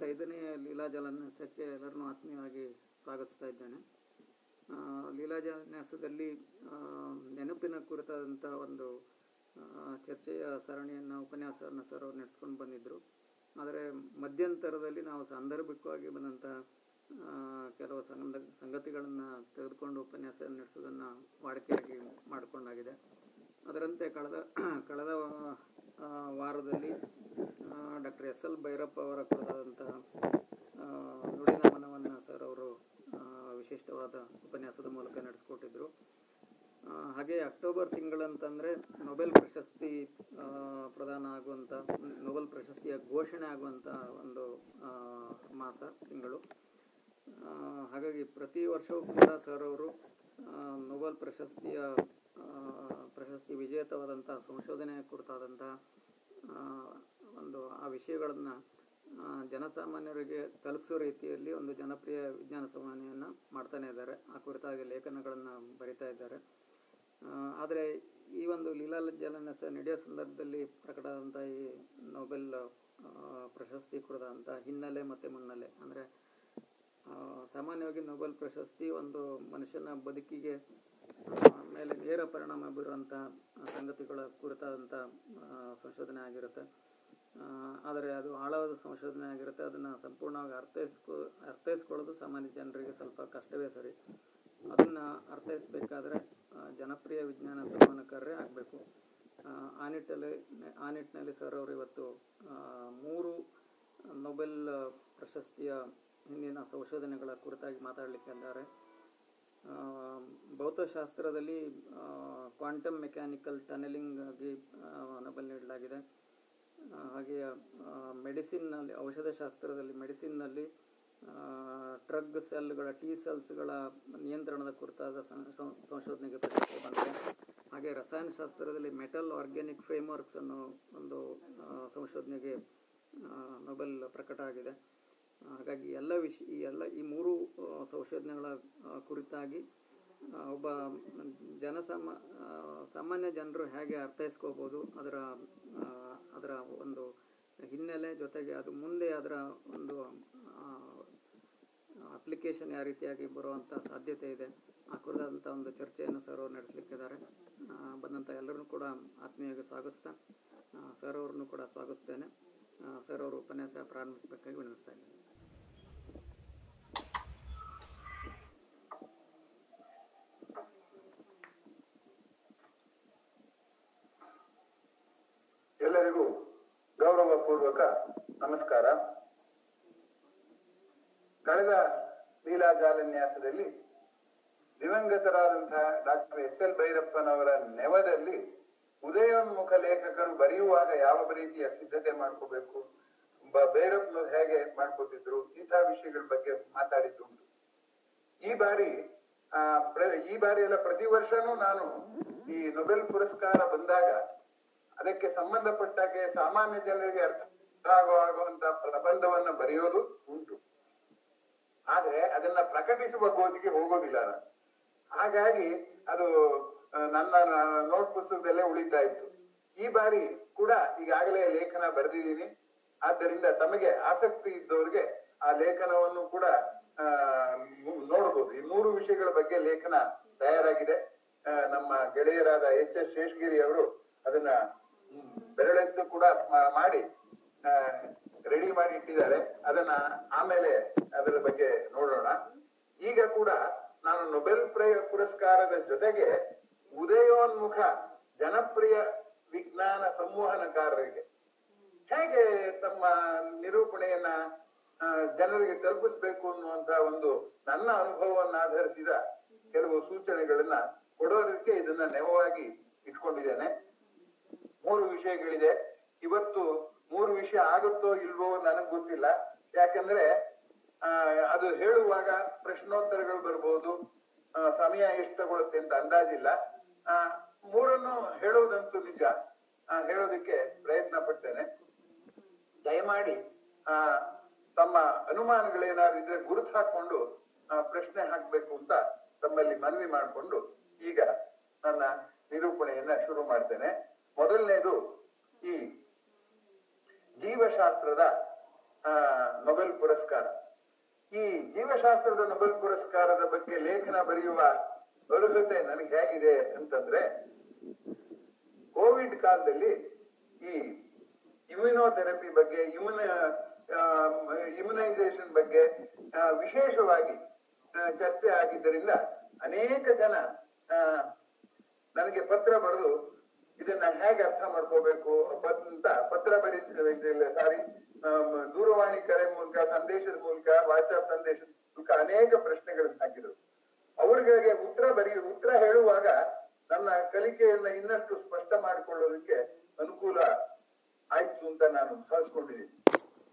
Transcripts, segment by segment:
65ನೇ ಲೀಲಾಜಾಲನ್ಯಾಸಕ್ಕೆ ಎಲ್ಲರನ್ನೂ ಆತ್ಮೀಯವಾಗಿ ಸ್ವಾಗತಿಸ್ತಾ ಇದ್ದೇನೆ. ಲೀಲಾಜಾಲನ್ಯಾಸದಲ್ಲಿ ನೆನಪಿನ ಕುರಿತಾದಂಥ ಒಂದು ಚರ್ಚೆಯ ಸರಣಿಯನ್ನು ಉಪನ್ಯಾಸವನ್ನು ಸರ್ ಅವರು ನಡೆಸ್ಕೊಂಡು ಬಂದಿದ್ದರು. ಆದರೆ ಮಧ್ಯಂತರದಲ್ಲಿ ನಾವು ಸಾಂದರ್ಭಿಕವಾಗಿ ಬಂದಂಥ ಕೆಲವು ಸಂಗತಿಗಳನ್ನು ತೆಗೆದುಕೊಂಡು ಉಪನ್ಯಾಸ ನಡೆಸೋದನ್ನು ವಾಡಿಕೆಯಾಗಿ ಮಾಡಿಕೊಂಡಾಗಿದೆ. ಅದರಂತೆ ಕಳೆದ ವಾರದಲ್ಲಿ ಡಾಕ್ಟರ್ SL ಭೈರಪ್ಪ ಅವರ ಕುರಿತಾದಂತಹ ನುಡಿನಮನವನ್ನು ಸರ್ ಅವರು ವಿಶಿಷ್ಟವಾದ ಉಪನ್ಯಾಸದ ಮೂಲಕ ನಡೆಸಿಕೊಟ್ಟಿದ್ದರು. ಹಾಗೆ ಅಕ್ಟೋಬರ್ ತಿಂಗಳಂತಂದರೆ ನೊಬೆಲ್ ಪ್ರಶಸ್ತಿ ಪ್ರದಾನ ಆಗುವಂಥ, ನೊಬೆಲ್ ಪ್ರಶಸ್ತಿಯ ಘೋಷಣೆ ಆಗುವಂಥ ಒಂದು ಮಾಸ, ತಿಂಗಳು. ಹಾಗಾಗಿ ಪ್ರತಿ ವರ್ಷವೂ ಕೂಡ ಸರ್ ಅವರು ನೊಬೆಲ್ ಪ್ರಶಸ್ತಿ ವಿಜೇತವಾದಂಥ ಸಂಶೋಧನೆ ಕುರಿತಾದಂಥ ಒಂದು ಆ ವಿಷಯಗಳನ್ನು ಜನಸಾಮಾನ್ಯರಿಗೆ ತಲುಪಿಸೋ ರೀತಿಯಲ್ಲಿ ಒಂದು ಜನಪ್ರಿಯ ವಿಜ್ಞಾನ ಸಂವಹನೆಯನ್ನು ಮಾಡ್ತಾನೆ ಇದ್ದಾರೆ. ಆ ಕುರಿತಾಗಿ ಲೇಖನಗಳನ್ನು ಬರಿತಾ ಇದ್ದಾರೆ. ಆದರೆ ಈ ಒಂದು ಲೀಲಾಜಾಲನ್ಯಾಸ ನಡೆಯೋ ಸಂದರ್ಭದಲ್ಲಿ ಪ್ರಕಟವಾದಂಥ ಈ ನೊಬೆಲ್ ಪ್ರಶಸ್ತಿ ಕುರಿತಾದಂಥ ಹಿನ್ನೆಲೆ ಮತ್ತು ಮುನ್ನೆಲೆ, ಅಂದರೆ ಸಾಮಾನ್ಯವಾಗಿ ನೊಬೆಲ್ ಪ್ರಶಸ್ತಿ ಒಂದು ಮನುಷ್ಯನ ಬದುಕಿಗೆ ಮೇಲೆ ನೇರ ಪರಿಣಾಮ ಬೀರುವಂಥ ಸಂಗತಿಗಳ ಕುರಿತಾದಂಥ ಸಂಶೋಧನೆ ಆಗಿರುತ್ತೆ. ಆದರೆ ಅದು ಆಳವಾದ ಸಂಶೋಧನೆ ಆಗಿರುತ್ತೆ. ಅದನ್ನು ಸಂಪೂರ್ಣವಾಗಿ ಅರ್ಥೈಸ್ಕೊಳ್ಳೋದು ಸಾಮಾನ್ಯ ಜನರಿಗೆ ಸ್ವಲ್ಪ ಕಷ್ಟವೇ ಸರಿ. ಅದನ್ನು ಅರ್ಥೈಸಬೇಕಾದ್ರೆ ಜನಪ್ರಿಯ ವಿಜ್ಞಾನ ಸಂವಹನಕಾರರೇ ಆಗಬೇಕು. ಆ ನಿಟ್ಟಿನಲ್ಲಿ ಸರ್ ಅವರು ಇವತ್ತು 3 ನೊಬೆಲ್ ಪ್ರಶಸ್ತಿಯ ಹಿಂದಿನ ಸಂಶೋಧನೆಗಳ ಕುರಿತಾಗಿ ಮಾತಾಡಲಿಕ್ಕಿದ್ದಾರೆ. ಭೌತಶಾಸ್ತ್ರದಲ್ಲಿ ಕ್ವಾಂಟಮ್ ಮೆಕ್ಯಾನಿಕಲ್ ಟನಲಿಂಗಾಗಿ ನೊಬೆಲ್ ನೀಡಲಾಗಿದೆ. ಹಾಗೆಯೇ ಮೆಡಿಸಿನ್ನಲ್ಲಿ, ಔಷಧಶಾಸ್ತ್ರದಲ್ಲಿ, ಮೆಡಿಸಿನ್ನಲ್ಲಿ ಡ್ರಗ್ ಸೆಲ್ಗಳ, T ಸೆಲ್ಸ್ಗಳ ನಿಯಂತ್ರಣದ ಕುರಿತಾದ ಸಂಶೋಧನೆಗೆ ಪ್ರಶಸ್ತಿ ಬಂದಿದೆ. ಹಾಗೆ ರಸಾಯನಶಾಸ್ತ್ರದಲ್ಲಿ ಮೆಟಲ್ ಆರ್ಗ್ಯಾನಿಕ್ ಫ್ರೇಮ್ವರ್ಕ್ಸ್ ಅನ್ನೋ ಒಂದು ಸಂಶೋಧನೆಗೆ ನೊಬೆಲ್ ಪ್ರಕಟ ಆಗಿದೆ. ಹಾಗಾಗಿ ಈ 3 ಸಂಶೋಧನೆಗಳ ಕುರಿತಾಗಿ ಒಬ್ಬ ಸಾಮಾನ್ಯ ಜನರು ಹೇಗೆ ಅರ್ಥೈಸ್ಕೋಬೋದು, ಅದರ ಒಂದು ಹಿನ್ನೆಲೆ ಜೊತೆಗೆ ಅದು ಮುಂದೆ ಅದರ ಒಂದು ಅಪ್ಲಿಕೇಶನ್ ಯಾವ ರೀತಿಯಾಗಿ ಬರುವಂಥ ಸಾಧ್ಯತೆ ಇದೆ, ಆ ಕುರಿತಾದಂಥ ಒಂದು ಚರ್ಚೆಯನ್ನು ಸರ್ ಅವರು ನಡೆಸಲಿಕ್ಕಿದ್ದಾರೆ. ಬಂದಂಥ ಎಲ್ಲರನ್ನೂ ಕೂಡ ಆತ್ಮೀಯವಾಗಿ ಸ್ವಾಗತಿಸ್ತಾ ಸರ್ ಅವ್ರನ್ನೂ ಕೂಡ ಸ್ವಾಗತಿಸ್ತೇನೆ. ಸರ್ ಅವರು ಉಪನ್ಯಾಸ ಪ್ರಾರಂಭಿಸಬೇಕಾಗಿ ವಿನಂತಿಸ್ತಾ ಇದ್ದೇನೆ. ಎಲ್ಲರಿಗೂ ಗೌರವಪೂರ್ವಕ ನಮಸ್ಕಾರ. ಕಳೆದ ಲೀಲಾಜಾಲನ್ಯಾಸದಲ್ಲಿ ದಿವಂಗತರಾದಂತಹ ಡಾಕ್ಟರ್ SL ಭೈರಪ್ಪನವರ ನೆವದಲ್ಲಿ ಉದಯೋನ್ಮುಖ ಲೇಖಕರು ಬರೆಯುವಾಗ ಯಾವ ರೀತಿಯ ಸಿದ್ಧತೆ ಮಾಡ್ಕೋಬೇಕು, ಭೈರಪ್ಪನವ್ರು ಹೇಗೆ ಮಾಡ್ಕೋತಿದ್ರು, ಇಂತಹ ವಿಷಯಗಳ ಬಗ್ಗೆ ಮಾತಾಡಿದ್ದುಂಟು. ಈ ಬಾರಿ ಎಲ್ಲ ಪ್ರತಿ ವರ್ಷನೂ ನಾನು ಈ ನೊಬೆಲ್ ಪುರಸ್ಕಾರ ಬಂದಾಗ ಅದಕ್ಕೆ ಸಂಬಂಧಪಟ್ಟಾಗೆ ಸಾಮಾನ್ಯ ಜನರಿಗೆ ಅರ್ಥ ಆಗುವಂತ ಪ್ರಬಂಧವನ್ನ ಬರೆಯೋದು ಉಂಟು. ಆದ್ರೆ ಅದನ್ನ ಪ್ರಕಟಿಸುವ ಗೋಜಿಗೆ ಹೋಗೋದಿಲ್ಲ ನಾನು. ಹಾಗಾಗಿ ಅದು ನನ್ನ ನೋಟ್ ಪುಸ್ತಕದಲ್ಲೇ ಉಳಿತಾ ಇತ್ತು. ಈ ಬಾರಿ ಕೂಡ ಈಗಾಗಲೇ ಲೇಖನ ಬರೆದಿದ್ದೀನಿ. ಆದ್ದರಿಂದ ತಮಗೆ ಆಸಕ್ತಿ ಇದ್ದವ್ರಿಗೆ ಆ ಲೇಖನವನ್ನು ಕೂಡ ನೋಡಬಹುದು. ಈ 3 ವಿಷಯಗಳ ಬಗ್ಗೆ ಲೇಖನ ತಯಾರಾಗಿದೆ. ನಮ್ಮ ಗೆಳೆಯರಾದ HS ಶೇಷಗಿರಿ ಅವರು ಅದನ್ನ ಬೆರಳೆತ್ತು ಕೂಡ ಮಾಡಿ ರೆಡಿ ಮಾಡಿ ಇಟ್ಟಿದ್ದಾರೆ. ಅದನ್ನ ಆಮೇಲೆ ಅದರ ಬಗ್ಗೆ ನೋಡೋಣ. ಈಗ ಕೂಡ ನಾನು ನೊಬೆಲ್ ಪುರಸ್ಕಾರದ ಜೊತೆಗೆ ಉದಯೋನ್ಮುಖ ಜನಪ್ರಿಯ ವಿಜ್ಞಾನ ಸಂವಹನಕಾರರಿಗೆ ಹೇಗೆ ತಮ್ಮ ನಿರೂಪಣೆಯನ್ನ ಜನರಿಗೆ ತಲುಪಿಸ್ಬೇಕು ಅನ್ನುವಂತ ಒಂದು ನನ್ನ ಅನುಭವವನ್ನು ಆಧರಿಸಿದ ಕೆಲವು ಸೂಚನೆಗಳನ್ನ ಕೊಡೋದಕ್ಕೆ ಇದನ್ನ ನೆವವಾಗಿ ಇಟ್ಕೊಂಡಿದ್ದೇನೆ. 3 ವಿಷಯಗಳಿದೆ. ಇವತ್ತು 3 ವಿಷಯ ಆಗುತ್ತೋ ಇಲ್ವೋ ನನಗ್ ಗೊತ್ತಿಲ್ಲ. ಯಾಕಂದ್ರೆ ಅದು ಹೇಳುವಾಗ ಪ್ರಶ್ನೋತ್ತರಗಳು ಬರ್ಬೋದು, ಸಮಯ ಎಷ್ಟು ತಗೊಳುತ್ತೆ ಅಂತ ಅಂದಾಜಿಲ್ಲ. 3 ಹೇಳುವುದಂತೂ ನಿಜ. ಹೇಳೋದಕ್ಕೆ ಪ್ರಯತ್ನ ಪಡ್ತೇನೆ. ದಯಮಾಡಿ ತಮ್ಮ ಅನುಮಾನಗಳೇನಾದ್ರು ಇದ್ರೆ ಗುರುತು ಹಾಕೊಂಡು ಪ್ರಶ್ನೆ ಹಾಕ್ಬೇಕು ಅಂತ ತಮ್ಮಲ್ಲಿ ಮನವಿ ಮಾಡಿಕೊಂಡು ಈಗ ನನ್ನ ನಿರೂಪಣೆಯನ್ನ ಶುರು ಮಾಡ್ತೇನೆ. ಮೊದಲನೇದು, ಈ ಜೀವಶಾಸ್ತ್ರದ ನೊಬೆಲ್ ಪುರಸ್ಕಾರ. ಈ ಜೀವಶಾಸ್ತ್ರದ ನೊಬೆಲ್ ಪುರಸ್ಕಾರದ ಬಗ್ಗೆ ಲೇಖನ ಬರೆಯುವ ಅರ್ಹತೆ ನನಗೆ ಹೇಗಿದೆ ಅಂತಂದ್ರೆ, ಕೋವಿಡ್ ಕಾಲದಲ್ಲಿ ಈ ಇಮ್ಯುನೋಥೆರಪಿ ಬಗ್ಗೆ, ಇಮ್ಯುನೈಸೇಷನ್ ಬಗ್ಗೆ ವಿಶೇಷವಾಗಿ ಚರ್ಚೆ ಆಗಿದ್ದರಿಂದ ಅನೇಕ ಜನ ನನಗೆ ಪತ್ರ ಬರೆದು ಇದನ್ನ ಹೇಗೆ ಅರ್ಥ ಮಾಡ್ಕೋಬೇಕು ಅಂತ ಪತ್ರ ದೂರವಾಣಿ ಕರೆ ಮೂಲಕ, ಸಂದೇಶದ ಮೂಲಕ, ವಾಟ್ಸ್ಆಪ್ ಸಂದೇಶದ ಮೂಲಕ ಅನೇಕ ಪ್ರಶ್ನೆಗಳನ್ನು ಹಾಕಿದ್ರು. ಅವ್ರಿಗೆ ಉತ್ತರ ಹೇಳುವಾಗ ನನ್ನ ಕಲಿಕೆಯನ್ನ ಇನ್ನಷ್ಟು ಸ್ಪಷ್ಟ ಮಾಡಿಕೊಳ್ಳೋದಕ್ಕೆ ಅನುಕೂಲ ಆಯ್ತು ಅಂತ ನಾನು ಭಾವಿಸ್ಕೊಂಡಿದ್ದೀನಿ.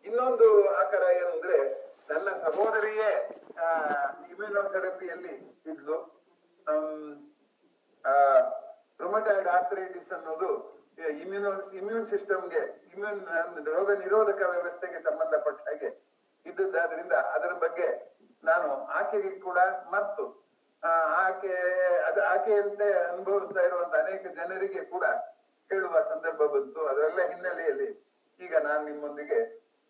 ಇನ್ನೊಂದು ಆಕಾರ ಏನು ಅಂದ್ರೆ, ನನ್ನ ಸಹೋದರಿಯೇ ಇಮ್ಯುನೋಥೆರಪಿಯಲ್ಲಿ ಇದ್ಲು. ರುಮಟಾಯ್ಡ್ ಆರ್ಥರೈಟಿಸ್ ಅನ್ನೋದು ಇಮ್ಯೂನ್ ಸಿಸ್ಟಮ್ಗೆ, ರೋಗ ನಿರೋಧಕ ವ್ಯವಸ್ಥೆಗೆ ಸಂಬಂಧಪಟ್ಟ ಹಾಗೆ ಇದ್ದದ್ದಾದ್ರಿಂದ ಅದರ ಬಗ್ಗೆ ನಾನು ಆಕೆಗೆ ಕೂಡ ಮತ್ತು ಆಕೆಯಂತೆ ಅನುಭವಿಸ್ತಾ ಇರುವಂತ ಅನೇಕ ಜನರಿಗೆ ಕೂಡ ಹೇಳುವ ಸಂದರ್ಭ ಬಂತು. ಅದರೆಲ್ಲ ಹಿನ್ನೆಲೆಯಲ್ಲಿ ಈಗ ನಾನು ನಿಮ್ಮೊಂದಿಗೆ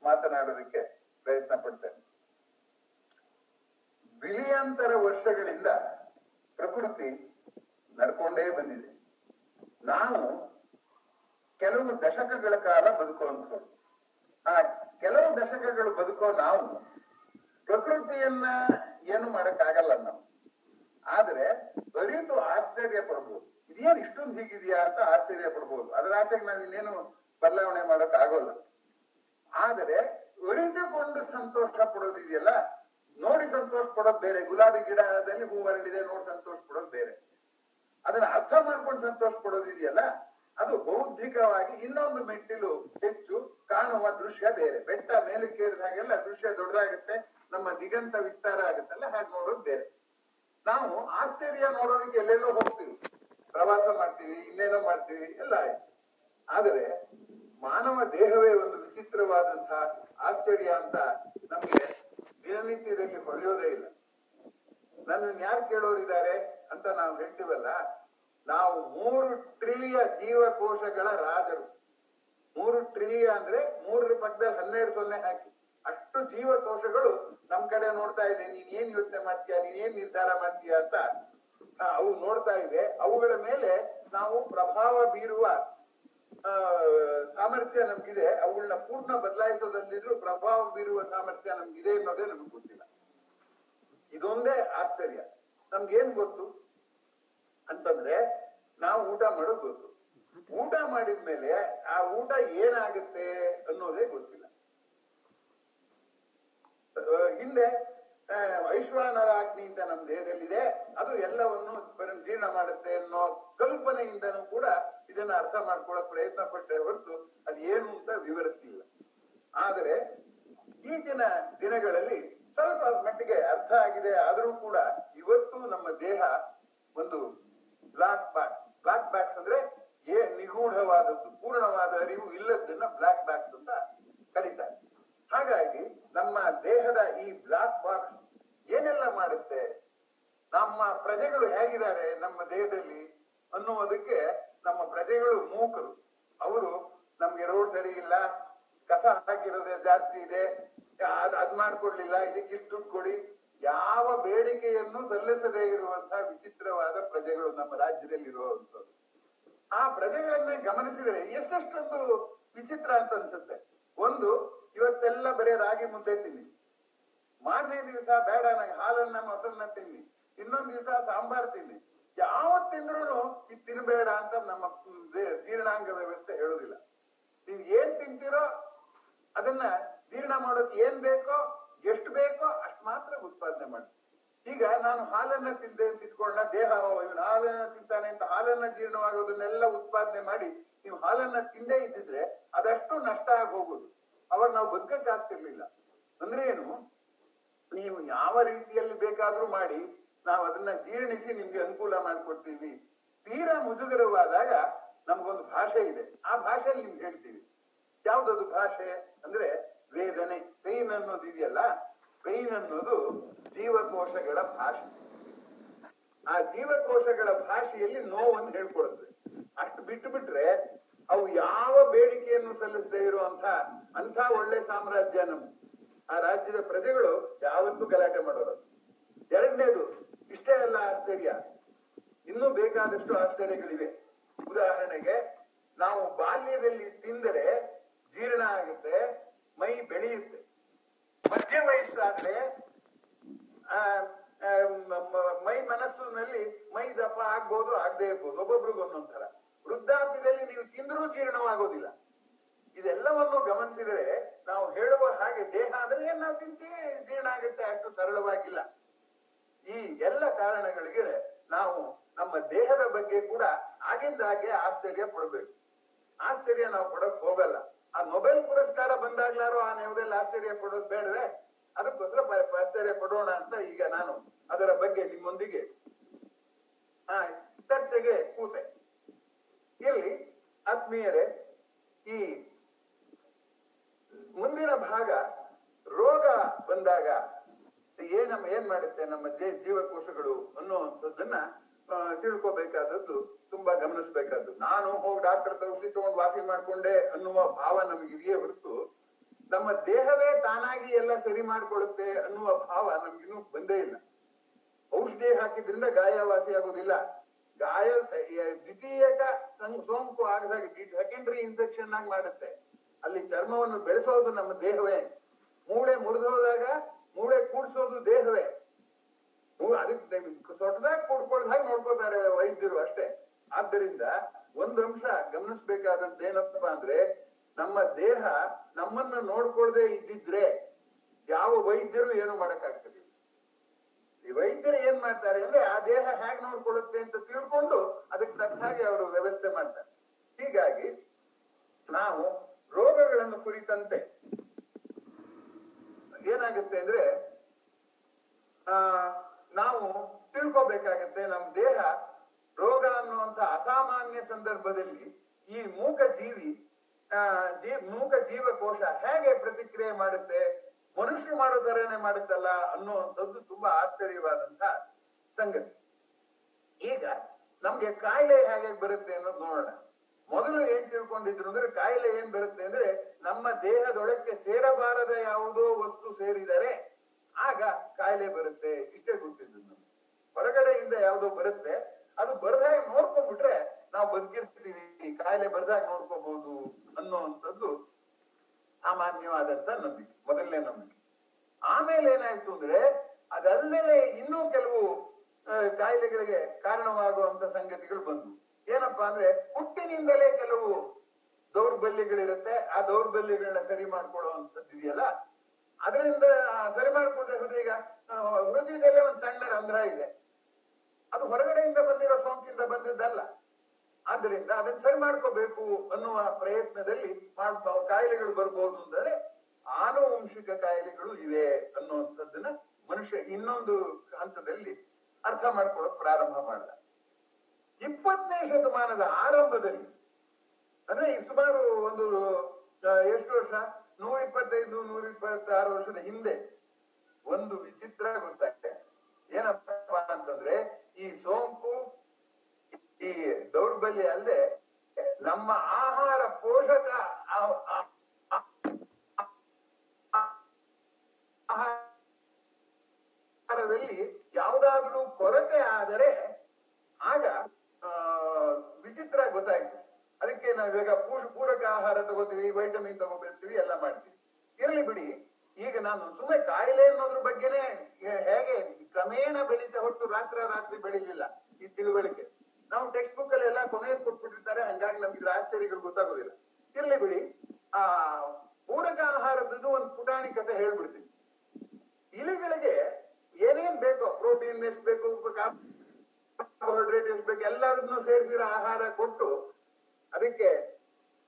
ಮಾತನಾಡೋದಕ್ಕೆ ಪ್ರಯತ್ನ ಪಡ್ತೇನೆ. ಬಿಲಿಯಂತರ ವರ್ಷಗಳಿಂದ ಪ್ರಕೃತಿ ನಡ್ಕೊಂಡೇ ಬಂದಿದೆ. ನಾವು ಕೆಲವು ದಶಕಗಳ ಕಾಲ ಬದುಕುವಂಥವ್ರು. ಆ ಕೆಲವು ದಶಕಗಳು ಬದುಕೋ ನಾವು ಪ್ರಕೃತಿಯನ್ನ ಏನು ಮಾಡಕ್ಕಾಗಲ್ಲ ನಾವು. ಆದ್ರೆ ಅರಿತು ಆಶ್ಚರ್ಯ ಪಡ್ಬೋದು, ಇದೇನು ಇಷ್ಟೊಂದು ಹೀಗಿದೆಯಾ ಅಂತ ಆಶ್ಚರ್ಯ ಪಡ್ಬೋದು. ಅದರ ಆಚೆಗೆ ನಾವು ಇನ್ನೇನು ಬದಲಾವಣೆ ಮಾಡಕ್ ಆಗೋಲ್ಲ. ಆದರೆ ಅರಿತುಕೊಂಡು ಸಂತೋಷ ಪಡೋದಿದೆಯಲ್ಲ, ನೋಡಿ ಸಂತೋಷ ಪಡೋದು ಬೇರೆ. ಗುಲಾಬಿ ಗಿಡದಲ್ಲಿ ಹೂವರಳಿದೆ ನೋಡಿ ಸಂತೋಷ ಪಡೋದು ಬೇರೆ. ಅದನ್ನ ಅರ್ಥ ಮಾಡ್ಕೊಂಡು ಸಂತೋಷ ಪಡೋದಿದೆಯಲ್ಲ, ಅದು ಬೌದ್ಧಿಕವಾಗಿ ಇನ್ನೊಂದು ಮೆಟ್ಟಿಲು ಹೆಚ್ಚು ಕಾಣುವ ದೃಶ್ಯ ಬೇರೆ. ಬೆಟ್ಟ ಮೇಲಕ್ಕೆ ಏರಿದ ಹಾಗೆಲ್ಲ ದೃಶ್ಯ ದೊಡ್ಡದಾಗುತ್ತೆ, ನಮ್ಮ ದಿಗಂತ ವಿಸ್ತಾರ ಆಗುತ್ತಲ್ಲ, ಹಾಗೆ ನೋಡೋದು ಬೇರೆ. ನಾವು ಆಶ್ಚರ್ಯ ನೋಡೋದಕ್ಕೆ ಎಲ್ಲೆಲ್ಲೋ ಹೋಗ್ತೀವಿ, ಪ್ರವಾಸ ಮಾಡ್ತೀವಿ, ಇನ್ನೇನೋ ಮಾಡ್ತೀವಿ, ಎಲ್ಲ ಆಯ್ತು. ಆದರೆ ಮಾನವ ದೇಹವೇ ಒಂದು ವಿಚಿತ್ರವಾದಂತಹ ಆಶ್ಚರ್ಯ ಅಂತ ನಮ್ಗೆ ದಿನನಿತ್ಯದಲ್ಲಿ ಹೊಳೆಯೋದೇ ಇಲ್ಲ. ನನ್ನನ್ನು ಯಾರು ಕೇಳೋರಿದ್ದಾರೆ ಅಂತ ನಾವು ಹೇಳ್ತೀವಲ್ಲ, ನಾವು 3 ಟ್ರಿಲಿಯ ಜೀವಕೋಶಗಳ ರಾಜರು. 3 ಟ್ರಿಲಿಯ ಅಂದ್ರೆ 3 ಪಕ್ಕದಲ್ಲಿ 12 ಸೊನ್ನೆ ಹಾಕಿ ಅಷ್ಟು ಜೀವಕೋಶಗಳು ನಮ್ ಕಡೆ ನೋಡ್ತಾ ಇದೆ. ನೀನ್ ಏನ್ ಯೋಚನೆ ಮಾಡ್ತೀಯ, ನೀನ್ ಏನ್ ನಿರ್ಧಾರ ಮಾಡ್ತೀಯ ಅಂತ ಅವು ನೋಡ್ತಾ ಇವೆ. ಅವುಗಳ ಮೇಲೆ ನಾವು ಪ್ರಭಾವ ಬೀರುವ ಸಾಮರ್ಥ್ಯ ನಮ್ಗಿದೆ. ಅವುಗಳನ್ನ ಪೂರ್ಣ ಬದಲಾಯಿಸೋದಲ್ಲಿದ್ರು ಪ್ರಭಾವ ಬೀರುವ ಸಾಮರ್ಥ್ಯ ನಮ್ಗಿದೆ ಅನ್ನೋದೇ ನಮ್ಗೆ ಗೊತ್ತಿಲ್ಲ. ಇದೊಂದೇ ಆಶ್ಚರ್ಯ. ನಮ್ಗೇನ್ ಗೊತ್ತು ಅಂತಂದ್ರೆ, ನಾವು ಊಟ ಮಾಡೋದು ಗೊತ್ತು. ಊಟ ಮಾಡಿದ್ಮೇಲೆ ಆ ಊಟ ಏನಾಗುತ್ತೆ ಅನ್ನೋದೇ ಗೊತ್ತಿಲ್ಲ. ಹಿಂದೆ ಐಶ್ವಾನರಾಗ್ನಿ ಅಂತ ನಮ್ಮ ದೇಹದಲ್ಲಿದೆ, ಅದು ಎಲ್ಲವನ್ನು ಜೀರ್ಣ ಮಾಡುತ್ತೆ ಅನ್ನೋ ಕಲ್ಪನೆಯಿಂದನೂ ಕೂಡ ಇದನ್ನ ಅರ್ಥ ಮಾಡ್ಕೊಳ್ಳೋಕೆ ಪ್ರಯತ್ನ ಪಟ್ಟೆ ಹೊರತು ಅದು ಏನು ಅಂತ ವಿವರಿಸಿಲ್ಲ. ಆದರೆ ಈಚಿನ ದಿನಗಳಲ್ಲಿ ಸ್ವಲ್ಪ ಮಟ್ಟಿಗೆ ಅರ್ಥ ಆಗಿದೆ. ಆದರೂ ಕೂಡ ಇವತ್ತು ನಮ್ಮ ದೇಹ ಒಂದು ಬ್ಲಾಕ್ ಬ್ಯಾಕ್ಸ್ ಅಂದ್ರೆ ನಿಗೂಢವಾದದ್ದು, ಪೂರ್ಣವಾದ ಅರಿವು ಇಲ್ಲದನ್ನ ಬ್ಲಾಕ್ ಬ್ಯಾಕ್ಸ್ ಅಂತ ಕರೀತಾರೆ. ಹಾಗಾಗಿ ನಮ್ಮ ದೇಹದ ಈ ಬ್ಲಾಕ್ ಬಾಕ್ಸ್ ಏನೆಲ್ಲ ಮಾಡುತ್ತೆ, ನಮ್ಮ ಪ್ರಜೆಗಳು ಹೇಗಿದ್ದಾರೆ ನಮ್ಮ ದೇಹದಲ್ಲಿ ಅನ್ನುವುದಕ್ಕೆ ನಮ್ಮ ಪ್ರಜೆಗಳು ಮೂಕರು. ಅವರು ನಮ್ಗೆ ರೋಡ್ ಸರಿ ಇಲ್ಲ, ಕಸ ಹಾಕಿರೋದೇ ಜಾಸ್ತಿ ಇದೆ, ಅದ್ ಮಾಡ್ಕೊಡ್ಲಿಲ್ಲ, ಇದಕ್ಕಿಷ್ಟು ದುಡ್ಡು ಕೊಡಿ, ಯಾವ ಬೇಡಿಕೆಯನ್ನು ಸಲ್ಲಿಸದೇ ಇರುವಂತಹ ವಿಚಿತ್ರವಾದ ಪ್ರಜೆಗಳು ನಮ್ಮ ರಾಜ್ಯದಲ್ಲಿ ಇರುವಂತದ್ದು. ಆ ಪ್ರಜೆಗಳನ್ನೇ ಗಮನಿಸಿದರೆ ಎಷ್ಟೆಷ್ಟೊಂದು ವಿಚಿತ್ರ ಅಂತ ಅನ್ಸುತ್ತೆ. ಒಂದು, ಇವತ್ತೆಲ್ಲ ಬರೀ ರಾಗಿ ಮುದ್ದೆ ತಿನ್ನಿ, ಮಾರನೇ ದಿವಸ ಬೇಡ ನಂಗೆ ಹಾಲನ್ನ ಮೊಸರನ್ನ ತಿನ್ನಿ, ಇನ್ನೊಂದ್ ದಿವಸ ಸಾಂಬಾರ್ ತಿನ್ನಿ. ಯಾವತ್ ತಿಂದ್ರು ಇದು ತಿನ್ಬೇಡ ಅಂತ ನಮ್ಮ ಜೀರ್ಣಾಂಗ ವ್ಯವಸ್ಥೆ ಹೇಳೋದಿಲ್ಲ. ನೀವ್ ಏನ್ ತಿಂತೀರೋ ಅದನ್ನ ಜೀರ್ಣ ಮಾಡೋಕೆ ಏನ್ ಬೇಕೋ, ಎಷ್ಟು ಬೇಕೋ ಅಷ್ಟು ಮಾತ್ರ ಉತ್ಪಾದನೆ ಮಾಡಿ. ಈಗ ನಾನು ಹಾಲನ್ನ ತಿಂದೆ ಅಂತ ಇಟ್ಕೊಂಡ ದೇಹ ಇವನು ಹಾಲನ್ನ ತಿಂತಾನೆ ಅಂತ ಹಾಲನ್ನ ಜೀರ್ಣವಾಗೋದನ್ನೆಲ್ಲ ಉತ್ಪಾದನೆ ಮಾಡಿ ನೀವು ಹಾಲನ್ನ ತಿಂದೇ ಇದ್ದಿದ್ರೆ ಅದಷ್ಟು ನಷ್ಟ ಆಗಿ ಹೋಗುದು. ಅವಾಗ ನಾವು ಬದುಕಕ್ಕಾಗ್ತಿರ್ಲಿಲ್ಲ. ಅಂದ್ರೆ ಏನು, ನೀವು ಯಾವ ರೀತಿಯಲ್ಲಿ ಬೇಕಾದ್ರೂ ಮಾಡಿ ನಾವು ಅದನ್ನ ಜೀರ್ಣಿಸಿ ನಿಮ್ಗೆ ಅನುಕೂಲ ಮಾಡ್ಕೊಡ್ತೀವಿ. ತೀರಾ ಮುಜುಗರವಾದಾಗ ನಮ್ಗೊಂದು ಭಾಷೆ ಇದೆ, ಆ ಭಾಷೆಯಲ್ಲಿ ನಿಮ್ಗೆ ಹೇಳ್ತೀವಿ. ಯಾವ್ದದು ಭಾಷೆ ಅಂದ್ರೆ ವೇದನೆ. ಪೈನ್ ಅನ್ನೋದು ಇದೆಯಲ್ಲ, ಪೈನ್ ಅನ್ನೋದು ಜೀವಕೋಶಗಳ ಭಾಷೆ. ಆ ಜೀವಕೋಶಗಳ ಭಾಷೆಯಲ್ಲಿ ನೋವನ್ನು ಹೇಳ್ಕೊಡುತ್ತೆ. ಅಷ್ಟು ಬಿಟ್ಟು ಬಿಟ್ರೆ ಅವು ಯಾವ ಬೇಡಿಕೆಯನ್ನು ಸಲ್ಲಿಸದೇ ಇರುವಂತ ಅಂತ ಒಳ್ಳೆ ಸಾಮ್ರಾಜ್ಯ ನಮ್ದು. ಆ ರಾಜ್ಯದ ಪ್ರಜೆಗಳು ಯಾವತ್ತೂ ಗಲಾಟೆ ಮಾಡೋರು. ಎರಡನೇದು, ಇಷ್ಟೇ ಅಲ್ಲ ಆಶ್ಚರ್ಯ, ಇನ್ನೂ ಬೇಕಾದಷ್ಟು ಆಶ್ಚರ್ಯಗಳಿವೆ. ಉದಾಹರಣೆಗೆ, ನಾವು ಬಾಲ್ಯದಲ್ಲಿ ತಿಂದರೆ ಜೀರ್ಣ ಆಗುತ್ತೆ, ಮೈ ಬೆಳೆಯುತ್ತೆ. ಮಧ್ಯ ವಯಸ್ಸಾದ್ರೆ ಮೈ ಮನಸ್ಸಿನಲ್ಲಿ ಮೈ ದಪ್ಪ ಆಗ್ಬೋದು, ಆಗದೆ ಇರ್ಬೋದು, ಒಬ್ಬೊಬ್ರಿಗೆ ಒಂದೊಂದ್ ತರ. ವೃದ್ಧಾಪ್ಯದಲ್ಲಿ ನೀವು ತಿಂದರೂ ಜೀರ್ಣವಾಗೋದಿಲ್ಲ. ಇದೆಲ್ಲವನ್ನು ಗಮನಿಸಿದರೆ ನಾವು ಹೇಳುವ ಹಾಗೆ ದೇಹ ಅಂದ್ರೆ ಏನ್ ನಾವು ತಿಂತೀವಿ ಜೀರ್ಣ ಆಗುತ್ತೆ, ಅಷ್ಟು ಸರಳವಾಗಿಲ್ಲ. ಈ ಎಲ್ಲ ಕಾರಣಗಳಿಗೆ ನಾವು ನಮ್ಮ ದೇಹದ ಬಗ್ಗೆ ಕೂಡ ಆಗಿಂದಾಗೆ ಆಶ್ಚರ್ಯ ಪಡಬೇಕು. ಆಶ್ಚರ್ಯ ನಾವು ಪಡಕ್ ಹೋಗಲ್ಲ. ಆ ನೊಬೆಲ್ ಪುರಸ್ಕಾರ ಬಂದಾಗ್ಲಾರು ಆ ನೆವದಲ್ಲಿ ಆಶ್ಚರ್ಯ ಪಡೋದು ಬೇಡವೆ? ಅದಕ್ಕೋಸ್ಕರ ಆಶ್ಚರ್ಯ ಪಡೋಣ ಅಂತ ಈಗ ನಾನು ಅದರ ಬಗ್ಗೆ ನಿಮ್ಮೊಂದಿಗೆ ಚರ್ಚೆಗೆ ಕೂತೆ. ಇಲ್ಲಿ ಆತ್ಮೀಯರೇ, ಈ ಮುಂದಿನ ಭಾಗ ರೋಗ ಬಂದಾಗ ಏನ್ ಮಾಡುತ್ತೆ ನಮ್ಮ ಜೀವಕೋಶಗಳು ಅನ್ನುವಂಥದ್ದನ್ನ ತಿಳ್ಕೋಬೇಕಾದದ್ದು, ತುಂಬಾ ಗಮನಿಸ್ಬೇಕಾದ್ದು. ನಾನು ಹೋಗಿ ಡಾಕ್ಟರ್ ಔಷಧಿ ತಗೊಂಡು ವಾಸಿ ಮಾಡ್ಕೊಂಡೆ ಅನ್ನುವ ಭಾವ ನಮಗಿದೆಯೇ ಹೊರತು ನಮ್ಮ ದೇಹವೇ ತಾನಾಗಿ ಎಲ್ಲ ಸರಿ ಮಾಡ್ಕೊಳ್ಳುತ್ತೆ ಅನ್ನುವ ಭಾವ ನಮ್ಗಿನ್ನೂ ಬಂದೇ ಇಲ್ಲ. ಔಷಧಿ ಹಾಕಿದ್ರಿಂದ ಗಾಯ ವಾಸಿ ಆಗೋದಿಲ್ಲ. ಗಾಯ ದ್ವಿತೀಯಕ ಸೋಂಕು ಆಗದಾಗ ಸೆಕೆಂಡರಿ ಇನ್ಫೆಕ್ಷನ್ ಆಗಿ ಮಾಡುತ್ತೆ. ಅಲ್ಲಿ ಚರ್ಮವನ್ನು ಬೆಳೆಸೋದು ನಮ್ಮ ದೇಹವೇ. ಮೂಳೆ ಮುರಿದೋದಾಗ ಮೂಳೆ ಕೂಡಿಸೋದು ದೇಹವೇ. ಅದಕ್ಕೆ ಸೊಟ್ಟದಾಗ ಕೂಡ್ಕೊಳ್ಳೋದಾಗ ನೋಡ್ಕೋತಾರೆ ವೈದ್ಯರು ಅಷ್ಟೇ. ಆದ್ದರಿಂದ ಒಂದು ಅಂಶ ಗಮನಿಸ್ಬೇಕಾದದ್ದೇನಪ್ಪ ಅಂದ್ರೆ, ನಮ್ಮ ದೇಹ ನಮ್ಮನ್ನ ನೋಡ್ಕೊಳ್ದೆ ಇದ್ದಿದ್ರೆ ಯಾವ ವೈದ್ಯರು ಏನು ಮಾಡಕ್ಕಾಗ್ತದೆ. ಈ ವೈದ್ಯರು ಏನ್ ಮಾಡ್ತಾರೆ ಅಂದ್ರೆ, ಆ ದೇಹ ಹೇಗ್ ನೋಡ್ಕೊಳ್ಳುತ್ತೆ ಅಂತ ತಿಳ್ಕೊಂಡು ಅದಕ್ಕೆ ತಕ್ಕ ಹಾಗೆ ಅವರು ವ್ಯವಸ್ಥೆ ಮಾಡ್ತಾರೆ. ಹೀಗಾಗಿ ನಾವು ರೋಗಗಳನ್ನು ಕುರಿತಂತೆ ಏನಾಗುತ್ತೆ ಅಂದ್ರೆ, ನಾವು ತಿಳ್ಕೋಬೇಕಾಗತ್ತೆ ನಮ್ಮ ದೇಹ ರೋಗ ಅನ್ನುವಂತ ಅಸಾಮಾನ್ಯ ಸಂದರ್ಭದಲ್ಲಿ ಈ ಮೂಕ ಜೀವಕೋಶ ಹೇಗೆ ಪ್ರತಿಕ್ರಿಯೆ ಮಾಡುತ್ತೆ, ಮನುಷ್ಯ ಮಾಡೋ ತರನೇ ಮಾಡುತ್ತಲ್ಲ ಅನ್ನುವಂಥದ್ದು ತುಂಬಾ ಆಶ್ಚರ್ಯವಾದಂತ ಸಂಗತಿ. ಈಗ ನಮ್ಗೆ ಕಾಯಿಲೆ ಹೇಗೆ ಬರುತ್ತೆ ಅನ್ನೋದು ನೋಡೋಣ. ಮೊದಲು ಏನ್ ತಿಳ್ಕೊಂಡಿದ್ರು ಅಂದ್ರೆ, ಕಾಯಿಲೆ ಏನ್ ಬರುತ್ತೆ ಅಂದ್ರೆ, ನಮ್ಮ ದೇಹದೊಳಕ್ಕೆ ಸೇರಬಾರದ ಯಾವುದೋ ವಸ್ತು ಸೇರಿದರೆ ಆಗ ಕಾಯಿಲೆ ಬರುತ್ತೆ. ಇಷ್ಟೇ ಗೊತ್ತಿದ್ದು ನಮ್ಗೆ. ಹೊರಗಡೆಯಿಂದ ಯಾವುದೋ ಬರುತ್ತೆ, ಅದು ಬರದಾಗ ನೋಡ್ಕೊಂಡ್ಬಿಟ್ರೆ ನಾವು ಬದುಕಿರ್ತೀವಿ, ಕಾಯಿಲೆ ಬರದಾಗ ನೋಡ್ಕೋಬಹುದು ಅನ್ನುವಂಥದ್ದು ಸಾಮಾನ್ಯವಾದಂತ ನಂಬಿಕೆ, ಮೊದಲನೇ ನಂಬಿಕೆ. ಆಮೇಲೆ ಏನಾಯ್ತು ಅಂದ್ರೆ, ಅದಲ್ಲದೆ ಇನ್ನೂ ಕೆಲವು ಕಾಯಿಲೆಗಳಿಗೆ ಕಾರಣವಾಗುವಂತ ಸಂಗತಿಗಳು ಬಂದು. ಏನಪ್ಪಾ ಅಂದ್ರೆ, ಹುಟ್ಟಿನಿಂದಲೇ ಕೆಲವು ದೌರ್ಬಲ್ಯಗಳಿರುತ್ತೆ. ಆ ದೌರ್ಬಲ್ಯಗಳನ್ನ ಸರಿ ಮಾಡ್ಕೊಳ್ಳುವಂಥದ್ದು ಇದೆಯಲ್ಲ, ಅದರಿಂದ ಸರಿ ಮಾಡ್ಕೊಳ್ದೆ ಹೋದ್ರೆ, ಈಗ ಹೃದಯದಲ್ಲೇ ಒಂದು ಸಣ್ಣ ರಂಧ್ರ ಇದೆ, ಅದು ಹೊರಗಡೆಯಿಂದ ಬಂದಿರೋ ಸೋಂಕಿಂದ ಬಂದಿದ್ದಲ್ಲ. ಆದ್ರಿಂದ ಅದನ್ನ ಸರಿ ಮಾಡ್ಕೋಬೇಕು ಅನ್ನುವ ಪ್ರಯತ್ನದಲ್ಲಿ ಕಾಯಿಲೆಗಳು ಬರ್ಬೋದು. ಅಂದರೆ ಆನುವಂಶಿಕ ಕಾಯಿಲೆಗಳು ಇವೆ ಅನ್ನುವಂಥದ್ದನ್ನ ಮನುಷ್ಯ ಇನ್ನೊಂದು ಹಂತದಲ್ಲಿ ಅರ್ಥ ಮಾಡ್ಕೊಳ್ಳೋಕೆ ಪ್ರಾರಂಭ ಮಾಡಿದ. 20ನೇ ಶತಮಾನದ ಆರಂಭದಲ್ಲಿ, ಅಂದ್ರೆ ಸುಮಾರು ಒಂದು ಎಷ್ಟು ವರ್ಷ, 125-126 ವರ್ಷದ ಹಿಂದೆ ಒಂದು ವಿಚಿತ್ರ ಗೊತ್ತಾಗ್ತದೆ. ಏನಪ್ಪಾ ಅಂತಂದ್ರೆ, ಈ ಸೋಂಕು, ಈ ದೌರ್ಬಲ್ಯ ಅಲ್ಲದೆ ನಮ್ಮ ಆಹಾರ ಪೋಷಕ ಆಹಾರದಲ್ಲಿ ಯಾವುದಾದ್ರೂ ಕೊರತೆ ಆದರೆ ಆಗ ವಿಚಿತ್ರ ಗೊತ್ತಾಯ್ತು. ಅದಕ್ಕೆ ನಾವು ಇವಾಗ ಪೂರಕ ಆಹಾರ ತಗೋತೀವಿ, ವೈಟಮಿನ್ ತಗೋಬೇರ್ತೀವಿ, ಎಲ್ಲ ಮಾಡ್ತೀವಿ. ಇರಲಿ ಬಿಡಿ. ಈಗ ನಾನು ಸುಮ್ಮನೆ ಕಾಯಿಲೆ ಅನ್ನೋದ್ರ ಬಗ್ಗೆನೆ ಹೇಗೆ ಕ್ರಮೇಣ ಬೆಳೀತಾ ಹೊರತು ರಾತ್ರಿ ಬೆಳಿಲಿಲ್ಲ ಈ ತಿಳುವಳಿಕೆ. ನಾವು ಟೆಕ್ಸ್ಟ್ ಬುಕ್ ಅಲ್ಲಿ ಎಲ್ಲ ಕೊನೆಯಲ್ಲಿ ಕೊಟ್ಬಿಟ್ಟಿರ್ತಾರೆ, ಹಂಗಾಗಿ ನಮ್ಗೆ ಇದ್ರ ಆಶ್ಚರ್ಯಗಳು ಗೊತ್ತಾಗೋದಿಲ್ಲ. ಇರ್ಲಿ ಬಿಡಿ. ಆ ಪೂರಕ ಆಹಾರದ್ದು ಒಂದು ಪುಟಾಣಿ ಕಥೆ ಹೇಳ್ಬಿಡ್ತೀನಿ. ಇಲಿಗಳಿಗೆ ಏನೇನ್ ಬೇಕೋ, ಪ್ರೋಟೀನ್ ಎಷ್ಟು ಬೇಕು, ಕಾರ್ಬೋಹೈಡ್ರೇಟ್ ಎಷ್ಟು ಬೇಕು, ಎಲ್ಲದನ್ನು ಸೇರಿಸಿರೋ ಆಹಾರ ಕೊಟ್ಟು, ಅದಕ್ಕೆ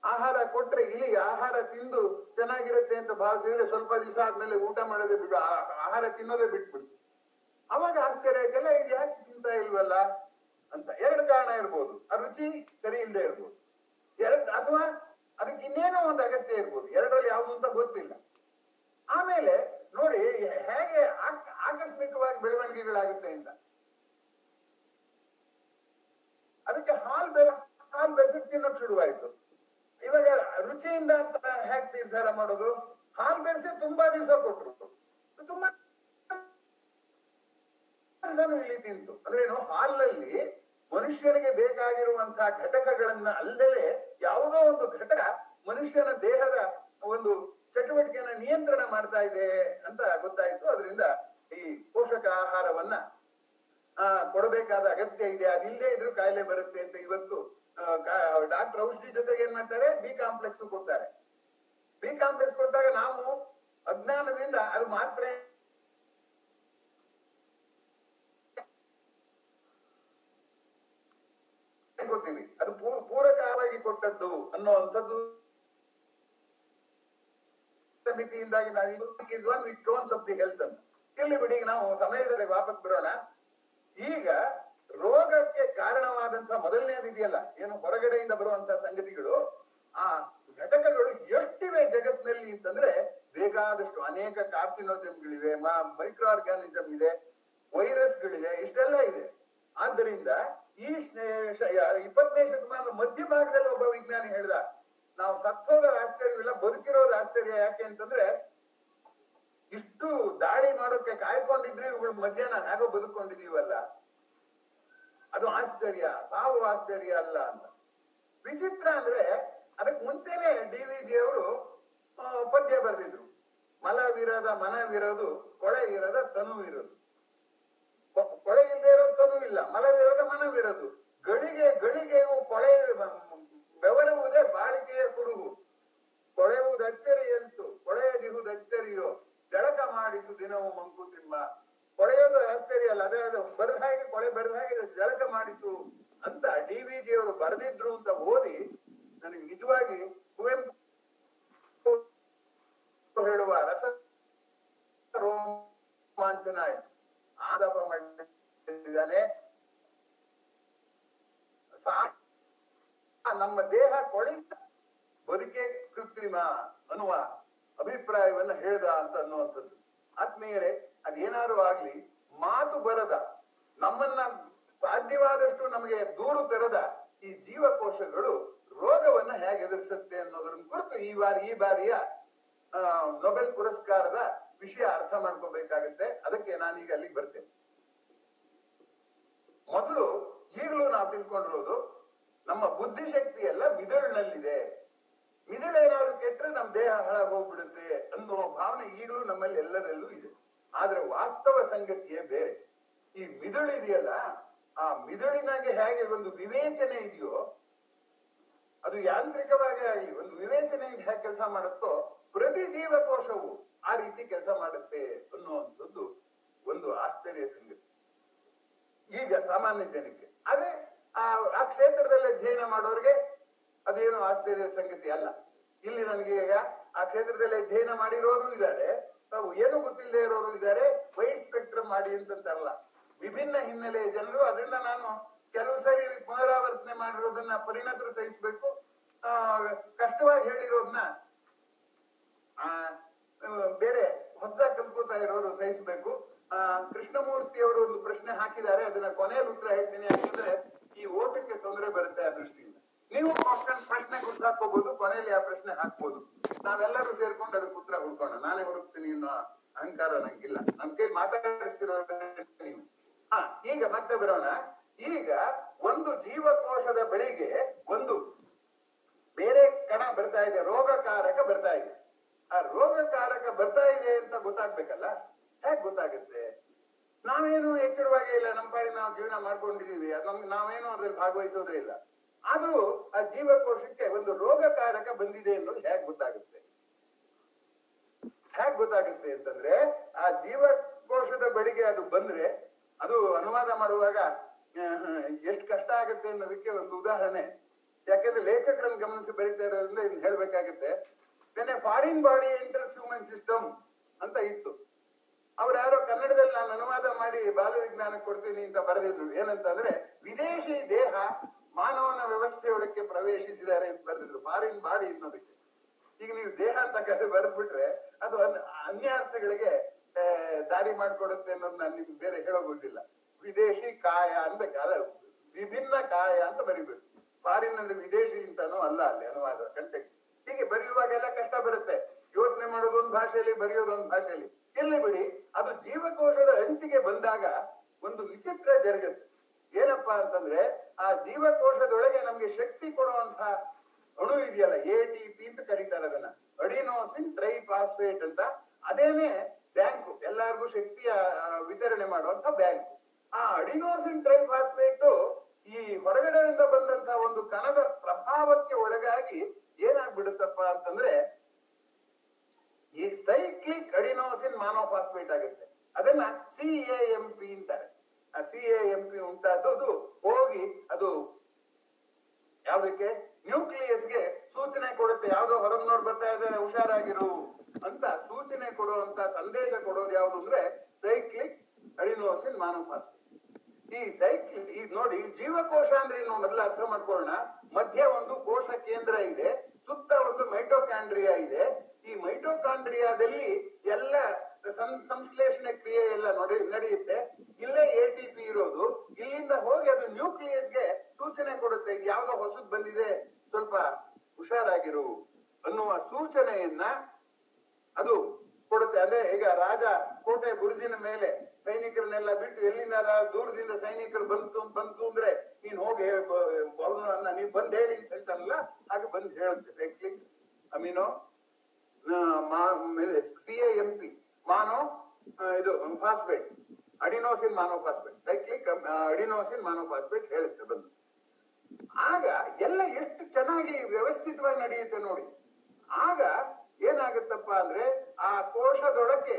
ಆಹಾರ ಕೊಟ್ರೆ ಇಲಿ ಆಹಾರ ತಿಂದು ಚೆನ್ನಾಗಿರುತ್ತೆ ಅಂತ ಭಾವಿಸಿದ್ರೆ ಸ್ವಲ್ಪ ದಿವಸ ಆದ್ಮೇಲೆ ಊಟ ಮಾಡೋದೇ ಬಿಟ್ಟು ಆಹಾರ ತಿನ್ನೋದೇ ಬಿಟ್ಬಿಡ್ತು. ಅವಾಗ ಆಶ್ಚರ್ಯ ಆಯ್ತಲ್ಲ, ಇದು ಯಾಕೆ ತಿಂತಾ ಇಲ್ವಲ್ಲ ಅಂತ. ಎರಡು ಕಾರಣ ಇರ್ಬೋದು. ಆ ರುಚಿ ಸರಿ ಇಲ್ಲದೆ ಇರ್ಬೋದು, ಅಥವಾ ಅದಕ್ಕೆ ಇನ್ನೇನೋ ಒಂದು ಅಗತ್ಯ ಇರ್ಬೋದು. ಎರಡರಲ್ಲಿ ಯಾವುದು ಅಂತ ಗೊತ್ತಿಲ್ಲ. ಆಮೇಲೆ ನೋಡಿ ಹೇಗೆ ಆಕಸ್ಮಿಕವಾಗಿ ಬೆಳವಣಿಗೆಗಳಾಗುತ್ತೆ ಅಂತ. ಅದಕ್ಕೆ ಹಾಲು ಬೆರೆಸಿ ತಿನ್ನೋಕ್ ಶುರುವಾಯ್ತು. ಹಾಲಿಂದ ಅಂತ ಹೇಗೆ ನಿರ್ಧಾರ ಮಾಡೋದು? ಹಾಲು ಬೆಳೆಸಿ ತುಂಬಾ ದಿವಸ ಕೊಟ್ರು, ತುಂಬಾ ಇಲ್ಲಿ ತಿಂತು. ಅಂದ್ರೇನು, ಹಾಲಲ್ಲಿ ಮನುಷ್ಯನಿಗೆ ಬೇಕಾಗಿರುವಂತಹ ಘಟಕಗಳನ್ನ ಅಲ್ಲದೆ ಯಾವುದೋ ಒಂದು ಘಟಕ ಮನುಷ್ಯನ ದೇಹದ ಒಂದು ಚಟುವಟಿಕೆಯನ್ನ ನಿಯಂತ್ರಣ ಮಾಡ್ತಾ ಇದೆ ಅಂತ ಗೊತ್ತಾಯ್ತು. ಅದರಿಂದ ಈ ಪೋಷಕ ಆಹಾರವನ್ನ ಕೊಡಬೇಕಾದ ಅಗತ್ಯ ಇದೆ, ಅದಿಲ್ಲದೆ ಇದ್ರೂ ಕಾಯಿಲೆ ಬರುತ್ತೆ ಅಂತ ಇವತ್ತು ಡಾಕ್ಟರ್ ಔಷಧಿ ಜೊತೆಗೆ ಏನ್ ಮಾಡ್ತಾರೆ, ಬಿ ಕಾಂಪ್ಲೆಕ್ಸ್ ಕೊಡ್ತಾರೆ. ಬಿ ಕಾಂಪ್ಲೆಕ್ಸ್ ಕೊಟ್ಟಾಗ ನಾವು ಅಜ್ಞಾನದಿಂದ ಅದು ಮಾತ್ರ ಗೊತ್ತೀವಿ, ಅದು ಪೂರಕವಾಗಿ ಕೊಟ್ಟದ್ದು ಅನ್ನುವಂಥದ್ದು ಮಿತಿಯಿಂದಾಗಿ ನಾವು ಹೆಲ್ತ್ ಅನ್ನು ಇಲ್ಲಿ ಬಿಡಿ. ನಾವು ಸಮಯದಲ್ಲಿ ವಾಪಸ್ ಬರೋಣ. ಈಗ ರೋಗಕ್ಕೆ ಕಾರಣವಾದಂತಹ ಮೊದಲನೇದಿದೆಯಲ್ಲ, ಏನು ಹೊರಗಡೆಯಿಂದ ಬರುವಂತಹ ಸಂಗತಿಗಳು, ಆ ಘಟಕಗಳು ಎಷ್ಟಿವೆ ಜಗತ್ತಿನಲ್ಲಿ ಅಂತಂದ್ರೆ ಬೇಕಾದಷ್ಟು. ಅನೇಕ ಕಾರ್ಸಿನೋಜನ್ಗಳಿವೆ, ಮೈಕ್ರೋ ಆರ್ಗಾನಿಸಮ್ ಇದೆ, ವೈರಸ್ಗಳಿದೆ, ಇಷ್ಟೆಲ್ಲ ಇದೆ. ಆದ್ದರಿಂದ ಈ 20ನೇ ಶತಮಾನದ ಮಧ್ಯಭಾಗದಲ್ಲಿ ಒಬ್ಬ ವಿಜ್ಞಾನಿ ಹೇಳ್ದ, ನಾವು ಸತ್ತೋದ ಆಶ್ಚರ್ಯವಿಲ್ಲ, ಬದುಕಿರೋದು ಆಶ್ಚರ್ಯ. ಯಾಕೆ ಅಂತಂದ್ರೆ ಇಷ್ಟು ದಾಳಿ ಮಾಡೋಕೆ ಕಾಯ್ಕೊಂಡಿದ್ರೆ ಇವುಗಳು ಮಧ್ಯಾಹ್ನ ಹೇಗೋ ಬದುಕೊಂಡಿದೀವಲ್ಲ, ಅದು ಆಶ್ಚರ್ಯ, ಸಾವು ಆಶ್ಚರ್ಯ ಅಲ್ಲ ಅಂತ. ವಿಚಿತ್ರ ಅಂದ್ರೆ ಅದಕ್ಕೆ ಮುಂಚೆನೆ DVG ಅವರು ಪದ್ಯ ಬರೆದಿದ್ರು, ಮಲವಿರದ ಮನವಿರೋದು, ಕೊಳೆ ಇರದ ತನುವಿರೋದು. ಕೊಳೆ ಇಲ್ಲದೆ ಇರೋದು ತನು ಇಲ್ಲ, ಮಲವಿರದ ಮನವಿರೋದು. ಗಳಿಗೆಯು ಕೊಳೆ ಬೆವರುವುದೇ ಬಾಳಿಕೆಯ ಕುರುಹು, ಕೊಳೆಯುವುದಚ್ಚರಿಯಂತು ಕೊಳೆಯದಿಹುದಚ್ಚರಿಯೋ, ಜಳಕ ಮಾಡಿಸು ದಿನವೂ ಮಂಕುತಿಮ್ಮ. ಕೊಳೆಯೋದು ಆಶ್ಚರ್ಯ ಅಲ್ಲ, ಅದೇ ಅದು ಬರೆದ ಹಾಗೆ, ಕೊಳೆ ಬರೆದ ಹಾಗೆ ಜಳಕ ಮಾಡಿಸು ಅಂತ DVG ಅವರು ಬರೆದಿದ್ರು ಅಂತ ಓದಿ ನನಗೆ ನಿಜವಾಗಿ ಕುವೆಂಪು ಹೇಳುವ ರಸ ರೋಮಾಂಚನ ಆದಪ ಮಾಡಿದ್ದಾನೆ. ನಮ್ಮ ದೇಹ ಕೊಳಿತ ಬದುಕೆ ಕೃತ್ರಿಮ ಅನ್ನುವ ಅಭಿಪ್ರಾಯವನ್ನ ಹೇಳ್ದ ಅಂತ ಅನ್ನುವಂಥದ್ದು. ಆತ್ಮೀಯರೇ, ಅದೇನಾದ್ರು ಆಗ್ಲಿ, ಮಾತು ಬರದ, ನಮ್ಮನ್ನ ಸಾಧ್ಯವಾದಷ್ಟು ನಮಗೆ ದೂರು ತೆರೆದ ಈ ಜೀವಕೋಶಗಳು ರೋಗವನ್ನ ಹೇಗೆ ಎದುರಿಸುತ್ತೆ ಅನ್ನೋದ್ರ ಕುರಿತು ಈ ಬಾರಿಯ ನೊಬೆಲ್ ಪುರಸ್ಕಾರದ ವಿಷಯ ಅರ್ಥ ಮಾಡ್ಕೋಬೇಕಾಗುತ್ತೆ. ಅದಕ್ಕೆ ನಾನೀಗ ಅಲ್ಲಿಗೆ ಬರ್ತೇನೆ. ಮೊದಲು ಈಗಲೂ ನಾವು ತಿಳ್ಕೊಂಡಿರೋದು, ನಮ್ಮ ಬುದ್ಧಿಶಕ್ತಿ ಎಲ್ಲ ಮಿದುಳಿನಲ್ಲಿದೆ. ಮಿದುಳೇನಾದ್ರು ಕೆಟ್ಟರೆ ನಮ್ಮ ದೇಹ ಹಾಳಾಗಿ ಹೋಗ್ಬಿಡುತ್ತೆ ಅನ್ನುವ ಭಾವನೆ ಈಗಲೂ ನಮ್ಮಲ್ಲಿ ಎಲ್ಲರಲ್ಲೂ ಇದೆ. ಆದ್ರೆ ವಾಸ್ತವ ಸಂಗತಿಯೇ ಬೇರೆ. ಈ ಮಿದುಳಿದೆಯಲ್ಲ, ಆ ಮಿದುಳಿನಾಗೆ ಹೇಗೆ ಒಂದು ವಿವೇಚನೆ ಇದೆಯೋ, ಅದು ಯಾಂತ್ರಿಕವಾಗಿ ಆಗಲಿ ಒಂದು ವಿವೇಚನೆಯಿಂದ ಹೇಗೆ ಕೆಲಸ ಮಾಡುತ್ತೋ, ಪ್ರತಿ ಜೀವಕೋಶವು ಆ ರೀತಿ ಕೆಲಸ ಮಾಡುತ್ತೆ ಅನ್ನುವಂಥದ್ದು ಒಂದು ಆಶ್ಚರ್ಯ ಸಂಗತಿ ಈಗ ಸಾಮಾನ್ಯ ಜನಕ್ಕೆ. ಆದ್ರೆ ಆ ಕ್ಷೇತ್ರದಲ್ಲಿ ಅಧ್ಯಯನ ಮಾಡೋರಿಗೆ ಅದೇನು ಆಶ್ಚರ್ಯ ಸಂಗತಿ ಅಲ್ಲ. ಇಲ್ಲಿ ನನಗೆ ಈಗ ಆ ಕ್ಷೇತ್ರದಲ್ಲಿ ಅಧ್ಯಯನ ಮಾಡಿರೋರು ಇದ್ದಾರೆ, ತಾವು ಏನು ಗೊತ್ತಿಲ್ಲದೆ ಇರೋರು ಇದ್ದಾರೆ. ವೈಡ್ ಸ್ಪೆಕ್ಟ್ರಮ್ ಮಾಡಿ ಅಂತಂತಾರಲ್ಲ, ವಿಭಿನ್ನ ಹಿನ್ನೆಲೆಯ ಜನರು. ಅದರಿಂದ ನಾನು ಕೆಲವು ಸರಿ ಪುನರಾವರ್ತನೆ ಮಾಡಿರೋದನ್ನ ಪರಿಣತರು ಸಹಿಸಬೇಕು, ಕಷ್ಟವಾಗಿ ಹೇಳಿರೋದನ್ನ ಬೇರೆ ಹೊಸದಾಗಿ ಕಲ್ಕೋತಾ ಇರೋರು ಸಹಿಸಬೇಕು. ಕೃಷ್ಣಮೂರ್ತಿ ಅವರು ಒಂದು ಪ್ರಶ್ನೆ ಹಾಕಿದ್ದಾರೆ, ಅದನ್ನ ಕೊನೆಯಲ್ಲಿ ಉತ್ತರ ಹೇಳ್ತೀನಿ. ಯಾಕಂದ್ರೆ ಈ ಓಟಕ್ಕೆ ತೊಂದರೆ ಬರುತ್ತೆ ಆ ದೃಷ್ಟಿಯಿಂದ. ನೀವು ಪ್ರಶ್ನೆ ಗುರ್ತಾಕೋಬಹುದು, ಕೊನೆಯಲ್ಲಿ ಆ ಪ್ರಶ್ನೆ ಹಾಕ್ಬೋದು. ನಾವೆಲ್ಲರೂ ಸೇರ್ಕೊಂಡು ಅದಕ್ಕೆ ಉತ್ತರ ಹುಡ್ಕೋಣ. ನಾನೇ ಹುಡುಕ್ತೀನಿ ಅನ್ನೋ ಅಹಂಕಾರ ನಂಗಿಲ್ಲ. ನಮ್ ಕೈ ಮಾತಾಡಿಸ್ತಿರೋ ನೀವು. ಈಗ ಮತ್ತೆ ಬರೋಣ. ಈಗ ಒಂದು ಜೀವಕೋಶದ ಬಳಿಗೆ ಒಂದು ಬೇರೆ ಕಣ ಬರ್ತಾ ಇದೆ, ರೋಗಕಾರಕ ಬರ್ತಾ ಇದೆ. ಆ ರೋಗಕಾರಕ ಬರ್ತಾ ಇದೆ ಅಂತ ಗೊತ್ತಾಗ್ಬೇಕಲ್ಲ, ಹೇಗ್ ಗೊತ್ತಾಗುತ್ತೆ? ನಾವೇನು ಎಚ್ಚರವಾಗೇ ಇಲ್ಲ, ನಮ್ಮ ಪಾಡಿ ನಾವು ಜೀವನ ಮಾಡ್ಕೊಂಡಿದೀವಿ, ನಾವೇನು ಅದ್ರಲ್ಲಿ ಭಾಗವಹಿಸೋದೇ ಇಲ್ಲ. ಆದ್ರೂ ಆ ಜೀವಕೋಶಕ್ಕೆ ಒಂದು ರೋಗಕಾರಕ ಬಂದಿದೆ ಅನ್ನೋದು ಹೇಗ್ ಗೊತ್ತಾಗುತ್ತೆ? ಹೇಗ್ ಗೊತ್ತಾಗುತ್ತೆ ಅಂತಂದ್ರೆ, ಆ ಜೀವಕೋಶದ ಬಳಿಗೆ ಅದು ಬಂದ್ರೆ, ಅದು ಅನುವಾದ ಮಾಡುವಾಗ ಎಷ್ಟು ಕಷ್ಟ ಆಗುತ್ತೆ ಅನ್ನೋದಕ್ಕೆ ಒಂದು ಉದಾಹರಣೆ. ಯಾಕಂದ್ರೆ ಲೇಖಕರನ್ನು ಗಮನಿಸಿ ಬರೀತಾ ಇರೋದ್ರಿಂದ ಇದನ್ನ ಹೇಳ್ಬೇಕಾಗುತ್ತೆ. Foreign body enters human system ಅಂತ ಇತ್ತು. ಅವ್ರು ಯಾರೋ ಕನ್ನಡದಲ್ಲಿ ನಾನು ಅನುವಾದ ಮಾಡಿ ಬಾಲ ವಿಜ್ಞಾನಕ್ಕೆ ಕೊಡ್ತೀನಿ ಅಂತ ಬರೆದಿದ್ರು. ಏನಂತಂದ್ರೆ, ವಿದೇಶಿ ದೇಹ ಮಾನವನ ವ್ಯವಸ್ಥೆಯೊಳಕ್ಕೆ ಪ್ರವೇಶಿಸಿದ್ದಾರೆ ಅಂತ ಬರೆದಿದ್ರು, ಫಾರಿನ್ ಬಾಡಿ ಅನ್ನೋದಕ್ಕೆ. ಈಗ ನೀವು ದೇಹ ಅಂತ ಕರೆ ಬರೆದ್ಬಿಟ್ರೆ ಅದು ಅನ್ಯಾರ್ಥಗಳಿಗೆ ದಾರಿ ಮಾಡ್ಕೊಡುತ್ತೆ ಅನ್ನೋದು ನಾನು ನಿಮ್ಗೆ ಬೇರೆ ಹೇಳೋಗೋದಿಲ್ಲ. ವಿದೇಶಿ ಕಾಯ ಅನ್ಬೇಕು, ಅದ ವಿಭಿನ್ನ ಕಾಯ ಅಂತ ಬರಿಬೇಕು. ಫಾರಿನ್ ಅಂದ್ರೆ ವಿದೇಶಿ ಅಂತಾನೂ ಅಲ್ಲ ಅಲ್ಲಿ ಅನುವಾದ ಕಂಟೆಕ್ಸ್ಟ್. ಹೀಗೆ ಬರೆಯುವಾಗೆಲ್ಲ ಕಷ್ಟ ಬರುತ್ತೆ. ಯೋಚನೆ ಮಾಡೋದು ಒಂದು ಭಾಷೆಯಲ್ಲಿ, ಬರೆಯೋದು ಒಂದು ಭಾಷೆಯಲ್ಲಿ. ಎಲ್ಲಿ ಬಿಡಿ, ಅದು ಜೀವಕೋಶದ ಹಂಚಿಗೆ ಬಂದಾಗ ಒಂದು ವಿಚಿತ್ರ ಜರುಗುತ್ತೆ. ಏನಪ್ಪಾ ಅಂತಂದ್ರೆ, ಆ ಜೀವಕೋಶದೊಳಗೆ ನಮ್ಗೆ ಶಕ್ತಿ ಕೊಡುವಂತಹ ಅಣು ಇದೆಯಲ್ಲ, ATP ಅಂತ ಕರೀತಾರೆ ಅದನ್ನ, ಅಡಿನೋಸಿನ್ ಟ್ರೈಫಾಸ್ಫೇಟ್ ಅಂತ. ಅದೇನೆ ಬ್ಯಾಂಕು, ಎಲ್ಲರಿಗೂ ಶಕ್ತಿಯ ವಿತರಣೆ ಮಾಡುವಂತ ಬ್ಯಾಂಕು. ಆ ಅಡಿನೋಸಿನ್ ಟ್ರೈಫಾಸ್ಫೇಟ್ ಈ ಹೊರಗಡೆಯಿಂದ ಬಂದಂತಹ ಒಂದು ಕಣದ ಪ್ರಭಾವಕ್ಕೆ ಒಳಗಾಗಿ ಏನಾಗ್ಬಿಡುತ್ತಪ್ಪ ಅಂತಂದ್ರೆ, ಈ ಸೈಕ್ಲಿಕ್ ಅಡಿನೋಸಿನ್ ಮಾನೋಫಾಸ್ಫೇಟ್ ಆಗುತ್ತೆ. ಅದನ್ನ CAMP ಅಂತಾರೆ. ಆ CAMP ಉಂಟಾದದ್ದು ಹೋಗಿ ಅದು ಯಾವ್ದಕ್ಕೆ, ನ್ಯೂಕ್ಲಿಯಸ್ಗೆ ಸೂಚನೆ ಕೊಡುತ್ತೆ. ಯಾವ್ದೋ ಹೊರಗ್ನೋಡ್ ಬರ್ತಾ ಇದ್ದಾರೆ, ಹುಷಾರಾಗಿರು ಅಂತ ಸೂಚನೆ ಕೊಡುವಂತ ಸಂದೇಶ ಕೊಡೋದು ಯಾವ್ದು ಅಂದ್ರೆ ಸೈಕ್ಲಿಕ್ ಅಡಿನೋಸಿನ್ ಮಾನೋಫಾಸ್ಫೇಟ್. ಈ ಸೈಕ್ಲಿಕ್ ಈಗ ನೋಡಿ, ಜೀವಕೋಶ ಅಂದ್ರೆ ಏನು ಮೊದಲು ಅರ್ಥ ಮಾಡ್ಕೊಳ್ಳೋಣ. ಮಧ್ಯ ಒಂದು ಕೋಶ ಕೇಂದ್ರ ಇದೆ, ಸುತ್ತ ಒಂದು ಮೈಟೋಕಾಂಡ್ರಿಯಾ ಇದೆ. ಈ ಮೈಟೋಕಾಂಡ್ರಿಯಾದಲ್ಲಿ ಎಲ್ಲ ಸಂಶ್ಲೇಷಣೆ ಕ್ರಿಯೆ ಎಲ್ಲ ನಡೆಯುತ್ತೆ. ಇಲ್ಲೇ ATP ಇರೋದು. ಇಲ್ಲಿಂದ ಹೋಗಿ ಅದು ನ್ಯೂಕ್ಲಿಯಸ್ಗೆ ಸೂಚನೆ ಕೊಡುತ್ತೆ, ಯಾವ್ದೋ ಹೊಸದ್ ಬಂದಿದೆ, ಸ್ವಲ್ಪ ಹುಷಾರಾಗಿರು ಅನ್ನುವ ಸೂಚನೆಯನ್ನ ಅದು ಕೊಡುತ್ತೆ. ಅಂದ್ರೆ ಈಗ ರಾಜ ಕೋಟೆ ಬುರುಜಿನ ಮೇಲೆ ಸೈನಿಕರನ್ನೆಲ್ಲ ಬಿಟ್ಟು ಎಲ್ಲಿಂದ ದೂರದಿಂದ ಸೈನಿಕರು ಬಂತು ಅಂದ್ರೆ ನೀನ್ ಹೋಗಿ ನೀವ್ ಬಂದ್ ಹೇಳಿ ಅಂತಲ್ಲ, ಹಾಗೆ ಬಂದ್ ಹೇಳುತ್ತೆ. ಸೈಕ್ಲಿಕ್ ಅಮಿನೋ CAMP ಮಾನೋ ಇದು ಫಾಸ್ಫೇಟ್, ಅಡಿನೋಸಿನ್ ಮಾನೋಫಾಸ್ಫೇಟ್, ಸೈಕ್ಲಿಕ್ ಅಡಿನೋಸಿನ್ ಮಾನೋಫಾಸ್ಫೇಟ್ ಹೇಳುತ್ತೆ ಬಂದು. ಆಗ ಎಲ್ಲ ಎಷ್ಟು ಚೆನ್ನಾಗಿ ವ್ಯವಸ್ಥಿತವಾಗಿ ನಡೆಯುತ್ತೆ ನೋಡಿ. ಆಗ ಏನಾಗುತ್ತಪ್ಪ ಅಂದ್ರೆ, ಆ ಕೋಶದೊಳಕ್ಕೆ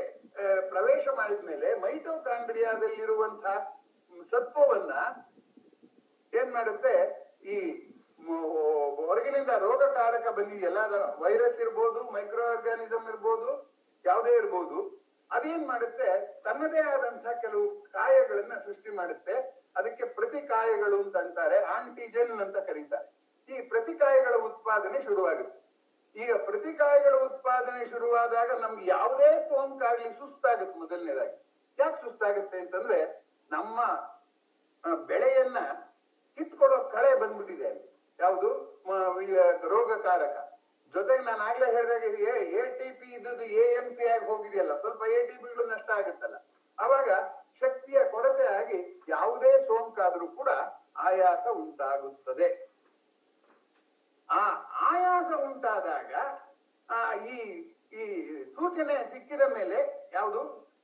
ಪ್ರವೇಶ ಮಾಡಿದ್ಮೇಲೆ ಮೈಟೋಕಾಂಡ್ರಿಯಾದಲ್ಲಿರುವಂತಹ ಸತ್ವವನ್ನ ಏನ್ ಮಾಡುತ್ತೆ, ಈ ಹೊರಗಿನಿಂದ ರೋಗಕಾರಕ ಬಂದಿದೆಯಲ್ಲ, ವೈರಸ್ ಇರ್ಬೋದು, ಮೈಕ್ರೋ ಆರ್ಗಾನಿಸಮ್ ಇರ್ಬೋದು, ಯಾವುದೇ ಇರ್ಬೋದು, ಅದೇನ್ ಮಾಡುತ್ತೆ, ತನ್ನದೇ ಆದಂತಹ ಕೆಲವು ಕಾಯಗಳನ್ನ ಸೃಷ್ಟಿ ಮಾಡುತ್ತೆ. ಅದಕ್ಕೆ ಪ್ರತಿಕಾಯಗಳು ಅಂತ ಅಂತಾರೆ, ಆಂಟಿಜೆನ್ ಅಂತ ಕರೀತಾರೆ. ಈ ಪ್ರತಿಕಾಯಗಳ ಉತ್ಪಾದನೆ ಶುರುವಾಗುತ್ತೆ. ಈಗ ಪ್ರತಿಕಾಯಗಳ ಉತ್ಪಾದನೆ ಶುರುವಾದಾಗ ನಮ್ಗೆ ಯಾವುದೇ ಸೋಂಕಾಗ್ಲಿ ಸುಸ್ತಾಗುತ್ತೆ. ಮೊದಲನೇದಾಗಿ ಯಾಕೆ ಸುಸ್ತಾಗುತ್ತೆ ಅಂತಂದ್ರೆ, ನಮ್ಮ ಬೆಳೆಯನ್ನ ಕಿತ್ಕೊಳ್ಳೋ ಕಳೆ ಬಂದ್ಬಿಟ್ಟಿದೆ. ಯಾವುದು ರೋಗಕಾರಕ. ಜೊತೆಗೆ ನಾನು ಆಗ್ಲೇ ಹೇಳಿದಾಗ ATP ಇದ್ದದ್ದು AMP ಆಗಿ ಹೋಗಿದೆಯಲ್ಲ, ಸ್ವಲ್ಪ ATPಗಳು ನಷ್ಟ ಆಗುತ್ತಲ್ಲ, ಅವಾಗ ಶಕ್ತಿಯ ಕೊರತೆ ಆಗಿ ಯಾವುದೇ ಸೋಂಕಾದ್ರೂ ಕೂಡ ಆಯಾಸ ಉಂಟಾಗುತ್ತದೆ. ಆ ಆಯಾಸ ಉಂಟಾದಾಗ ಈ ಈ ಸೂಚನೆ ಸಿಕ್ಕಿದ ಮೇಲೆ, ಯಾವುದು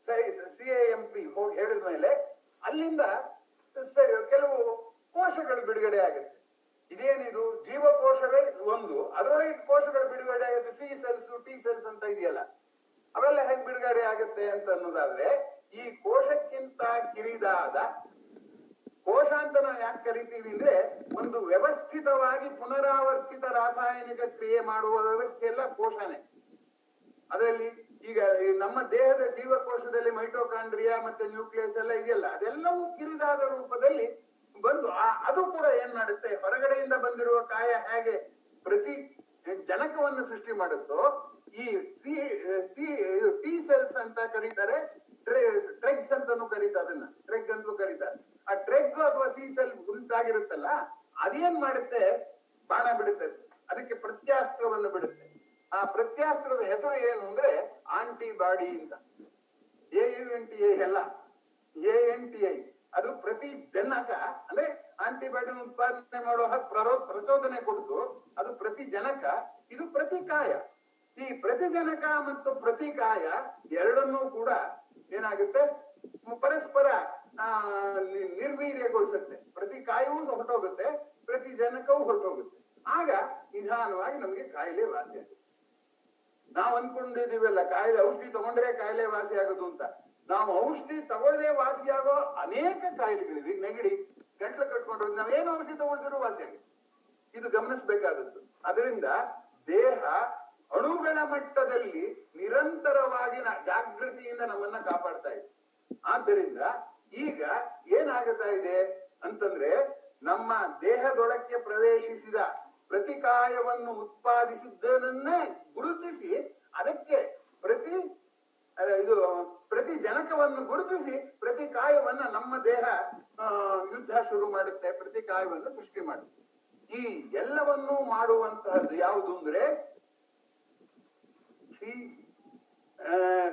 CAMP ಹೋಗಿ ಹೇಳಿದ ಮೇಲೆ, ಅಲ್ಲಿಂದ ಕೆಲವು ಕೋಶಗಳು ಬಿಡುಗಡೆ ಆಗುತ್ತೆ. ಇದೇನಿದು, ಜೀವಕೋಶವೇ ಒಂದು, ಅದರೊಳಗೆ ಕೋಶಗಳು ಬಿಡುಗಡೆ ಆಗುತ್ತೆ. C cells, T cells ಅಂತ ಇದೆಯಲ್ಲ, ಅವೆಲ್ಲ ಹೆಂಗ್ ಬಿಡುಗಡೆ ಆಗುತ್ತೆ ಅಂತ ಅನ್ನೋದಾದ್ರೆ, ಈ ಕೋಶಕ್ಕಿಂತ ಕಿರಿದಾದ ಕೋಶ ಅಂತ ನಾವು ಯಾಕೆ ಕರಿತೀವಿ ಅಂದ್ರೆ, ಒಂದು ವ್ಯವಸ್ಥಿತವಾಗಿ ಪುನರಾವರ್ತಿತ ರಾಸಾಯನಿಕ ಕ್ರಿಯೆ ಮಾಡುವ ವ್ಯವಸ್ಥೆ ಎಲ್ಲ ಕೋಶನೇ. ಅದರಲ್ಲಿ ಈಗ ನಮ್ಮ ದೇಹದ ಜೀವಕೋಶದಲ್ಲಿ ಮೈಟೋಕಾಂಡ್ರಿಯಾ ಮತ್ತೆ ನ್ಯೂಕ್ಲಿಯಸ್ ಎಲ್ಲ ಇದೆಯಲ್ಲ, ಅದೆಲ್ಲವೂ ಕಿರಿದಾದ ರೂಪದಲ್ಲಿ ಬಂದು ಅದು ಕೂಡ ಏನ್ ಮಾಡುತ್ತೆ, ಹೊರಗಡೆಯಿಂದ ಬಂದಿರುವ ಕಾಯ ಹೇಗೆ ಪ್ರತಿ ಜನಕವನ್ನು ಸೃಷ್ಟಿ ಮಾಡುತ್ತೋ, ಈ T cells ಅಂತ ಕರೀತಾರೆ, ಟ್ರೆಗ್ಸ್ ಅಂತಾನು ಕರೀತಾರೆ, ಅದನ್ನ ಟ್ರೆಗ್ ಅಂತಲೂ ಕರೀತಾರೆ. ಆ ಟ್ರೆಗ್ ಅಥವಾ C cell ಉಂಟಾಗಿರುತ್ತಲ್ಲ, ಅದೇನ್ ಮಾಡುತ್ತೆ, ಬಾಣ ಬಿಡುತ್ತೆ, ಅದಕ್ಕೆ ಪ್ರತ್ಯಾಸ್ತ್ರವನ್ನು ಬಿಡುತ್ತೆ. ಆ ಪ್ರತ್ಯಾಸ್ತ್ರದ ಹೆಸರು ಏನು ಅಂದ್ರೆ ಆಂಟಿಬಾಡಿ ಅಂತ. AUNTI ಅಲ್ಲ, ANTI. ಅದು ಪ್ರತಿ ಜನಕ ಅಂದ್ರೆ ಆಂಟಿಬಾಡಿ ಉತ್ಪಾದನೆ ಮಾಡುವ ಪ್ರಚೋದನೆ ಕೊಡ್ತು. ಅದು ಪ್ರತಿ ಜನಕ, ಇದು ಪ್ರತಿಕಾಯ. ಈ ಪ್ರತಿಜನಕ ಮತ್ತು ಪ್ರತಿಕಾಯ ಎರಡನ್ನೂ ಕೂಡ ಏನಾಗುತ್ತೆ, ಪರಸ್ಪರ ನಿರ್ವೀರ್ಯಗೊಳಿಸುತ್ತೆ. ಪ್ರತಿಕಾಯವೂ ಹೊರಟೋಗುತ್ತೆ, ಪ್ರತಿ ಜನಕವೂ ಹೊರಟೋಗುತ್ತೆ. ಆಗ ನಿಧಾನವಾಗಿ ನಮಗೆ ಕಾಯಿಲೆ ವಾಸಿ ಆಗುತ್ತೆ. ನಾವು ಅನ್ಕೊಂಡಿದೀವಲ್ಲ, ಕಾಯಿಲೆ ಔಷಧಿ ತಗೊಂಡ್ರೆ ಕಾಯಿಲೆ ವಾಸಿ ಆಗೋದು ಅಂತ. ನಾವು ಔಷಧಿ ತಗೊಳ್ಳದೆ ವಾಸಿಯಾಗೋ ಅನೇಕ ಕಾಯಿಲೆಗಳಿವೆ. ನೆಗಡಿ, ಗಂಟ್ಲು ಕಟ್ಕೊಂಡ್ರೆ ನಾವೇನು ಔಷಧಿ ತಗೊಂಡಿದ್ರು ವಾಸಿ ಆಗುತ್ತೆ. ಇದು ಗಮನಿಸಬೇಕಾದದ್ದು. ಅದರಿಂದ ದೇಹ ಅಣುಗಳ ಮಟ್ಟದಲ್ಲಿ ನಿರಂತರವಾಗಿ ಜಾಗೃತಿಯಿಂದ ನಮ್ಮನ್ನ ಕಾಪಾಡ್ತಾ ಇದೆ. ಆದ್ದರಿಂದ ಈಗ ಏನಾಗುತ್ತಾ ಇದೆ ಅಂತಂದ್ರೆ, ನಮ್ಮ ದೇಹದೊಳಕ್ಕೆ ಪ್ರವೇಶಿಸಿದ ಪ್ರತಿಕಾಯವನ್ನು ಉತ್ಪಾದಿಸಿದ್ದನ್ನೇ ಗುರುತಿಸಿ, ಅದಕ್ಕೆ ಪ್ರತಿ ಜನಕವನ್ನು ಗುರುತಿಸಿ ಪ್ರತಿಕಾಯವನ್ನ ನಮ್ಮ ದೇಹ ಯುದ್ಧ ಶುರು ಮಾಡುತ್ತೆ, ಪ್ರತಿಕಾಯವನ್ನು ಸೃಷ್ಟಿ ಮಾಡುತ್ತೆ. ಈ ಎಲ್ಲವನ್ನೂ ಮಾಡುವಂತಹದ್ದು ಯಾವುದು ಅಂದ್ರೆ ಟಿ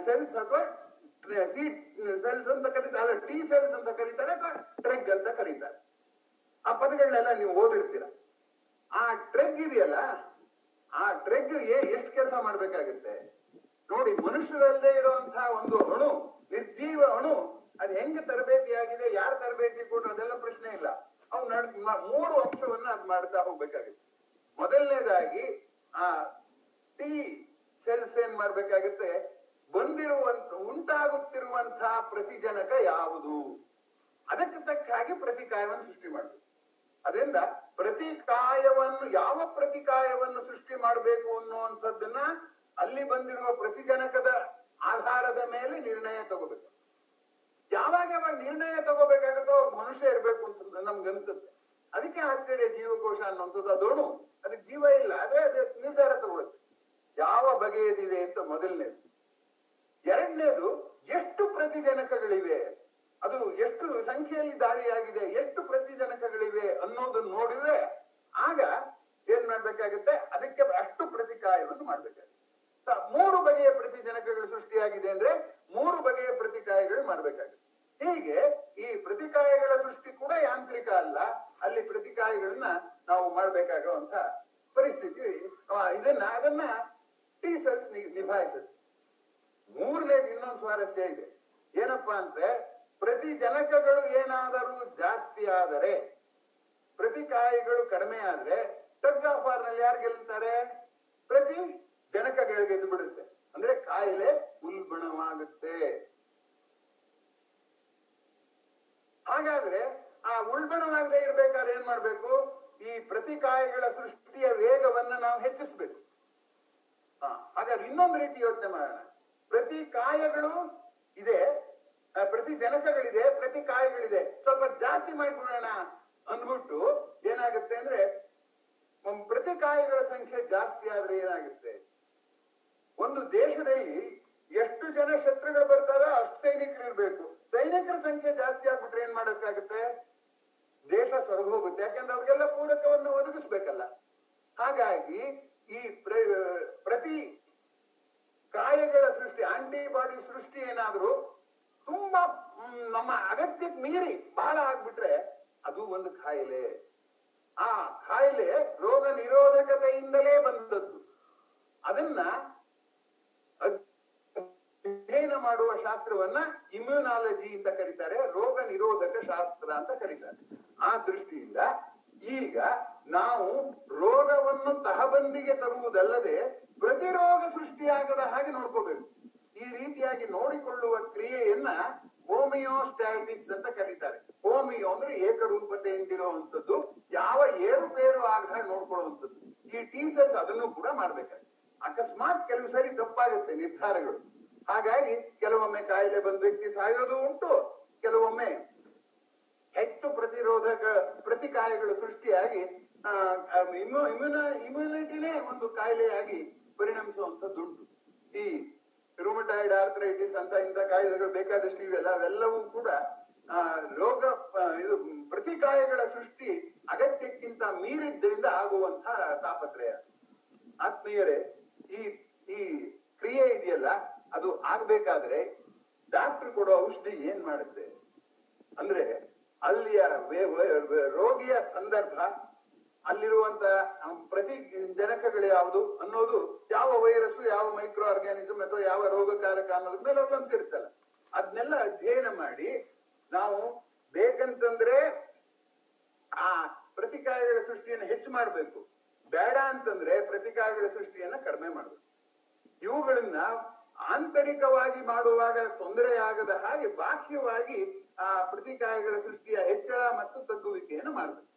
ಸೆಲ್ಸ್ ಅಥವಾ ಟಿ ಸೆಲ್ಸ್ ಅಂತ ಕರೀತಾರೆ, ಟಿ ಸೆಲ್ಸ್ ಅಂತ ಕರೀತಾರೆ ಅಥವಾ ಟ್ರೆಗ್ ಅಂತ ಕರೀತಾರೆ. ಆ ಪದಗಳನ್ನೆಲ್ಲ ನೀವು ಓದಿರ್ತೀರ. ಆ ಟ್ರೆಗ್ ಇದೆಯಲ್ಲ, ಆ ಟ್ರೆಗ್ ಎಷ್ಟು ಕೆಲಸ ಮಾಡ್ಬೇಕಾಗುತ್ತೆ ನೋಡಿ. ಮನುಷ್ಯರಲ್ಲದೆ ಇರುವಂತಹ ಒಂದು ಅಣು, ನಿರ್ಜೀವ ಅಣು, ಅದು ಹೆಂಗೆ ತರಬೇತಿ ಆಗಿದೆ, ಯಾರು ತರಬೇತಿ ಕೊಟ್ಟರು ಅದೆಲ್ಲ ಪ್ರಶ್ನೆ ಇಲ್ಲ. ಅವು 3 ಅಂಶವನ್ನ ಅದು ಮಾಡ್ತಾ ಹೋಗ್ಬೇಕಾಗುತ್ತೆ. ಮೊದಲನೇದಾಗಿ ಆ ಟಿ ಸೆಲ್ಸ್ ಏನ್ ಮಾಡ್ಬೇಕಾಗುತ್ತೆ, ಉಂಟಾಗುತ್ತಿರುವಂತಹ ಪ್ರತಿಜನಕ ಯಾವುದು, ಅದಕ್ಕೆ ತಕ್ಕ ಹಾಗೆ ಪ್ರತಿಕಾಯವನ್ನು ಸೃಷ್ಟಿ ಮಾಡಬೇಕು. ಅದರಿಂದ ಯಾವ ಪ್ರತಿಕಾಯವನ್ನು ಸೃಷ್ಟಿ ಮಾಡಬೇಕು ಅನ್ನುವಂಥದ್ದನ್ನ ಅಲ್ಲಿ ಬಂದಿರುವ ಪ್ರತಿಜನಕದ ಆಧಾರದ ಮೇಲೆ ನಿರ್ಣಯ ತಗೋಬೇಕು. ಯಾವಾಗ ನಿರ್ಣಯ ತಗೋಬೇಕಾಗುತ್ತೋ ಮನುಷ್ಯ ಇರ್ಬೇಕು ಅಂತ ನಮ್ಗೆ ಅನ್ಸುತ್ತೆ. ಅದಕ್ಕೆ ಆಶ್ಚರ್ಯ ಜೀವಕೋಶ ಅನ್ನುವಂಥದ್ದು ಅದೋಣು, ಅದಕ್ಕೆ ಜೀವ ಇಲ್ಲ, ಅದೇ ನಿರ್ಧಾರ ತಗೊಳುತ್ತೆ ಯಾವ ಬಗೆಯದಿದೆ ಅಂತ. ಮೊದಲನೇದು. ಎರಡನೇದು, ಎಷ್ಟು ಪ್ರತಿಜನಕಗಳಿವೆ, ಅದು ಎಷ್ಟು ಸಂಖ್ಯೆಯಲ್ಲಿ ದಾಳಿಯಾಗಿದೆ, ಎಷ್ಟು ಪ್ರತಿಜನಕಗಳಿವೆ ಅನ್ನೋದನ್ನ ನೋಡಿದ್ರೆ ಆಗ ಏನ್ ಮಾಡ್ಬೇಕಾಗುತ್ತೆ, ಅದಕ್ಕೆ ಅಷ್ಟು ಪ್ರತಿಕಾಯವನ್ನು ಮಾಡ್ಬೇಕಾಗುತ್ತೆ. 3 ಬಗೆಯ ಪ್ರತಿಜನಕಗಳು ಸೃಷ್ಟಿಯಾಗಿದೆ ಅಂದ್ರೆ 3 ಬಗೆಯ ಪ್ರತಿಕಾಯಗಳು ಮಾಡ್ಬೇಕಾಗುತ್ತೆ. ಹೀಗೆ ಈ ಪ್ರತಿಕಾಯಗಳ ಸೃಷ್ಟಿ ಕೂಡ ಯಾಂತ್ರಿಕ ಅಲ್ಲ, ಅಲ್ಲಿ ಪ್ರತಿಕಾಯಗಳನ್ನ ನಾವು ಮಾಡ್ಬೇಕಾಗುವಂತ ಪರಿಸ್ಥಿತಿ ಅದನ್ನ ಟಿ ಸೆಲ್ಸ್ ನಿಭಾಯಿಸುತ್ತೆ. ಮೂರನೇದು ಇನ್ನೊಂದು ಸ್ವಾರಸ್ಯ ಇದೆ. ಏನಪ್ಪಾ ಅಂದ್ರೆ, ಪ್ರತಿಜನಕಗಳು ಏನಾದರೂ ಜಾಸ್ತಿ ಆದರೆ, ಪ್ರತಿಕಾಯಗಳು ಕಡಿಮೆ ಆದ್ರೆ ಟಗ್ ಆಫ್ ವಾರ್ ನಲ್ಲಿ ಯಾರು ಗೆಲ್ತಾರೆ? ಪ್ರತಿ ಜನಕಗಳು ಗೆದ್ದು ಬಿಡುತ್ತೆ. ಅಂದ್ರೆ ಕಾಯಿಲೆ ಉಲ್ಬಣವಾಗುತ್ತೆ. ಹಾಗಾದ್ರೆ ಆ ಉಲ್ಬಣವಾಗದೆ ಇರ್ಬೇಕಾದ್ರೆ ಏನ್ ಮಾಡ್ಬೇಕು? ಈ ಪ್ರತಿಕಾಯಗಳ ಸೃಷ್ಟಿಯ ವೇಗವನ್ನ ನಾವು ಹೆಚ್ಚಿಸ್ಬೇಕು. ಹಾಗಾದ್ರೆ ಇನ್ನೊಂದು ರೀತಿ ಯೋಚನೆ ಮಾಡೋಣ. ಪ್ರತಿಕಾಯಗಳು ಇದೆ, ಪ್ರತಿ ಜನಕಗಳಿದೆ, ಪ್ರತಿಕಾಯಗಳಿದೆ, ಸ್ವಲ್ಪ ಜಾಸ್ತಿ ಮಾಡಿಬಿಡೋಣ ಅಂದ್ಬಿಟ್ಟು ಏನಾಗುತ್ತೆ ಅಂದ್ರೆ, ಪ್ರತಿಕಾಯಗಳ ಸಂಖ್ಯೆ ಜಾಸ್ತಿ ಆದ್ರೆ ಏನಾಗುತ್ತೆ, ಒಂದು ದೇಶದಲ್ಲಿ ಎಷ್ಟು ಜನ ಶತ್ರುಗಳು ಬರ್ತಾರೋ ಅಷ್ಟು ಸೈನಿಕರು ಇರ್ಬೇಕು. ಸೈನಿಕರ ಸಂಖ್ಯೆ ಜಾಸ್ತಿ ಆಗ್ಬಿಟ್ರೆ ಏನ್ ಮಾಡಕ್ಕಾಗುತ್ತೆ? ದೇಶ ಸೊರಗು ಹೋಗುತ್ತೆ. ಯಾಕಂದ್ರೆ ಅವ್ರಿಗೆಲ್ಲ ಪೂರಕವನ್ನು ಒದಗಿಸ್ಬೇಕಲ್ಲ. ಹಾಗಾಗಿ ಈ ಪ್ರತಿ ಕಾಯಗಳ ಸೃಷ್ಟಿ, ಆಂಟಿಬಾಡಿ ಸೃಷ್ಟಿ ಏನಾದ್ರೂ ತುಂಬಾ ನಮ್ಮ ಅಗತ್ಯಕ್ಕೆ ಮೀರಿ ಬಹಳ ಆಗ್ಬಿಟ್ರೆ ಅದು ಒಂದು ಕಾಯಿಲೆ. ಆ ಕಾಯಿಲೆ ರೋಗ ನಿರೋಧಕತೆಯಿಂದಲೇ ಬಂದದ್ದು. ಅದನ್ನ ಅಧ್ಯಯನ ಮಾಡುವ ಶಾಸ್ತ್ರವನ್ನ ಇಮ್ಯುನಾಲಜಿ ಅಂತ ಕರೀತಾರೆ, ರೋಗ ನಿರೋಧಕ ಶಾಸ್ತ್ರ ಅಂತ ಕರೀತಾರೆ. ಆ ದೃಷ್ಟಿಯಿಂದ ಈಗ ನಾವು ರೋಗವನ್ನು ತಹಬಂದಿಗೆ ತರುವುದಲ್ಲದೆ ಪ್ರತಿರೋಗ ಸೃಷ್ಟಿಯಾಗದ ಹಾಗೆ ನೋಡ್ಕೋಬೇಕು. ಈ ರೀತಿಯಾಗಿ ನೋಡಿಕೊಳ್ಳುವ ಕ್ರಿಯೆಯನ್ನ ಹೋಮಿಯೋಸ್ಟಾಟಿಸ್ ಅಂತ ಕರೀತಾರೆ. ಹೋಮಿಯೋ ಅಂದ್ರೆ ಏಕರೂಪತೆಯಿಂದಿರುವಂತದ್ದು, ಯಾವ ಏರುಪೇರು ಆಗದ ನೋಡ್ಕೊಳ್ಳುವಂಥದ್ದು. ಈ ಟಿ ಸೆಲ್ಸ್ ಅದನ್ನು ಕೂಡ ಮಾಡ್ಬೇಕಾಗುತ್ತೆ. ಅಕಸ್ಮಾತ್ ಕೆಲವು ಸರಿ ತಪ್ಪಾಗುತ್ತೆ ನಿರ್ಧಾರಗಳು. ಹಾಗಾಗಿ ಕೆಲವೊಮ್ಮೆ ಕಾಯಿಲೆ ಬಂದ ವ್ಯಕ್ತಿ ಸಾಯೋದು ಉಂಟು, ಕೆಲವೊಮ್ಮೆ ಹೆಚ್ಚು ಪ್ರತಿಕಾಯಗಳು ಸೃಷ್ಟಿಯಾಗಿ ಇಮ್ಯುನಿಟಿನೇ ಒಂದು ಕಾಯಿಲೆಯಾಗಿ ಪರಿಣಮಿಸುವಂತದ್ದುಂಟು. ಈ ರುಮಟಾಯ್ಡ್ ಆರ್ಥರೈಟಿಸ್ ಅಂತ ಇಂಥ ಕಾಯಿಲೆಗಳು ಬೇಕಾದಷ್ಟು ಇವೆಲ್ಲ, ಅವೆಲ್ಲವೂ ಕೂಡ ಇದು ಪ್ರತಿಕಾಯಗಳ ಸೃಷ್ಟಿ ಅಗತ್ಯಕ್ಕಿಂತ ಮೀರಿದ್ದರಿಂದ ಆಗುವಂತಹ ತಾಪತ್ರಯ. ಆತ್ಮೀಯರೇ, ಈ ಕ್ರಿಯೆ ಇದೆಯಲ್ಲ, ಅದು ಆಗ್ಬೇಕಾದ್ರೆ ಡಾಕ್ಟರ್ ಕೊಡೋ ಔಷಧಿ ಏನ್ ಮಾಡುತ್ತೆ ಅಂದ್ರೆ, ಅಲ್ಲಿಯ ರೋಗಿಯ ಸಂದರ್ಭ, ಅಲ್ಲಿರುವಂತ ಪ್ರತಿ ಜನಕಗಳು ಯಾವುದು ಅನ್ನೋದು, ಯಾವ ವೈರಸ್, ಯಾವ ಮೈಕ್ರೋ ಆರ್ಗ್ಯಾನಿಸಮ್ ಅಥವಾ ಯಾವ ರೋಗಕಾರಕ ಅನ್ನೋದ್ರ ಮೇಲೆ ಅವಲಂಬಿಸಿರುತ್ತಲ್ಲ, ಅದನ್ನೆಲ್ಲ ಅಧ್ಯಯನ ಮಾಡಿ ನಾವು ಬೇಕಂತಂದ್ರೆ ಆ ಪ್ರತಿಕಾಯಗಳ ಸೃಷ್ಟಿಯನ್ನು ಹೆಚ್ಚು ಮಾಡಬೇಕು, ಬೇಡ ಅಂತಂದ್ರೆ ಪ್ರತಿಕಾಯಗಳ ಸೃಷ್ಟಿಯನ್ನ ಕಡಿಮೆ ಮಾಡಬೇಕು. ಇವುಗಳನ್ನ ಆಂತರಿಕವಾಗಿ ಮಾಡುವಾಗ ತೊಂದರೆ ಆಗದ ಹಾಗೆ ಬಾಹ್ಯವಾಗಿ ಆ ಪ್ರತಿಕಾಯಗಳ ಸೃಷ್ಟಿಯ ಹೆಚ್ಚಳ ಮತ್ತು ತಗ್ಗುವಿಕೆಯನ್ನು ಮಾಡಬೇಕು.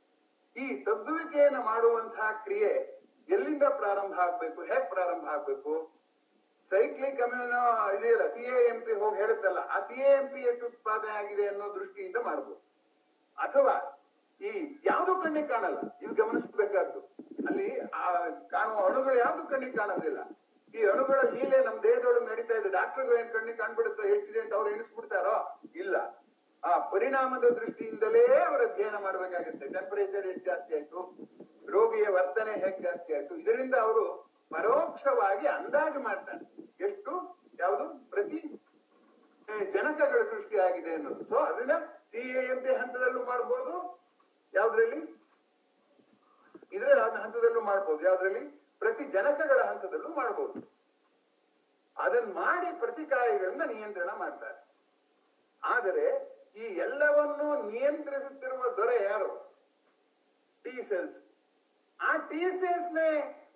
ಈ ತಗ್ಗುವಿಕೆಯನ್ನು ಮಾಡುವಂತಹ ಕ್ರಿಯೆ ಎಲ್ಲಿಂದ ಪ್ರಾರಂಭ ಆಗ್ಬೇಕು, ಹೇಗ್ ಪ್ರಾರಂಭ ಆಗ್ಬೇಕು? ಸೈಕ್ಲಿಕ್ ಅಮ್ಯೂನೋ ಇದೆಯಲ್ಲ, CAMP ಹೋಗಿ ಹೇಳುತ್ತಲ್ಲ, ಆ CAMP ಎಷ್ಟು ಉತ್ಪಾದನೆ ಆಗಿದೆ ಅನ್ನೋ ದೃಷ್ಟಿಯಿಂದ ಮಾಡಬಹುದು. ಅಥವಾ ಈ ಯಾವ್ದು ಕಣ್ಣಿಗೆ ಕಾಣಲ್ಲ, ಇದು ಗಮನಿಸಬೇಕಾದ್ದು. ಅಲ್ಲಿ ಆ ಕಾಣುವ ಅಣುಗಳು ಯಾವ್ದು ಕಣ್ಣಿಗೆ ಕಾಣೋದಿಲ್ಲ. ಈ ಅಣುಗಳ ಲೀಲೆ ನಮ್ಮ ದೇಹದೊಳಗೆ ನಡೀತಾ ಇದೆ. ಡಾಕ್ಟರ್ಗಳು ಏನ್ ಕಣ್ಣಿಗೆ ಕಾಣ್ಬಿಡುತ್ತೋ ಎಷ್ಟಿದೆ ಅಂತ ಅವ್ರು ಎಣಿಸ್ಬಿಡ್ತಾರೋ? ಇಲ್ಲ. ಆ ಪರಿಣಾಮದ ದೃಷ್ಟಿಯಿಂದಲೇ ಅವರು ಅಧ್ಯಯನ ಮಾಡ್ಬೇಕಾಗುತ್ತೆ. ಟೆಂಪರೇಚರ್ ಎಷ್ಟು ಜಾಸ್ತಿ ಆಯ್ತು, ರೋಗಿಯ ವರ್ತನೆ ಹೇಗೆ ಜಾಸ್ತಿ ಆಯ್ತು, ಇದರಿಂದ ಅವರು ಪರೋಕ್ಷವಾಗಿ ಅಂದಾಜು ಮಾಡ್ತಾರೆ. ಪ್ರತಿ ಜನಕಗಳ ಸೃಷ್ಟಿಯಾಗಿದೆ ಅನ್ನೋದು. ಸೊ ಅದನ್ನ CAMP ಹಂತದಲ್ಲೂ ಮಾಡ್ಬೋದು, ಯಾವ್ದ್ರಲ್ಲಿ ಇದ್ರ ಹಂತದಲ್ಲೂ ಮಾಡ್ಬೋದು, ಯಾವ್ದ್ರಲ್ಲಿ ಪ್ರತಿ ಜನಕಗಳ ಹಂತದಲ್ಲೂ ಮಾಡ್ಬೋದು. ಅದನ್ನ ಮಾಡಿ ಪ್ರತಿಕಾಯಗಳನ್ನ ನಿಯಂತ್ರಣ ಮಾಡ್ತಾರೆ. ಆದರೆ ಈ ಎಲ್ಲವನ್ನು ನಿಯಂತ್ರಿಸುತ್ತಿರುವ ದೊರೆ ಯಾರು? T cells. ಆ ಟಿ ಸೆಲ್ಸ್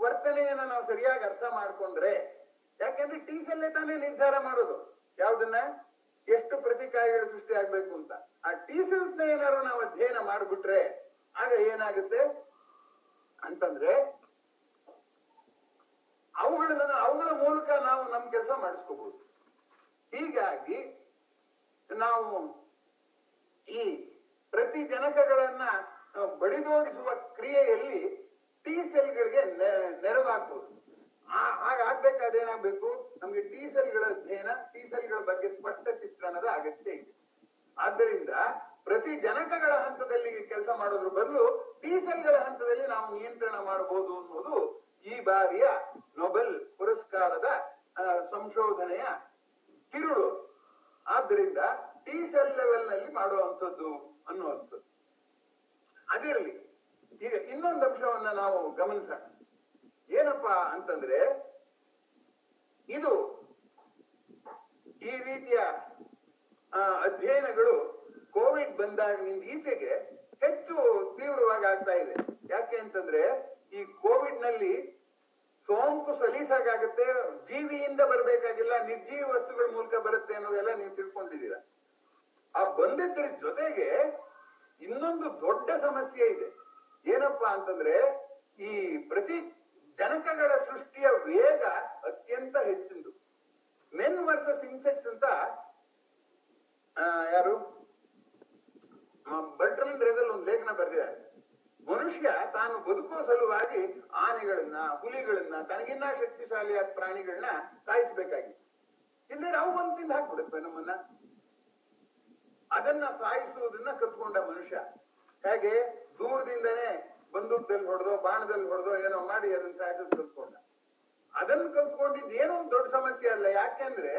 ವರ್ತನೆಯನ್ನ ನಾವು ಸರಿಯಾಗಿ ಅರ್ಥ ಮಾಡ್ಕೊಂಡ್ರೆ, ಯಾಕೆಂದ್ರೆ ಟಿ ಸೆಲ್ ತಾನೇ ನಿರ್ಧಾರ ಮಾಡೋದು ಯಾವ್ದನ್ನ ಎಷ್ಟು ಪ್ರತಿಕಾಯಗಳು ಸೃಷ್ಟಿ ಆಗ್ಬೇಕು ಅಂತ. ಆ ಟಿ ಸೆಲ್ಸ್ ಏನಾದ್ರು ನಾವು ಅಧ್ಯಯನ ಮಾಡ್ಬಿಟ್ರೆ ಆಗ ಏನಾಗುತ್ತೆ ಅಂತಂದ್ರೆ ಅವುಗಳ ಮೂಲಕ ನಾವು ನಮ್ ಕೆಲಸ ಮಾಡಿಸ್ಕೋಬಹುದು. ಹೀಗಾಗಿ ನಾವು ಈ ಪ್ರತಿ ಜನಕಗಳನ್ನ ಬಡಿದೋಡಿಸುವ ಕ್ರಿಯೆಯಲ್ಲಿ ಟಿ ಸೆಲ್ಗಳಿಗೆ ನೆರವಾಗಬಹುದು. ಹಾಗಾಗ್ಬೇಕಾದೇನಾಗ್ಬೇಕು, ನಮ್ಗೆ ಟಿ ಸೆಲ್ಗಳ ಅಧ್ಯಯನ, ಟಿ ಸೆಲ್ಗಳ ಬಗ್ಗೆ ಸ್ಪಷ್ಟ ಚಿತ್ರಣದ ಅಗತ್ಯ ಇದೆ. ಆದ್ದರಿಂದ ಪ್ರತಿ ಜನಕಗಳ ಹಂತದಲ್ಲಿ ಕೆಲಸ ಮಾಡೋದ್ರ ಬದಲು ಟಿ ಸೆಲ್ಗಳ ಹಂತದಲ್ಲಿ ನಾವು ನಿಯಂತ್ರಣ ಮಾಡಬಹುದು ಅನ್ನೋದು ಈ ಬಾರಿಯ ನೊಬೆಲ್ ಪುರಸ್ಕಾರದ ಸಂಶೋಧನೆಯ ತಿರುಳು. ಆದ್ದರಿಂದ ಟಿ ಸೆಲ್ ಲೆವೆಲ್ ನಲ್ಲಿ ಮಾಡುವಂಥದ್ದು ಅನ್ನುವಂಥದ್ದು. ಅದಿರಲಿ, ಈಗ ಇನ್ನೊಂದು ಅಂಶವನ್ನ ನಾವು ಗಮನಿಸೋಣ. ಏನಪ್ಪಾ ಅಂತಂದ್ರೆ, ಇದು ಈ ರೀತಿಯ ಅಧ್ಯಯನಗಳು ಕೋವಿಡ್ ಬಂದಾಗಿನಿಂದ ಈಚೆಗೆ ಹೆಚ್ಚು ತೀವ್ರವಾಗಿ ಆಗ್ತಾ ಇದೆ. ಯಾಕೆ ಅಂತಂದ್ರೆ ಈ ಕೋವಿಡ್ ನಲ್ಲಿ ಸೋಂಕು ಸಲೀಸಾಗುತ್ತೆ, ಜೀವಿಯಿಂದ ಬರಬೇಕಾಗಿಲ್ಲ, ನಿರ್ಜೀವ ವಸ್ತುಗಳ ಮೂಲಕ ಬರುತ್ತೆ ಅನ್ನೋದೆಲ್ಲ ನೀವು ತಿಳ್ಕೊಂಡಿದ್ದೀರಾ. ಆ ಬಂದಿದ್ರ ಜೊತೆಗೆ ಇನ್ನೊಂದು ದೊಡ್ಡ ಸಮಸ್ಯೆ ಇದೆ. ಏನಪ್ಪಾ ಅಂತಂದ್ರೆ ಈ ಪ್ರತಿ ಜನಕಗಳ ಸೃಷ್ಟಿಯ ವೇಗ ಅತ್ಯಂತ ಹೆಚ್ಚಿಂದು. ಮೆನ್ ವರ್ಸಸ್ ಇನ್ಸೆಕ್ಟ್ಸ್ ಅಂತ ಯಾರು ಬರ್ಟ್ರಾಂಡ್ ರಸೆಲ್ ಒಂದು ಲೇಖನ ಬರೆದಿದ್ದಾರೆ. ಮನುಷ್ಯ ತಾನು ಬದುಕುವ ಸಲುವಾಗಿ ಆನೆಗಳನ್ನ, ಹುಲಿಗಳನ್ನ, ತನಗಿನ್ನ ಶಕ್ತಿಶಾಲಿಯಾದ ಪ್ರಾಣಿಗಳನ್ನ ಸಾಯಿಸಬೇಕಾಗಿತ್ತು. ಇಲ್ಲೇ ನಾವು ಬಂದು ತಿಂದು ಹಾಕ್ಬಿಡುತ್ತೆ ನಮ್ಮನ್ನ. ಅದನ್ನ ಸಾಯಿಸುವುದನ್ನ ಕತ್ಕೊಂಡ ಮನುಷ್ಯ ಹೇಗೆ ದೂರದಿಂದನೇ ಬಂದೂಕದಲ್ಲಿ ಹೊಡೆದೋ, ಬಾಣದಲ್ಲಿ ಹೊಡೆದೋ, ಏನೋ ಮಾಡಿ ಅದನ್ನ ಸಾಯಿಸೋದು ಕಲ್ತ್ಕೊಂಡ. ಅದನ್ನ ಕಲ್ತ್ಕೊಂಡಿದ್ದು ಏನೋ ಒಂದು ದೊಡ್ಡ ಸಮಸ್ಯೆ ಅಲ್ಲ. ಯಾಕೆಂದ್ರೆ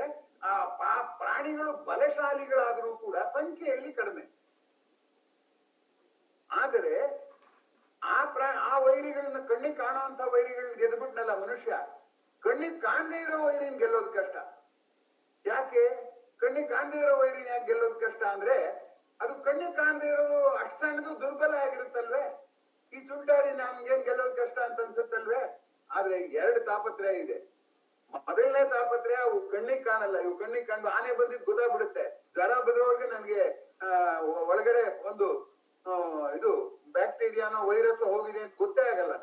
ಆ ಪ್ರಾಣಿಗಳು ಬಲಶಾಲಿಗಳಾದ್ರೂ ಕೂಡ ಸಂಖ್ಯೆಯಲ್ಲಿ ಕಡಿಮೆ. ಆದರೆ ಆ ವೈರಿಗಳನ್ನ ಕಣ್ಣಿಗೆ ಕಾಣುವಂತ ವೈರಿಗಳನ್ನ ಗೆದ್ಬಿಟ್ನಲ್ಲ ಮನುಷ್ಯ. ಕಣ್ಣಿಗೆ ಕಾಣದೇ ಇರೋ ವೈರಿನ ಗೆಲ್ಲೋದು ಕಷ್ಟ. ಯಾಕೆ ಕಣ್ಣಿಗೆ ಕಾಣದೇ ಇರೋ ವೈರಿನ ಯಾಕೆ ಗೆಲ್ಲೋದು ಕಷ್ಟ ಅಂದ್ರೆ, ಅದು ಕಣ್ಣಿಗೆ ಕಾಣದೇ ಇರೋದು ಅಷ್ಟು ಸಣ್ಣದು, ದುರ್ಬಲ ಆಗಿರುತ್ತಲ್ವೇ. ಈ ಚುಂಟಾಡಿ ನಮ್ಗೇನ್ ಗೆಲ್ಲೋದು ಕಷ್ಟ ಅಂತ ಅನ್ಸುತ್ತಲ್ವೇ. ಆದ್ರೆ ಎರಡು ತಾಪತ್ರಯ ಇದೆ. ಮೊದಲನೇ ತಾಪತ್ರಯ ಅವು ಕಣ್ಣಿಗೆ ಕಾಣಲ್ಲ. ಇವು ಕಣ್ಣಿಗೆ ಕಂಡು ಆನೆ ಬಂದಿದ್ದು ಗೊತ್ತಾಗ್ಬಿಡುತ್ತೆ. ಜ್ವರ ಬರೋವರೆಗೆ ನನ್ಗೆ ಒಳಗಡೆ ಒಂದು ಇದು ಬ್ಯಾಕ್ಟೀರಿಯಾನೋ ವೈರಸ್ ಹೋಗಿದೆ ಅಂತ ಗೊತ್ತೇ ಆಗಲ್ಲ.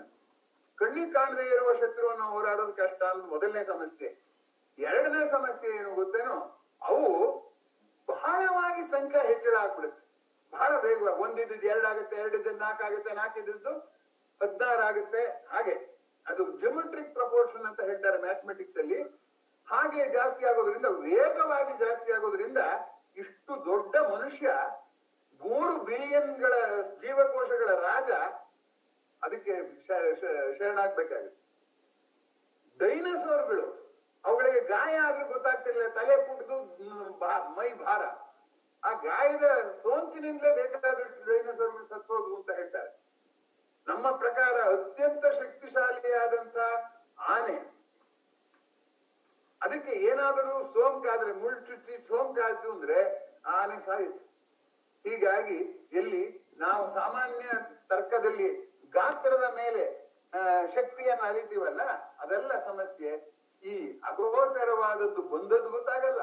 ಕಣ್ಣಿಗೆ ಕಾಣದೇ ಇರುವ ಶತ್ರುವನ್ನು ಹೋರಾಡೋದು ಕಷ್ಟ ಅನ್ನೋದು ಮೊದಲನೇ ಸಮಸ್ಯೆ. ಎರಡನೇ ಸಮಸ್ಯೆ ಏನು ಗೊತ್ತೇನೋ, ಅವು ಬಹಳವಾಗಿ ಸಂಖ್ಯೆ ಹೆಚ್ಚಳ ಆಗ್ಬಿಡುತ್ತೆ. ಬಹಳ ಬೇಗವಾಗಿ ಒಂದಿದ್ದು 2 ಆಗುತ್ತೆ, 2 ಇದ್ದು 4 ಆಗುತ್ತೆ, 4 ಇದ್ದು 16 ಆಗುತ್ತೆ. ಹಾಗೆ ಅದು ಜಿಯೋಮೆಟ್ರಿಕ್ ಪ್ರಪೋರ್ಷನ್ ಅಂತ ಹೇಳ್ತಾರೆ ಮ್ಯಾಥಮೆಟಿಕ್ಸ್ ಅಲ್ಲಿ. ಹಾಗೆ ಜಾಸ್ತಿ ಆಗೋದ್ರಿಂದ, ವೇಗವಾಗಿ ಜಾಸ್ತಿ ಆಗೋದ್ರಿಂದ ಇಷ್ಟು ದೊಡ್ಡ ಮನುಷ್ಯ 3 ಬಿಲಿಯನ್ಗಳ ಜೀವಕೋಶಗಳ ರಾಜ ಅದಕ್ಕೆ ಶರಣಾಗ್ಬೇಕಾಗುತ್ತೆ. ಡೈನೋಸಾರ್ಗಳು ಅವುಗಳಿಗೆ ಗಾಯ ಆದ್ರೂ ಗೊತ್ತಾಗ್ತಿರ್ಲಿಲ್ಲ, ತಲೆ ಪುಟ್ಟದು, ಮೈ ಭಾರ. ಆ ಗಾಯದ ಸೋಂಕಿನಿಂದಲೇ ಬೇಕಾದಷ್ಟು ಡೈನೋಸಾರ್ಗಳು ಸತ್ತೋದು ಅಂತ ಹೇಳ್ತಾರೆ. ನಮ್ಮ ಪ್ರಕಾರ ಅತ್ಯಂತ ಶಕ್ತಿಶಾಲಿಯಾದಂತ ಆನೆ, ಅದಕ್ಕೆ ಏನಾದರೂ ಸೋಂಕಾದ್ರೆ, ಮುಳ್ಳು ಚುಚ್ಚಿ ಸೋಂಕಾಯ್ತು ಅಂದ್ರೆ ಆನೆ ಸಾಯಿತು. ಹೀಗಾಗಿ ಎಲ್ಲಿ ನಾವು ಸಾಮಾನ್ಯ ತರ್ಕದಲ್ಲಿ ಗಾತ್ರದ ಮೇಲೆ ಶಕ್ತಿಯನ್ನು ಅಳಿತೀವಲ್ಲ, ಅದೆಲ್ಲ ಸಮಸ್ಯೆ. ಈ ಅಗೋಚರವಾದದ್ದು ಬಂದದ್ದು ಗೊತ್ತಾಗಲ್ಲ,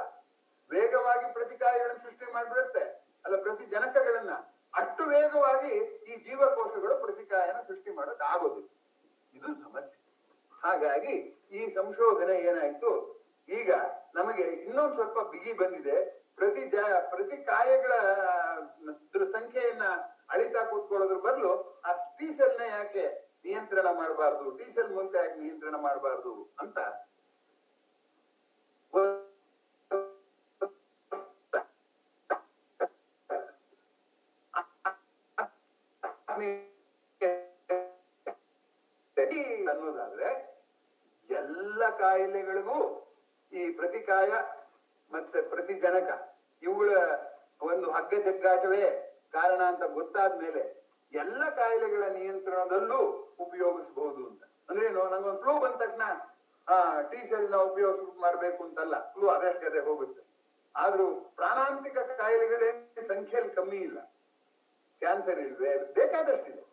ವೇಗವಾಗಿ ಪ್ರತಿಕಾಯಗಳನ್ನು ಸೃಷ್ಟಿ ಮಾಡಿಬಿಡುತ್ತೆ ಅಲ್ಲ, ಪ್ರತಿ ಜನಕಗಳನ್ನ ಅಷ್ಟು ವೇಗವಾಗಿ ಈ ಜೀವಕೋಶಗಳು ಪ್ರತಿಕಾಯನ ಸೃಷ್ಟಿ ಮಾಡೋಕ್ ಆಗೋದಿಲ್ಲ. ಇದು ಸಮಸ್ಯೆ. ಹಾಗಾಗಿ ಈ ಸಂಶೋಧನೆ ಏನಾಯ್ತು, ಈಗ ನಮಗೆ ಇನ್ನೊಂದು ಸ್ವಲ್ಪ ಬಿಗಿ ಬಂದಿದೆ. ಪ್ರತಿ ಕಾಯಗಳ ಸಂಖ್ಯೆಯನ್ನ ಅಳಿತಾ ಕೂತ್ಕೊಳ್ಳೋದ್ರ ಬದಲು ಆ ಟಿ ಸೆಲ್ ನ ಯಾಕೆ ನಿಯಂತ್ರಣ ಮಾಡಬಾರ್ದು, ಟಿ ಸೆಲ್ ಮೂಲಕ ಯಾಕೆ ನಿಯಂತ್ರಣ ಮಾಡಬಾರ್ದು ಅಂತ ಅನ್ನೋದಾದ್ರೆ ಎಲ್ಲ ಕಾಯಿಲೆಗಳಿಗೂ ಈ ಪ್ರತಿಕಾಯ ಮತ್ತೆ ಪ್ರತಿಜನಕ ಇವುಗಳ ಒಂದು ಹಗ್ಗ ಜಗ್ಗಾಟವೇ ಕಾರಣ ಅಂತ ಗೊತ್ತಾದ್ಮೇಲೆ ಎಲ್ಲ ಕಾಯಿಲೆಗಳ ನಿಯಂತ್ರಣದಲ್ಲೂ ಉಪಯೋಗಿಸಬಹುದು ಅಂತ. ಅಂದ್ರೆ ಏನು, ನಂಗೊಂದು ಫ್ಲೂ ಬಂದ ತಕ್ಷಣ ಟಿ ಸೆಲ್ ನ ಉಪಯೋಗ ಮಾಡ್ಬೇಕು ಅಂತಲ್ಲ, ಫ್ಲೂ ಅದಕ್ಕೆ ಹೋಗುತ್ತೆ. ಆದ್ರೂ ಪ್ರಾಣಾಂತಿಕ ಕಾಯಿಲೆಗಳೇ ಸಂಖ್ಯೆಯಲ್ಲಿ ಕಮ್ಮಿ ಇಲ್ಲ. ಕ್ಯಾನ್ಸರ್ ಇಲ್ವೇ, ಬೇಕಾದಷ್ಟಿದೆ.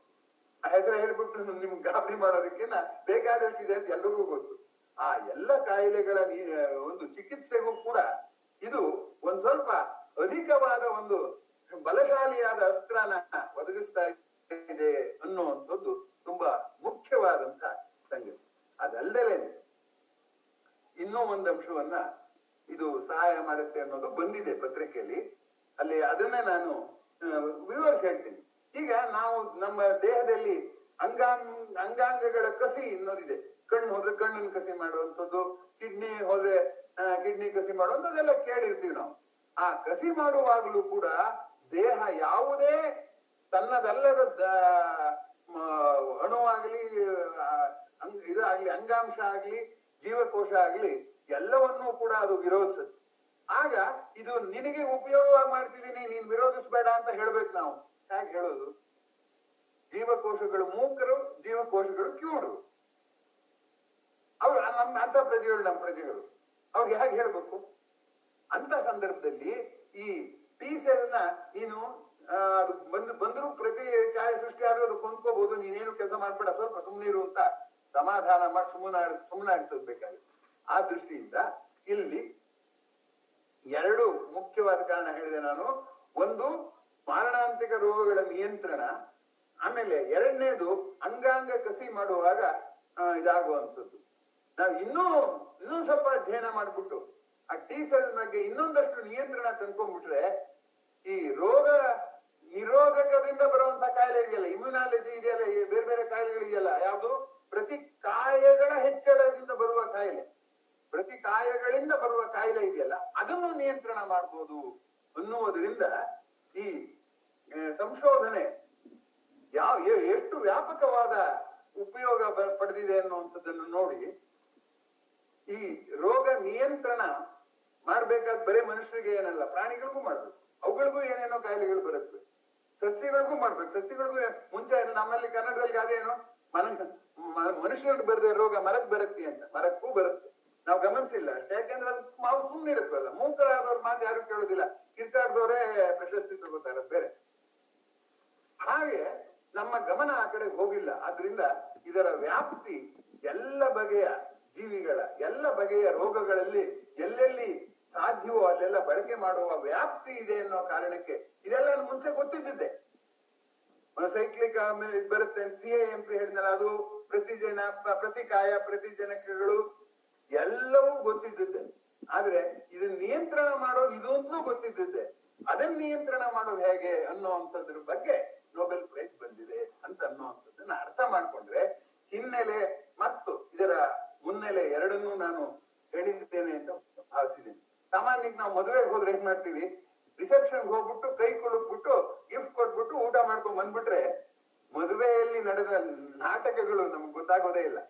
ಆ ಹೆಸರು ಹೇಳ್ಬಿಟ್ಟು ನಿಮ್ಗೆ ಗಾಬರಿ ಮಾಡೋದಕ್ಕಿಂತ ಬೇಕಾದಷ್ಟಿದೆ ಅಂತ ಎಲ್ರಿಗೂ ಗೊತ್ತು. ಆ ಎಲ್ಲ ಕಾಯಿಲೆಗಳ ಒಂದು ಚಿಕಿತ್ಸೆಗೂ ಕೂಡ ಇದು ಒಂದ್ ಸ್ವಲ್ಪ ಅಧಿಕವಾದ ಒಂದು ಬಲಶಾಲಿಯಾದ ಅಸ್ತ್ರನ ಒದಗಿಸ್ತಾ ಇದೆ ಅನ್ನುವಂಥದ್ದು ತುಂಬಾ ಮುಖ್ಯವಾದಂತ ಸಂಗತಿ. ಅದಲ್ಲದೆ ಇನ್ನೂ ಒಂದು ಅಂಶವನ್ನ ಇದು ಸಹಾಯ ಮಾಡುತ್ತೆ ಅನ್ನೋದು ಬಂದಿದೆ ಪತ್ರಿಕೆಯಲ್ಲಿ. ಅಲ್ಲಿ ಅದನ್ನೇ ನಾನು ವಿವರಿಸಿ ಹೇಳ್ತೀನಿ. ಈಗ ನಾವು ನಮ್ಮ ದೇಹದಲ್ಲಿ ಅಂಗಾಂಗಗಳ ಕಸಿ ಅನ್ನೋದಿದೆ. ಕಣ್ಣು ಹೋದ್ರೆ ಕಣ್ಣನ್ನು ಕಸಿ ಮಾಡುವಂಥದ್ದು, ಕಿಡ್ನಿ ಹೋದ್ರೆ ಕಿಡ್ನಿ ಕಸಿ ಮಾಡುವಂಥದ್ದೆಲ್ಲ ಕೇಳಿರ್ತೀವಿ ನಾವು. ಆ ಕಸಿ ಮಾಡುವಾಗಲೂ ಕೂಡ ದೇಹ ಯಾವುದೇ ತನ್ನದಲ್ಲದ ಅಣುವಾಗ್ಲಿ ಇದಾಗ್ಲಿ ಅಂಗಾಂಶ ಆಗ್ಲಿ ಜೀವಕೋಶ ಆಗ್ಲಿ ಎಲ್ಲವನ್ನೂ ಕೂಡ ಅದು ವಿರೋಧಿಸುತ್ತೆ. ಆಗ ಇದು ನಿನಗೆ ಉಪಯೋಗವಾಗಿ ಮಾಡ್ತಿದ್ದೀನಿ, ನೀನ್ ವಿರೋಧಿಸ್ಬೇಡ ಅಂತ ಹೇಳ್ಬೇಕು ನಾವು. ಹೇಗೆ ಹೇಳೋದು? ಜೀವಕೋಶಗಳು ಮೂಕರು, ಜೀವಕೋಶಗಳು ಕಿವುಡು. ಅವ್ರು ಅಂತ ಪ್ರಜೆಗಳು ನಮ್ಮ ಪ್ರಜೆಗಳು, ಅವ್ರಿಗೆ ಹೇಗೆ ಹೇಳ್ಬೇಕು? ಅಂತ ಸಂದರ್ಭದಲ್ಲಿ ಈ ಟಿ ಸೆಲ್ ನ ನೀನು ಅದು ಬಂದ್ರು ಪ್ರತಿ ಕಾಯ ಸೃಷ್ಟಿ ಆದ್ರೂ ಅದು ಕೊಂದ್ಕೋಬಹುದು, ನೀನೇನು ಕೆಲಸ ಮಾಡ್ಬೇಡ, ಸ್ವಲ್ಪ ಸುಮ್ಮನಿರು ಅಂತ ಸಮಾಧಾನ ಮಾಡಿ ಸುಮ್ಮನಾಗಿಸಬೇಕಾಗುತ್ತೆ. ಆ ದೃಷ್ಟಿಯಿಂದ ಇಲ್ಲಿ ಎರಡು ಮುಖ್ಯವಾದ ಕಾರಣ ಹೇಳಿದೆ ನಾನು. ಒಂದು ಮಾರಣಾಂತಿಕ ರೋಗಗಳ ನಿಯಂತ್ರಣ, ಆಮೇಲೆ ಎರಡನೇದು ಅಂಗಾಂಗ ಕಸಿ ಮಾಡುವಾಗ ಇದಾಗುವಂಥದ್ದು. ನಾವು ಇನ್ನೂ ಸ್ವಲ್ಪ ಅಧ್ಯಯನ ಮಾಡ್ಬಿಟ್ಟು ಆ ಟಿ ಸೆಲ್ ಬಗ್ಗೆ ಇನ್ನೊಂದಷ್ಟು ನಿಯಂತ್ರಣ ತಂದ್ಕೊಂಡ್ಬಿಟ್ರೆ ಈ ರೋಗ ನಿರೋಧಕದಿಂದ ಬರುವಂತ ಕಾಯಿಲೆ ಇದೆಯಲ್ಲ, ಇಮ್ಯುನಾಲಜಿ ಇದೆಯಲ್ಲ, ಬೇರೆ ಬೇರೆ ಕಾಯಿಲೆಗಳಿದೆಯಲ್ಲ, ಯಾವುದು ಪ್ರತಿಕಾಯಗಳ ಹೆಚ್ಚಳದಿಂದ ಬರುವ ಕಾಯಿಲೆ, ಪ್ರತಿಕಾಯಗಳಿಂದ ಬರುವ ಕಾಯಿಲೆ ಇದೆಯಲ್ಲ, ಅದನ್ನು ನಿಯಂತ್ರಣ ಮಾಡಬಹುದು ಅನ್ನುವುದರಿಂದ ಈ ಸಂಶೋಧನೆ ಎಷ್ಟು ವ್ಯಾಪಕವಾದ ಉಪಯೋಗ ಪಡೆದಿದೆ ಅನ್ನುವಂಥದ್ದನ್ನು ನೋಡಿ ಈ ರೋಗ ನಿಯಂತ್ರಣ ಮಾಡ್ಬೇಕಾದ ಬರೀ ಮನುಷ್ಯರಿಗೆ ಏನಲ್ಲ, ಪ್ರಾಣಿಗಳಿಗೂ ಮಾಡ್ಬೇಕು. ಅವುಗಳಿಗೂ ಏನೇನೋ ಕಾಯಿಲೆಗಳು ಬರುತ್ತೆ, ಸಸ್ಯಗಳಿಗೂ ಮಾಡ್ಬೇಕು. ಸಸ್ಯಗಳಿಗೂ ಮುಂಚೆ ನಮ್ಮಲ್ಲಿ ಕನ್ನಡದಲ್ಲಿ ಅದೇನು ಮನುಷ್ಯರಿಗೆ ಬರದೆ ರೋಗ ಮರಕ್ಕೆ ಬರುತ್ತೆ ಅಂತ, ಮರಕ್ಕೂ ಬರುತ್ತೆ. ನಾವು ಗಮನಿಸಿಲ್ಲ ಅಷ್ಟೇ, ಯಾಕೆಂದ್ರೆ ಅದು ನಾವು ಸುಮ್ಮನೆ ಇರುತ್ತಲ್ಲ. ಮೂಕರಾದವ್ರ ಮಾತು ಯಾರು ಕೇಳೋದಿಲ್ಲ, ಕಿರ್ಚಾಡ್ದವರೇ ಪ್ರಶಸ್ತಿ ತಗೋತಾರೆ ಬೇರೆ. ಹಾಗೆ ನಮ್ಮ ಗಮನ ಆ ಕಡೆ ಹೋಗಿಲ್ಲ. ಆದ್ರಿಂದ ಇದರ ವ್ಯಾಪ್ತಿ ಎಲ್ಲ ಬಗೆಯ ಜೀವಿಗಳ ಎಲ್ಲ ಬಗೆಯ ರೋಗಗಳಲ್ಲಿ ಎಲ್ಲೆಲ್ಲಿ ಸಾಧ್ಯವೋ ಅಲ್ಲೆಲ್ಲ ಬಳಕೆ ಮಾಡುವ ವ್ಯಾಪ್ತಿ ಇದೆ ಅನ್ನೋ ಕಾರಣಕ್ಕೆ ಇದೆಲ್ಲ ಮುಂಚೆ ಗೊತ್ತಿದ್ದಿದ್ದೆ. ಸೈಕ್ಲಿಕ್ ಬರುತ್ತೆ, CIMP ಹೇಳಿದ್ನಲ್ಲ, ಅದು ಪ್ರತಿಕಾಯ ಪ್ರತಿಜನಕಗಳು ಎಲ್ಲವೂ ಗೊತ್ತಿದ್ದಿದ್ದೆ. ಆದ್ರೆ ಇದನ್ನ ನಿಯಂತ್ರಣ ಮಾಡೋದು ಇದು ಅಂತಲೂ ಗೊತ್ತಿದ್ದಿದ್ದೆ. ಅದನ್ನ ನಿಯಂತ್ರಣ ಮಾಡೋದು ಹೇಗೆ ಅನ್ನೋವಂಥದ್ರ ಬಗ್ಗೆ ನೊಬೆಲ್ ಪ್ರೈಸ್ ಬಂದಿದೆ ಅಂತ ಅನ್ನುವಂಥದ್ದನ್ನ ಅರ್ಥ ಮಾಡ್ಕೊಂಡ್ರೆ ಹಿನ್ನೆಲೆ ಮತ್ತು ಇದರ ಮುನ್ನೆಲೆ ಎರಡನ್ನೂ ನಾನು ಹೇಳಿದ್ದೇನೆ ಅಂತ ಭಾವಿಸಿದ್ದೀನಿ. ಸಾಮಾನ್ಯಕ್ಕೆ ನಾವು ಮದುವೆಗೆ ಹೋದ್ರೆ ಏನ್ ಮಾಡ್ತೀವಿ, ರಿಸೆಪ್ಷನ್ ಹೋಗ್ಬಿಟ್ಟು ಕೈ ಕುಲುಕ್ಬಿಟ್ಟು ಗಿಫ್ಟ್ ಕೊಟ್ಬಿಟ್ಟು ಊಟ ಮಾಡ್ಕೊಂಡ್ ಬಂದ್ಬಿಟ್ರೆ ಮದುವೆಯಲ್ಲಿ ನಡೆದ ನಾಟಕಗಳು ನಮ್ಗೆ ಗೊತ್ತಾಗೋದೇ ಇಲ್ಲ.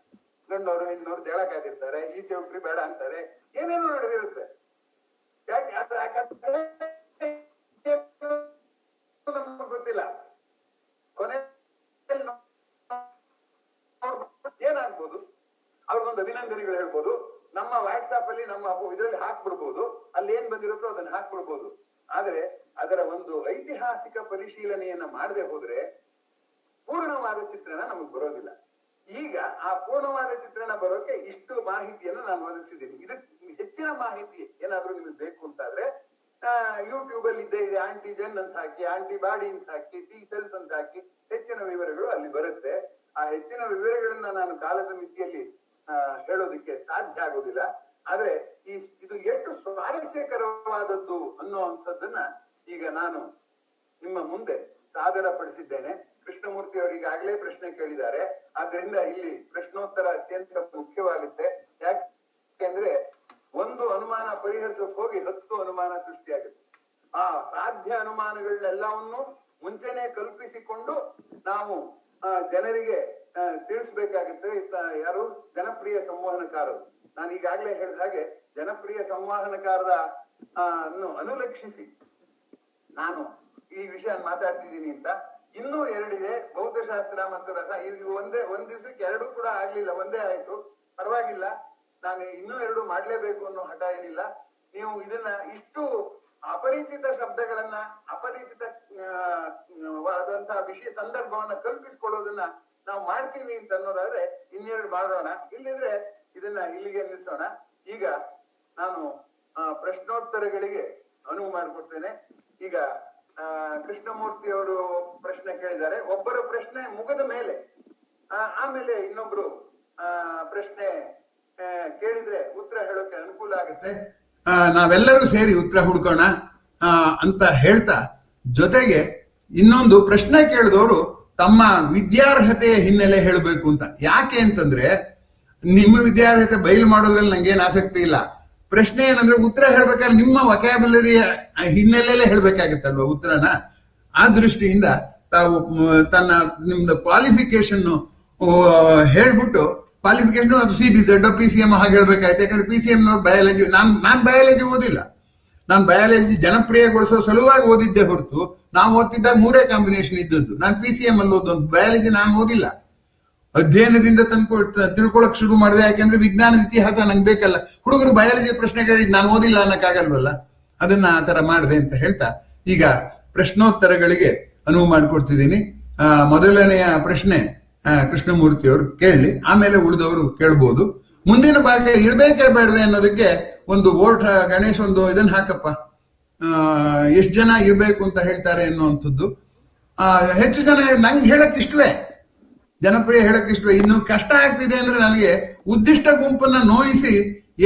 ಗಂಡವರು ಹೆಣ್ಣವರು ಜಗಳ ಕಾದಿರ್ತಾರೆ, ಈಚೆ ಹುಟ್ರಿ ಬೇಡ ಅಂತಾರೆ, ಏನೇನೋ ನಡೆದಿರುತ್ತೆ. ಯಾಕೆ ನಮ್ಗೆ ಗೊತ್ತಿಲ್ಲ. ಕೊನೆ ಏನಾಗ್ಬೋದು, ಅವ್ರಿಗೊಂದು ಅಭಿನಂದನೆಗಳು ಹೇಳ್ಬೋದು, ನಮ್ಮ ವಾಟ್ಸಾಪ್ ಅಲ್ಲಿ ನಮ್ಮ ಇದರಲ್ಲಿ ಹಾಕ್ಬಿಡ್ಬೋದು, ಅಲ್ಲಿ ಏನ್ ಬಂದಿರುತ್ತೋ ಅದನ್ನ ಹಾಕ್ಬಿಡ್ಬೋದು. ಆದ್ರೆ ಅದರ ಒಂದು ಐತಿಹಾಸಿಕ ಪರಿಶೀಲನೆಯನ್ನ ಮಾಡದೆ ಹೋದ್ರೆ ಪೂರ್ಣವಾದ ಚಿತ್ರಣ ನಮಗ್ ಬರೋದಿಲ್ಲ. ಈಗ ಆ ಪೂರ್ಣವಾದ ಚಿತ್ರಣ ಬರೋಕೆ ಇಷ್ಟು ಮಾಹಿತಿಯನ್ನು ನಾನು ಒದಗಿಸಿದ್ದೀನಿ. ಇದಕ್ಕೆ ಹೆಚ್ಚಿನ ಮಾಹಿತಿ ಏನಾದ್ರೂ ನಿಮಗೆ ಬೇಕು ಅಂತಾದ್ರೆ ಯೂಟ್ಯೂಬ್ ಅಲ್ಲಿ ಇದೆ ಆಂಟಿಜೆನ್ ಅಂತ ಹಾಕಿ, ಆಂಟಿಬಾಡಿ ಅಂತ ಹಾಕಿ, ಟಿ ಸೆಲ್ಸ್ ಅಂತ ಹಾಕಿ ಹೆಚ್ಚಿನ ವಿವರಗಳು ಅಲ್ಲಿ ಬರುತ್ತೆ. ಆ ಹೆಚ್ಚಿನ ವಿವರಗಳನ್ನ ನಾನು ಕಾಲದ ಮಿತಿಯಲ್ಲಿ ಹೇಳೋದಕ್ಕೆ ಸಾಧ್ಯ ಆಗೋದಿಲ್ಲ. ಆದ್ರೆ ಇದು ಎಷ್ಟು ಸ್ವಾರಸ್ಯಕರವಾದದ್ದು ಅನ್ನುವಂಥದ್ದನ್ನ ಈಗ ನಾನು ನಿಮ್ಮ ಮುಂದೆ ಸಾದರ ಪಡಿಸಿದ್ದೇನೆ. ಕೃಷ್ಣಮೂರ್ತಿ ಅವರು ಈಗಾಗಲೇ ಪ್ರಶ್ನೆ ಕೇಳಿದ್ದಾರೆ, ಆದ್ರಿಂದ ಇಲ್ಲಿ ಪ್ರಶ್ನೋತ್ತರ ಅತ್ಯಂತ ಮುಖ್ಯವಾಗುತ್ತೆ. ಯಾಕೆಂದ್ರೆ ಒಂದು ಅನುಮಾನ ಪರಿಹರಿಸೋಕೆ ಹೋಗಿ 10 ಅನುಮಾನ ಸೃಷ್ಟಿಯಾಗುತ್ತೆ. ಆ ಸಾಧ್ಯ ಅನುಮಾನಗಳನ್ನೆಲ್ಲವನ್ನು ಮುಂಚೆನೆ ಕಲ್ಪಿಸಿಕೊಂಡು ನಾವು ಜನರಿಗೆ ತಿಳಿಸ್ಬೇಕಾಗುತ್ತೆ. ಯಾರು ಜನಪ್ರಿಯ ಸಂವಹನಕಾರರು, ನಾನು ಈಗಾಗಲೇ ಹೇಳಿದ ಹಾಗೆ ಜನಪ್ರಿಯ ಸಂವಹನಕಾರರ ಅನುಲಕ್ಷಿಸಿ ನಾನು ಈ ವಿಷಯ ಮಾತಾಡ್ತಿದ್ದೀನಿ ಅಂತ ಇನ್ನೂ ಎರಡಿದೆ, ಭೌತಶಾಸ್ತ್ರ ಮತ್ತು ರಸ. ಇದು ಒಂದ್ ದಿವಸಕ್ಕೆ ಎರಡು ಕೂಡ ಆಗ್ಲಿಲ್ಲ, ಒಂದೇ ಆಯ್ತು, ಪರವಾಗಿಲ್ಲ. ನಾನು ಇನ್ನೂ ಎರಡು ಮಾಡ್ಲೇಬೇಕು ಅನ್ನೋ ಹಠ ಏನಿಲ್ಲ. ನೀವು ಇದನ್ನ ಇಷ್ಟು ಅಪರಿಚಿತ ಶಬ್ದಗಳನ್ನ, ಅಪರಿಚಿತ ವಾದಂತಹ ವಿಷಯ ಸಂದರ್ಭವನ್ನ ಕಲ್ಪಿಸ್ಕೊಳ್ಳೋದನ್ನ ನಾವು ಮಾಡ್ತೀವಿ ಅಂತ ಅನ್ನೋದಾದ್ರೆ ಇನ್ನೆರಡು ಮಾಡೋಣ, ಇಲ್ಲಿದ್ರೆ ಇದನ್ನ ಇಲ್ಲಿಗೆ ನಿಲ್ಸೋಣ. ಈಗ ನಾನು ಪ್ರಶ್ನೋತ್ತರಗಳಿಗೆ ಅನುವು ಮಾಡಿಕೊಡ್ತೇನೆ. ಈಗ ಕೃಷ್ಣಮೂರ್ತಿ ಅವರು ಪ್ರಶ್ನೆ ಕೇಳಿದ್ದಾರೆ. ಒಬ್ಬರ ಪ್ರಶ್ನೆ ಮುಗಿದ ಮೇಲೆ ಆಮೇಲೆ ಇನ್ನೊಬ್ರು ಪ್ರಶ್ನೆ ಕೇಳಿದ್ರೆ ಉತ್ತರ ಹೇಳೋಕೆ ಅನುಕೂಲ ಆಗುತ್ತೆ. ನಾವೆಲ್ಲರೂ ಸೇರಿ ಉತ್ತರ ಹುಡ್ಕೋಣ ಅಂತ ಹೇಳ್ತಾ, ಜೊತೆಗೆ ಇನ್ನೊಂದು ಪ್ರಶ್ನೆ ಕೇಳಿದವರು ತಮ್ಮ ವಿದ್ಯಾರ್ಹತೆಯ ಹಿನ್ನೆಲೆ ಹೇಳಬೇಕು ಅಂತ. ಯಾಕೆ ಅಂತಂದ್ರೆ ನಿಮ್ಮ ವಿದ್ಯಾರ್ಹತೆ ಬಯಲು ಮಾಡೋದ್ರಲ್ಲಿ ನಂಗೇನು ಆಸಕ್ತಿ ಇಲ್ಲ. ಪ್ರಶ್ನೆ ಏನಂದ್ರೆ ಉತ್ತರ ಹೇಳ್ಬೇಕಾದ್ರೆ ನಿಮ್ಮ ವೊಕ್ಯಾಬುಲರಿಯ ಹಿನ್ನೆಲೆಯಲ್ಲೇ ಹೇಳ್ಬೇಕಾಗತ್ತಲ್ವ ಉತ್ತರನ. ಆ ದೃಷ್ಟಿಯಿಂದ ತಾವು ನಿಮ್ದು ಕ್ವಾಲಿಫಿಕೇಶನ್ ಹೇಳ್ಬಿಟ್ಟು, ಕ್ವಾಲಿಫಿಕೇಶನ್ ಅದು CBZ PCM ಹಾಗೆ ಹೇಳ್ಬೇಕಾಯ್ತು. ಯಾಕಂದ್ರೆ PCM ಬಯಾಲಜಿ, ನಾನ್ ಬಯಾಲಜಿ ಓದಿಲ್ಲ. ನಾನು ಬಯಾಲಜಿ ಜನಪ್ರಿಯಗೊಳಿಸೋ ಸಲುವಾಗಿ ಓದಿದ್ದೆ ಹೊರತು, ನಾವು ಓದ್ತಿದ್ದಾಗ 3 ಕಾಂಬಿನೇಷನ್ ಇದ್ದದ್ದು. ನಾನು PCM ಅಲ್ಲಿ ಓದೋದು, ಬಯಾಲಜಿ ನಾನು ಓದಿಲ್ಲ. ಅಧ್ಯಯನದಿಂದ ತಿಳ್ಕೊಳಕ್ ಶುರು ಮಾಡಿದೆ. ಯಾಕೆಂದ್ರೆ ವಿಜ್ಞಾನದ ಇತಿಹಾಸ ನಂಗೆ ಬೇಕಲ್ಲ. ಹುಡುಗರು ಬಯಾಲಜಿ ಪ್ರಶ್ನೆ ಕೇಳಿದ್ ನಾನು ಓದಿಲ್ಲ ಅನ್ನಕ್ಕಾಗಲ್ವಲ್ಲ, ಅದನ್ನ ಆ ತರ ಮಾಡಿದೆ ಅಂತ ಹೇಳ್ತಾ ಈಗ ಪ್ರಶ್ನೋತ್ತರಗಳಿಗೆ ಅನುವು ಮಾಡಿಕೊಡ್ತಿದ್ದೀನಿ. ಮೊದಲನೆಯ ಪ್ರಶ್ನೆ ಕೃಷ್ಣಮೂರ್ತಿ ಅವರು ಕೇಳಲಿ, ಆಮೇಲೆ ಉಳಿದವರು ಕೇಳ್ಬೋದು. ಮುಂದಿನ ಭಾಗ ಇರ್ಬೇಕೇ ಬೇಡವೆ ಅನ್ನೋದಕ್ಕೆ ಒಂದು ವೋಟ್, ಗಣೇಶ್ ಒಂದು ಇದನ್ನ ಹಾಕಪ್ಪ, ಎಷ್ಟು ಜನ ಇರ್ಬೇಕು ಅಂತ ಹೇಳ್ತಾರೆ ಅನ್ನುವಂಥದ್ದು. ಹೆಚ್ಚು ಜನ ನಂಗೆ ಹೇಳಕ್ ಇಷ್ಟವೇ, ಜನಪ್ರಿಯ ಹೇಳಕ್ ಇಷ್ಟವೇ. ಇನ್ನು ಕಷ್ಟ ಆಗ್ತಿದೆ ಅಂದ್ರೆ ನನಗೆ ಉದ್ದಿಷ್ಟ ಗುಂಪನ್ನ ನೋಯಿಸಿ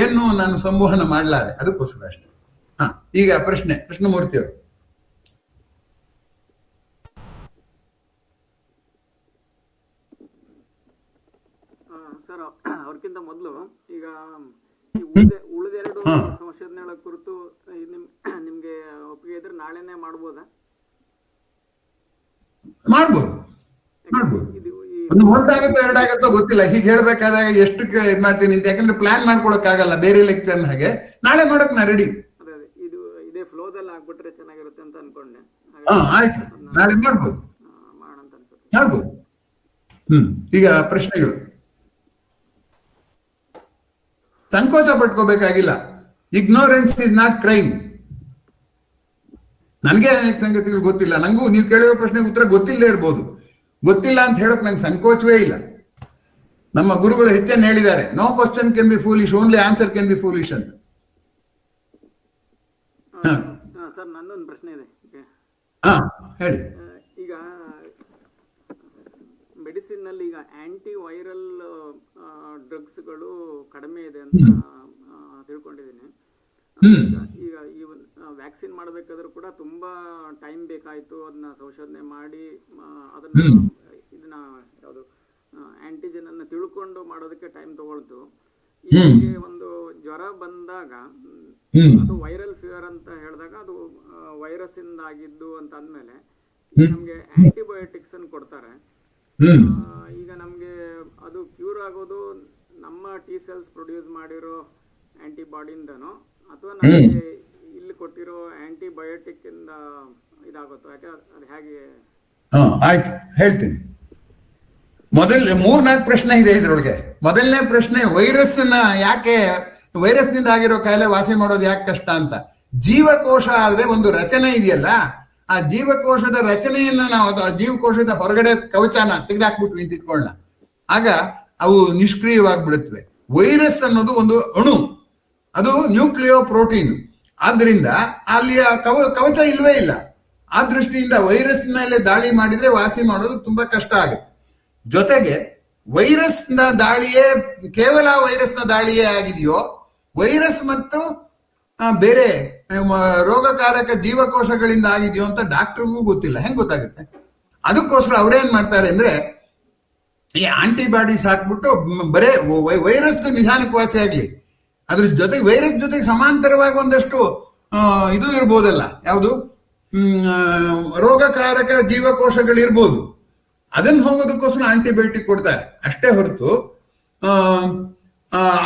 ಏನು ನಾನು ಸಂವಹನ ಮಾಡ್ಲಾರೆ, ಅದಕ್ಕೋಸ್ಕರ ಅಷ್ಟೇ. ಈಗ ಪ್ರಶ್ನೆ ಕೃಷ್ಣಮೂರ್ತಿ ಅವರು. ಸರ್, ಅವ್ರಕ್ಕಿಂತ ಮೊದಲು ಈಗ ಉಳಿದೆರಡು ಸಂಶೋಧನೆಗಳ ಕುರಿತು ನಿಮ್ಗೆ ಒಪ್ಪಿಗೆ ಇದ್ರೆ ನಾಳೆನೆ ಮಾಡ್ಬೋದಾ? ಮಾಡ್ಬೋದು. ಒಂದು ಒಂದಾಗತ್ತೋ ಎರಡಾಗತ್ತೋ ಗೊತ್ತಿಲ್ಲ. ಹೀಗೆ ಹೇಳ್ಬೇಕಾದಾಗ ಎಷ್ಟು ಇದ್ ಮಾಡ್ತೀನಿ ಅಂತ, ಯಾಕಂದ್ರೆ ಪ್ಲಾನ್ ಮಾಡ್ಕೊಳಕ್ ಆಗಲ್ಲ ಬೇರೆ ಲೆಕ್ಚರ್ ಹಾಗೆ. ನಾಳೆ ಮಾಡಕ್ ನಾ ರೆಡಿ. ಇದು ಇದೇ ಫ್ಲೋದಲ್ಲಿ ಆಗ್ಬಿಟ್ರೆ ಚೆನ್ನಾಗಿರುತ್ತೆ ಅಂತ ಅನ್ಕೊಂಡೆ. ಆಯ್ತು, ನಾಳೆ ಮಾಡ್ಬೋದು. ಮಾಡ್ಬೋದು. ಈಗ ಪ್ರಶ್ನೆಗಳು. ಸಂಕೋಚ ಪಟ್ಕೋಬೇಕಾಗಿಲ್ಲ. Ignorance is not crime. ನನಗೆ ಅನೇಕ ಸಂಗತಿಗಳು ಗೊತ್ತಿಲ್ಲ. ನಂಗೂ ನೀವು ಕೇಳಿರೋ ಪ್ರಶ್ನೆಗೆ ಉತ್ತರ ಗೊತ್ತಿಲ್ಲದೆ ಇರ್ಬೋದು. ಗೊತ್ತಿಲ್ಲ ಅಂತ ಹೇಳಕ್ ನಂಗೆ ಸಂಕೋಚವೇ ಇಲ್ಲ. ನಮ್ಮ ಗುರುಗಳು ಹೆಚ್ಚನ್ನು ಹೇಳಿದ್ದಾರೆ, no question can be foolish, only answer can be foolish ಅಂತ. ಸರ್, ನನ್ನೊಂದು ಪ್ರಶ್ನೆ ಇದೆ. ಹೇಳಿ. ಈಗ ಮೆಡಿಸಿನ್ ನಲ್ಲಿ ಈಗ ಆಂಟಿ ವೈರಲ್ ಡ್ರಗ್ಸ್ಗಳು ಕಡಿಮೆ ಇದೆ ಅಂತ ತಿಳ್ಕೊಂಡಿದ್ದೀನಿ. ಈಗ ಈ ವ್ಯಾಕ್ಸಿನ್ ಮಾಡಬೇಕಾದ್ರೂ ಕೂಡ ತುಂಬಾ ಟೈಮ್ ಬೇಕಾಯ್ತು. ಅದನ್ನ ಸಂಶೋಧನೆ ಮಾಡಿ ಅದನ್ನ ಇದನ್ನ ಯಾವುದು ಆಂಟಿಜನ್ ಅನ್ನ ತಿಳ್ಕೊಂಡು ಮಾಡೋದಕ್ಕೆ ಟೈಮ್ ತಗೊಳ್ತು. ಈಗ ಒಂದು ಜ್ವರ ಬಂದಾಗ ಅದು ವೈರಲ್ ಫೀವರ್ ಅಂತ ಹೇಳಿದಾಗ ಅದು ವೈರಸ್ ಇಂದ ಆಗಿದ್ದು ಅಂತ ಅಂದ್ಮೇಲೆ ನಮ್ಗೆ ಆಂಟಿಬಯೋಟಿಕ್ಸ್ ಅನ್ನು ಕೊಡ್ತಾರೆ. ಈಗ ನಮ್ಗೆ ಅದು ಕ್ಯೂರ್ ಆಗೋದು ನಮ್ಮ ಟಿ ಸೆಲ್ಸ್ ಪ್ರೊಡ್ಯೂಸ್ ಮಾಡಿರೋ ಆಂಟಿಬಾಡಿಯಿಂದನೋ ಅಥವಾ ನಮಗೆ ಇಲ್ಲಿ ಕೊಟ್ಟಿರೋ ಆಂಟಿಬಯೋಟಿಕ್ ಇಂದ ಇದಾಗುತ್ತೋ? ಯಾಕೆ ಅದು ಹೇಗೆ? ಆಯ್ತು, ಹೇಳ್ತೀನಿ. ಮೊದಲ 3-4 ಪ್ರಶ್ನೆ ಇದೆ ಇದ್ರೊಳಗೆ. ಮೊದಲನೇ ಪ್ರಶ್ನೆ, ವೈರಸ್ ಯಾಕೆ, ವೈರಸ್ ನಿಂದ ಆಗಿರೋ ಕಾಯಿಲೆ ವಾಸಿ ಮಾಡೋದು ಯಾಕೆ ಕಷ್ಟ ಅಂತ. ಜೀವಕೋಶ ಆದ್ರೆ ಒಂದು ರಚನೆ ಇದೆಯಲ್ಲ, ಆ ಜೀವಕೋಶದ ರಚನೆಯನ್ನ ನಾವು ಆ ಜೀವಕೋಶದ ಹೊರಗಡೆ ಕವಚನ ತೆಗೆದಾಕ್ಬಿಟ್ವಿ ಅಂತ ಇಟ್ಕೊಳ್ಳೋಣ, ಆಗ ಅವು ನಿಷ್ಕ್ರಿಯವಾಗ್ಬಿಡುತ್ತವೆ. ವೈರಸ್ ಅನ್ನೋದು ಒಂದು ಅಣು, ಅದು ನ್ಯೂಕ್ಲಿಯೋ ಪ್ರೋಟೀನ್. ಆದ್ರಿಂದ ಅಲ್ಲಿಯ ಕವಚ ಇಲ್ವೇ ಇಲ್ಲ. ಆ ದೃಷ್ಟಿಯಿಂದ ವೈರಸ್ ಮೇಲೆ ದಾಳಿ ಮಾಡಿದ್ರೆ ವಾಸಿ ಮಾಡೋದು ತುಂಬಾ ಕಷ್ಟ ಆಗುತ್ತೆ. ಜೊತೆಗೆ ವೈರಸ್ನ ದಾಳಿಯೇ ಕೇವಲ ವೈರಸ್ನ ದಾಳಿಯೇ ಆಗಿದೆಯೋ, ವೈರಸ್ ಮತ್ತು ಬೇರೆ ರೋಗಕಾರಕ ಜೀವಕೋಶಗಳಿಂದ ಆಗಿದೆಯೋ ಅಂತ ಡಾಕ್ಟರ್ಗೂ ಗೊತ್ತಿಲ್ಲ. ಹೆಂಗ್ ಗೊತ್ತಾಗುತ್ತೆ? ಅದಕ್ಕೋಸ್ಕರ ಅವ್ರೇನ್ ಮಾಡ್ತಾರೆ ಅಂದ್ರೆ, ಈ ಆಂಟಿಬಾಡೀಸ್ ಹಾಕ್ಬಿಟ್ಟು ಬರೇ ವೈರಸ್ ನಿಧಾನಕ್ಕೆ ವಾಸಿ ಆಗ್ಲಿ, ಅದ್ರ ಜೊತೆಗೆ ವೈರಸ್ ಜೊತೆಗೆ ಸಮಾಂತರವಾಗಿ ಒಂದಷ್ಟು ಇದು ಇರ್ಬೋದಲ್ಲ, ಯಾವುದು ರೋಗಕಾರಕ ಜೀವಕೋಶಗಳಿರ್ಬೋದು, ಅದನ್ನ ಹೋಗೋದಕ್ಕೋಸ್ಕರ ಆಂಟಿಬಯೋಟಿಕ್ ಕೊಡ್ತಾರೆ ಅಷ್ಟೇ ಹೊರತು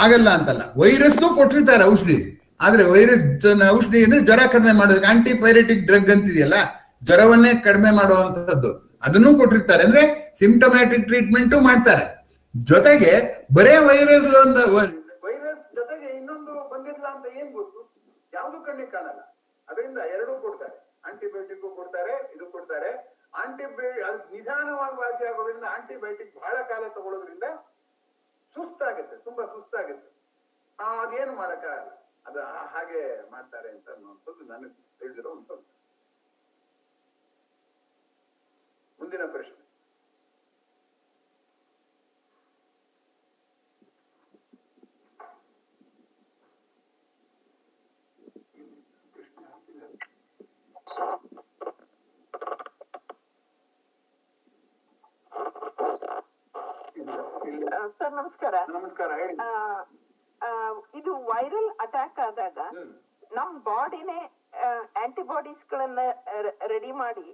ಆಗಲ್ಲ ಅಂತಲ್ಲ. ವೈರಸ್ನು ಕೊಟ್ಟಿರ್ತಾರೆ ಔಷಧಿ, ಆದ್ರೆ ವೈರಸ್ ಔಷಧಿ ಅಂದ್ರೆ ಜ್ವರ ಕಡಿಮೆ ಮಾಡೋದಕ್ಕೆ ಆಂಟಿಪೈರೆಟಿಕ್ ಡ್ರಗ್ ಅಂತಿದೆಯಲ್ಲ, ಜ್ವರವನ್ನೇ ಕಡಿಮೆ ಮಾಡುವಂತಹದ್ದು, ಅದನ್ನು ಕೊಟ್ಟಿರ್ತಾರೆ. ಅಂದ್ರೆ ಸಿಂಪ್ಟಮ್ಯಾಟಿಕ್ ಟ್ರೀಟ್ಮೆಂಟು ಮಾಡ್ತಾರೆ. ಜೊತೆಗೆ ಬರೇ ವೈರಸ್ ವೈರಸ್ ಜೊತೆಗೆ ಇನ್ನೊಂದು ಬಂದಿಲ್ಲ ಅಂತ ಏನ್ ಗೊತ್ತು, ಯಾವ್ದು ಕಣ್ಣಿಗೆ ಕಾಣಲ್ಲ. ಅದರಿಂದ ಎರಡೂ ಕೊಡ್ತಾರೆ, ಆಂಟಿಬಯೋಟಿಕ್ ಕೊಡ್ತಾರೆ, ಇದು ಕೊಡ್ತಾರೆ. ಅದು ನಿಧಾನವಾಗಿ ವಾಸಿ ಆಗೋದ್ರಿಂದ ಆಂಟಿಬಯೋಟಿಕ್ ಬಹಳ ಕಾಲ ತಗೊಳ್ಳೋದ್ರಿಂದ ಸುಸ್ತಾಗುತ್ತೆ, ತುಂಬಾ ಸುಸ್ತಾಗುತ್ತೆ. ಅದೇನು ಮಾಡಕ್ಕಾಗಲ್ಲ, ಅದು ಹಾಗೆ ಮಾಡ್ತಾರೆ ಅಂತ ಅನ್ನೋದು ನನಗೆ ತಿಳಿದಿರೋ ಒಂದು ಸ್ವಲ್ಪ. ಮುಂದಿನ ಪ್ರಶ್ನೆ. ಸರ್ ನಮಸ್ಕಾರ. ನಮಸ್ಕಾರ, ಹೇಳಿ. ಇದು ವೈರಲ್ ಅಟ್ಯಾಕ್ ಆದಾಗ ನಮ್ ಬಾಡಿನೇ ಆಂಟಿಬಾಡೀಸ್ ಗಳನ್ನ ರೆಡಿ ಮಾಡಿ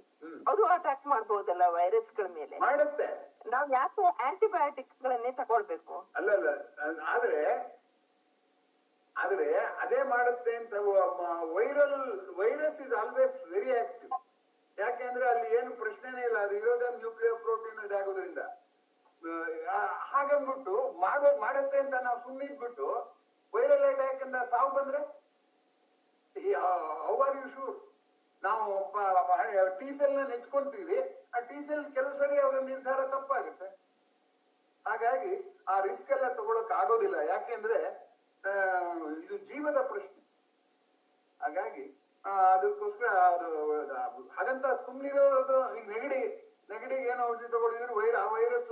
ಅದು ಅಟ್ಯಾಕ್ ಮಾಡಬಹುದಲ್ಲ ವೈರಸ್ ಗಳ ಮೇಲೆ? ಮಾಡುತ್ತೆ. ನಾವ್ ಯಾಕೆ ಆಂಟಿಬಯೋಟಿಕ್ಸ್ ಗಳನ್ನೇ ತಗೊಳ್ಬೇಕು? ಅಲ್ಲ, ಆದ್ರೆ ಅದೇ ಮಾಡುತ್ತೆ ಅಂತ. Virus is always very active. ಯಾಕೆಂದ್ರೆ ಅಲ್ಲಿ ಏನು ಪ್ರಶ್ನೆನೇ ಇಲ್ಲ, ಅದು ಇರೋದೇ ನ್ಯೂಕ್ಲಿಯರ್ ಪ್ರೋಟೀನ್ ಇದಾಗೋದ್ರಿಂದ. ಹಾಗಂದ್ಬಿಟ್ಟು ಮಾಡುತ್ತೆ ಅಂತ ನಾವು ಸುಮ್ಮನಿದ್ಬಿಟ್ಟು ವೈರಲ್ ಅಟ್ಯಾಕ್ ಅಂತ ಸಾವು ಬಂದ್ರೆ ಹೌ ಆರ್ ಯು ಶೂರ್? ನಾವು ಟಿ ಸೆಲ್ ನ ನೆಚ್ಕೊಂತೀವಿ, ಆ ಟಿ ಸೆಲ್ ಕೆಲವು ಸರಿ ಅವರ ನಿರ್ಧಾರ ತಪ್ಪಾಗುತ್ತೆ. ಹಾಗಾಗಿ ಆ ರಿಸ್ಕ್ ಎಲ್ಲ ತಗೊಳಕ್ ಆಗೋದಿಲ್ಲ, ಯಾಕೆಂದ್ರೆ ಇದು ಜೀವದ ಪ್ರಶ್ನೆ. ಹಾಗಾಗಿ ಅದಕ್ಕೋಸ್ಕರ ಹಾಗಂತ ಸುಮ್ಮನಿರೋದು. ಈಗ ನೆಗಡಿಗೆ ಏನೋ ಔಷಧಿ ತಗೊಳಿದ್ರೆ ಆ ವೈರಸ್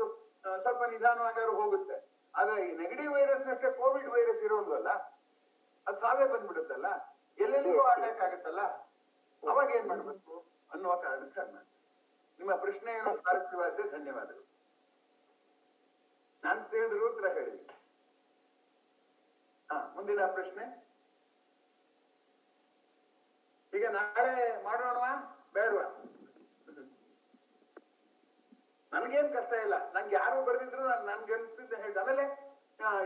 ಸ್ವಲ್ಪ ನಿಧಾನವಾಗಾರು ಹೋಗುತ್ತೆ. ಆದ್ರೆ ಈ ನೆಗಡಿ ವೈರಸ್ ನಷ್ಟೇ ಕೋವಿಡ್ ವೈರಸ್ ಇರೋಲ್ವಲ್ಲ, ಅದು ಸಾವೇ ಬಂದ್ಬಿಡುತ್ತಲ್ಲ, ಎಲ್ಲೆಲ್ಲಿಗೂ ಅಟ್ಯಾಕ್ ಆಗುತ್ತಲ್ಲ, ಅವಾಗ ಏನ್ ಮಾಡ್ಬೇಕು ಅನ್ನುವ ಕಾರಣಕ್ಕೆ ನಿಮ್ಮ ಪ್ರಶ್ನೆ ಏನು ಸ್ವಾರಸ್ಯವಾಗಿದೆ. ಧನ್ಯವಾದಗಳು. ನಾನು ತಿಳಿದ್ರು ಉತ್ತರ ಹೇಳಿ. ಮುಂದಿನ ಪ್ರಶ್ನೆ. ಈಗ ನಾಳೆ ಮಾಡೋಣವಾ ಬೇಡವಾ? ನನ್ಗೇನ್ ಕಷ್ಟ ಇಲ್ಲ, ನಂಗೆ ಯಾರು ಬರೆದಿದ್ರು ನನ್ಗೆ ಅನ್ಸಿದ್ದ ಹೇಳಿದ. ಆಮೇಲೆ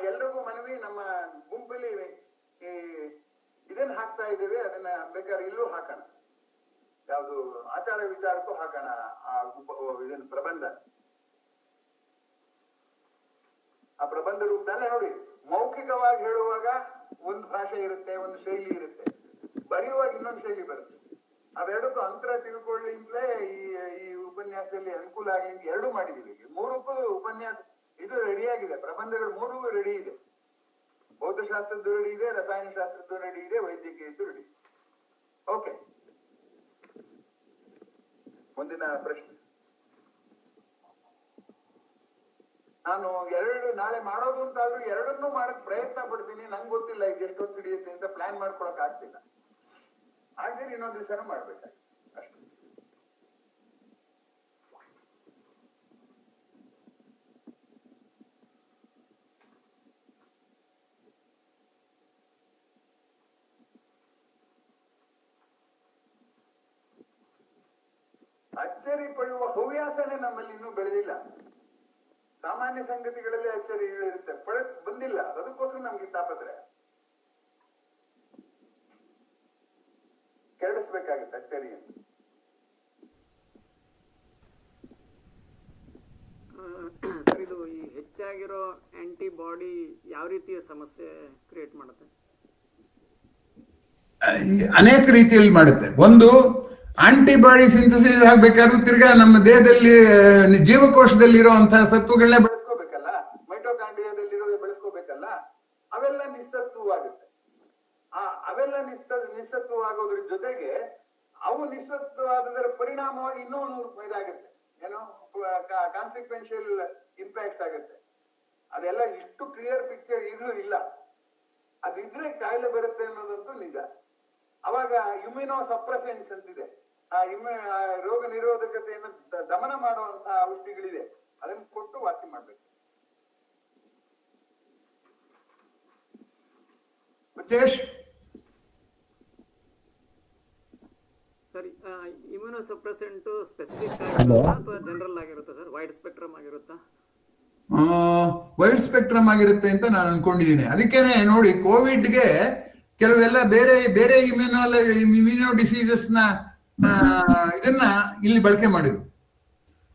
ಎಲ್ರಿಗೂ ಮನವಿ, ನಮ್ಮ ಗುಂಪಲ್ಲಿ ಇದನ್ನ ಹಾಕ್ತಾ ಇದ್ದೀವಿ, ಅದನ್ನ ಬೇಕಾದ್ರೆ ಇಲ್ಲೂ ಹಾಕೋಣ, ಯಾವುದು ಆಚಾರ ವಿಚಾರಕ್ಕೂ ಹಾಕೋಣ. ಇದನ್ನ ಪ್ರಬಂಧ, ಆ ಪ್ರಬಂಧ ರೂಪದಲ್ಲೇ ನೋಡಿ. ಮೌಖಿಕವಾಗಿ ಹೇಳುವಾಗ ಒಂದು ಭಾಷೆ ಇರುತ್ತೆ, ಒಂದು ಶೈಲಿ ಇರುತ್ತೆ, ಬರೆಯುವಾಗ ಇನ್ನೊಂದು ಶೈಲಿ ಬರುತ್ತೆ. ಅವೆರಡಕ್ಕೂ ಅಂತರ ತಿಳ್ಕೊಳ್ಳಿ ಅಂತಲೇ ಈ ಉಪನ್ಯಾಸದಲ್ಲಿ ಅನುಕೂಲ ಆಗಲಿ ಎರಡೂ ಮಾಡಿದೀವಿ. 3 ಉಪನ್ಯಾಸ ಇದು ರೆಡಿ ಆಗಿದೆ, ಪ್ರಬಂಧಗಳು 3 ರೆಡಿ ಇದೆ. ಭೌತಶಾಸ್ತ್ರದ್ದು ರೆಡಿ ಇದೆ, ರಸಾಯನಶಾಸ್ತ್ರದ್ದು ರೆಡಿ ಇದೆ, ವೈದ್ಯಕೀಯದ್ದು ರೆಡಿ. ಓಕೆ, ಮುಂದಿನ ಪ್ರಶ್ನೆ. ನಾನು ನಾಳೆ ಮಾಡೋದು ಅಂತಾದ್ರೂ ಎರಡನ್ನೂ ಮಾಡಕ್ ಪ್ರಯತ್ನ ಪಡ್ತೀನಿ. ನಂಗೆ ಗೊತ್ತಿಲ್ಲ ಇದು ಎಷ್ಟೊತ್ತು ಹಿಡಿಯುತ್ತೆ ಅಂತ ಪ್ಲಾನ್ ಮಾಡ್ಕೊಳಕ್ ಆಗ್ತಿಲ್ಲ. ಹಾಗೆ ಇನ್ನೊಂದು ದಿವಸನೂ ಮಾಡ್ಬೇಕಾಗಿ ಅಷ್ಟೇ. ಅಚ್ಚರಿ ಪಡುವ ಹವ್ಯಾಸನೇ ನಮ್ಮಲ್ಲಿ ಇನ್ನೂ ಬೆಳೆದಿಲ್ಲ. ಸಾಮಾನ್ಯ ಸಂಗತಿಗಳಲ್ಲಿ ಅಚ್ಚರಿಗಳಿರುತ್ತೆ, ಬಂದಿಲ್ಲ. ಅದಕ್ಕೋಸ್ಕರ ನಮ್ಗೆ ತಾಪತ್ರೆ ಕೆರಳಿಸ್ಬೇಕಾಗುತ್ತೆ ಅಚ್ಚರಿಯನ್ನು. ಸರ್, ಇದು ಈ ಹೆಚ್ಚಾಗಿರೋ ಆಂಟಿಬಾಡಿ ಯಾವ ರೀತಿಯ ಸಮಸ್ಯೆ ಕ್ರಿಯೇಟ್ ಮಾಡುತ್ತೆ? ಅನೇಕ ರೀತಿಯಲ್ಲಿ ಮಾಡುತ್ತೆ. ಒಂದು, ಆಂಟಿಬಾಡಿ ಸಿಂಥಸಿಸ್ ಆಗ್ಬೇಕಾದ್ರೂ ತಿರ್ಗಾ ನಮ್ಮ ದೇಹದಲ್ಲಿ ಜೀವಕೋಶದಲ್ಲಿರುವಂತಹ ಸತ್ವಗಳನ್ನ ಬೆಳೆಸ್ಕೋಬೇಕಲ್ಲ, ಮೈಟೋಕಾಂಡ್ರಿಯಾದಲ್ಲಿರೋದು ಬೆಳೆಸ್ಕೋಬೇಕಲ್ಲ, ಅವೆಲ್ಲ ನಿಸ್ಸತ್ವವಾಗುತ್ತೆ. ಅವೆಲ್ಲ ನಿಸ್ಸತ್ವವಾಗೋದ್ರ ಜೊತೆಗೆ ಅವು ನಿಸ್ಸತ್ವವಾದದರ ಪರಿಣಾಮವಾಗಿ ಇನ್ನೂ ಇದಾಗುತ್ತೆ, ಏನೋ ಕಾನ್ಸಿಕ್ವೆನ್ಷಿಯಲ್ ಇಂಪ್ಯಾಕ್ಟ್ಸ್ ಆಗುತ್ತೆ. ಅದೆಲ್ಲ ಇಷ್ಟು ಕ್ಲಿಯರ್ ಪಿಕ್ಚರ್ ಈಗಲೂ ಇಲ್ಲ. ಅದಿದ್ರೆ ಕಾಯಿಲೆ ಬರುತ್ತೆ ಅನ್ನೋದಂತೂ ನಿಜ. ಅವಾಗ ಇಮ್ಯುನೋ ಸಪ್ರೆಸೆಂಟ್ಸ್ ಅಂತಿದೆ, ರೋಗ ನಿರೋಧಕತೆಯನ್ನು ದಮನ ಮಾಡುವಂತಹ ಔಷಧಿಗಳಿದೆ, ಅದನ್ನು ಕೊಟ್ಟು ವಾಸಿ ಮಾಡ್ಬೇಕು. ಸರಿ, ಇಮ್ಯುನೋ ಸಪ್ರೆಸೆಂಟ್ ಸ್ಪೆಸಿಫಿಕ್ ಆಗಿರುತ್ತಾ ಅಥವಾ ಜನರಲ್ ಆಗಿರುತ್ತಾ ಸರ್? ವೈಡ್ ಸ್ಪೆಕ್ಟ್ರಮ್ ಆಗಿರುತ್ತಾ? ವೈಡ್ ಸ್ಪೆಕ್ಟ್ರಮ್ ಆಗಿರುತ್ತೆ ಅಂತ ನಾನು ಅನ್ಕೊಂಡಿದ್ದೀನಿ. ಅದಕ್ಕೇನೆ ನೋಡಿ, ಕೋವಿಡ್ಗೆ ಕೆಲವೆಲ್ಲ ಬೇರೆ ಬೇರೆ ಇಮ್ಯುನೋ ಡಿಸೀಸಸ್ನ ಇದನ್ನ ಇಲ್ಲಿ ಬಳಕೆ ಮಾಡಿದ್ರು.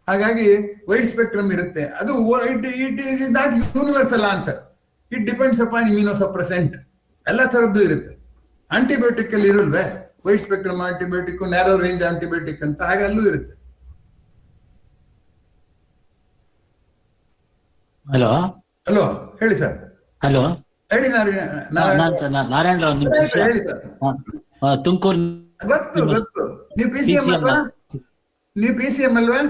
ಹಾಗಾಗಿ ವೈಡ್ ಸ್ಪೆಕ್ಟ್ರಮ್ ಇರುತ್ತೆ. ಅದು it is not universal answer. It depends upon immunosuppressant. ಎಲ್ಲ ಥರದ್ದು ಇರುತ್ತೆ. ಆಂಟಿಬಯೋಟಿಕ್ ಅಲ್ಲಿ ಇರಲ್ವೇ wide spectrum antibiotic, narrow range antibiotic ಅಂತ, ಹಾಗೆ ಅಲ್ಲೂ ಇರುತ್ತೆ. ಹಲೋ ಹಲೋ, ಹೇಳಿ ಸರ್. ಹಲೋ, ಹೇಳಿ ನಾರಾಯಣ ಹೇಳಿ ಸರ್. ತುಮಕೂರು. ಗೊತ್ತು ಗೊತ್ತು. ನೀವು PCM ಅಲ್ವಾ? ನೀವು PCM ಅಲ್ವಾ?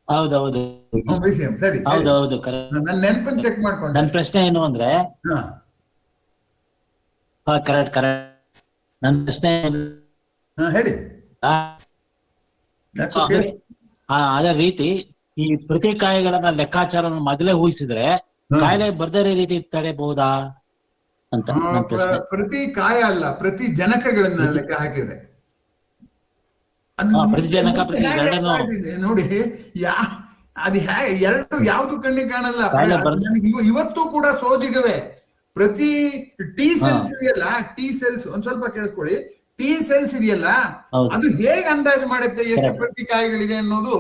ಹೌದೌದು, PCM. ಸರಿ, ಹೌದೌದು, ನನ್ನ ನೆನಪನ್ನು ಚೆಕ್ ಮಾಡ್ಕೊಂಡು. ನನ್ನ ಪ್ರಶ್ನೆ ಏನು ಅಂದ್ರೆ, ಕರೆಕ್ಟ್ ನನ್ನ ಪ್ರಶ್ನೆ ಹೇಳಿ. ಅದೇ ರೀತಿ ಈ ಪ್ರತಿಕಾಯಗಳನ್ನ ಲೆಕ್ಕಾಚಾರ ಮೊದಲೇ ಊಹಿಸಿದ್ರೆ ಕಾಯಿಲೆ ಬರ್ದೇ ರೀತಿ ತಡೆಬಹುದಾ ಅಂತ. ಪ್ರತಿ ಕಾಯ ಅಲ್ಲ, ಪ್ರತಿ ಜನಕಗಳನ್ನ ಲೆಕ್ಕ ಹಾಕಿದ್ರೆ ಪ್ರತಿ ಜನಕ ನೋಡಿ. ಅದು ಎರಡು ಯಾವ್ದು ಕಣ್ಣಿಗೆ ಕಾಣಲ್ಲ. ಇವತ್ತು ಕೂಡ ಸೋಜಿಗವೇ. ಪ್ರತಿ ಟಿ ಸೆಲ್ಸ್ ಇದೆಯಲ್ಲ, ಟಿ ಸೆಲ್ಸ್ ಒಂದ್ ಸ್ವಲ್ಪ ಕೇಳಿಸ್ಕೊಳ್ಳಿ. ಟಿ ಸೆಲ್ಸ್ ಇದೆಯಲ್ಲ, ಅದು ಹೇಗೆ ಅಂದಾಜು ಮಾಡುತ್ತೆ ಎಷ್ಟು ಪ್ರತಿಕಾಯಗಳಿದೆ ಅನ್ನೋದು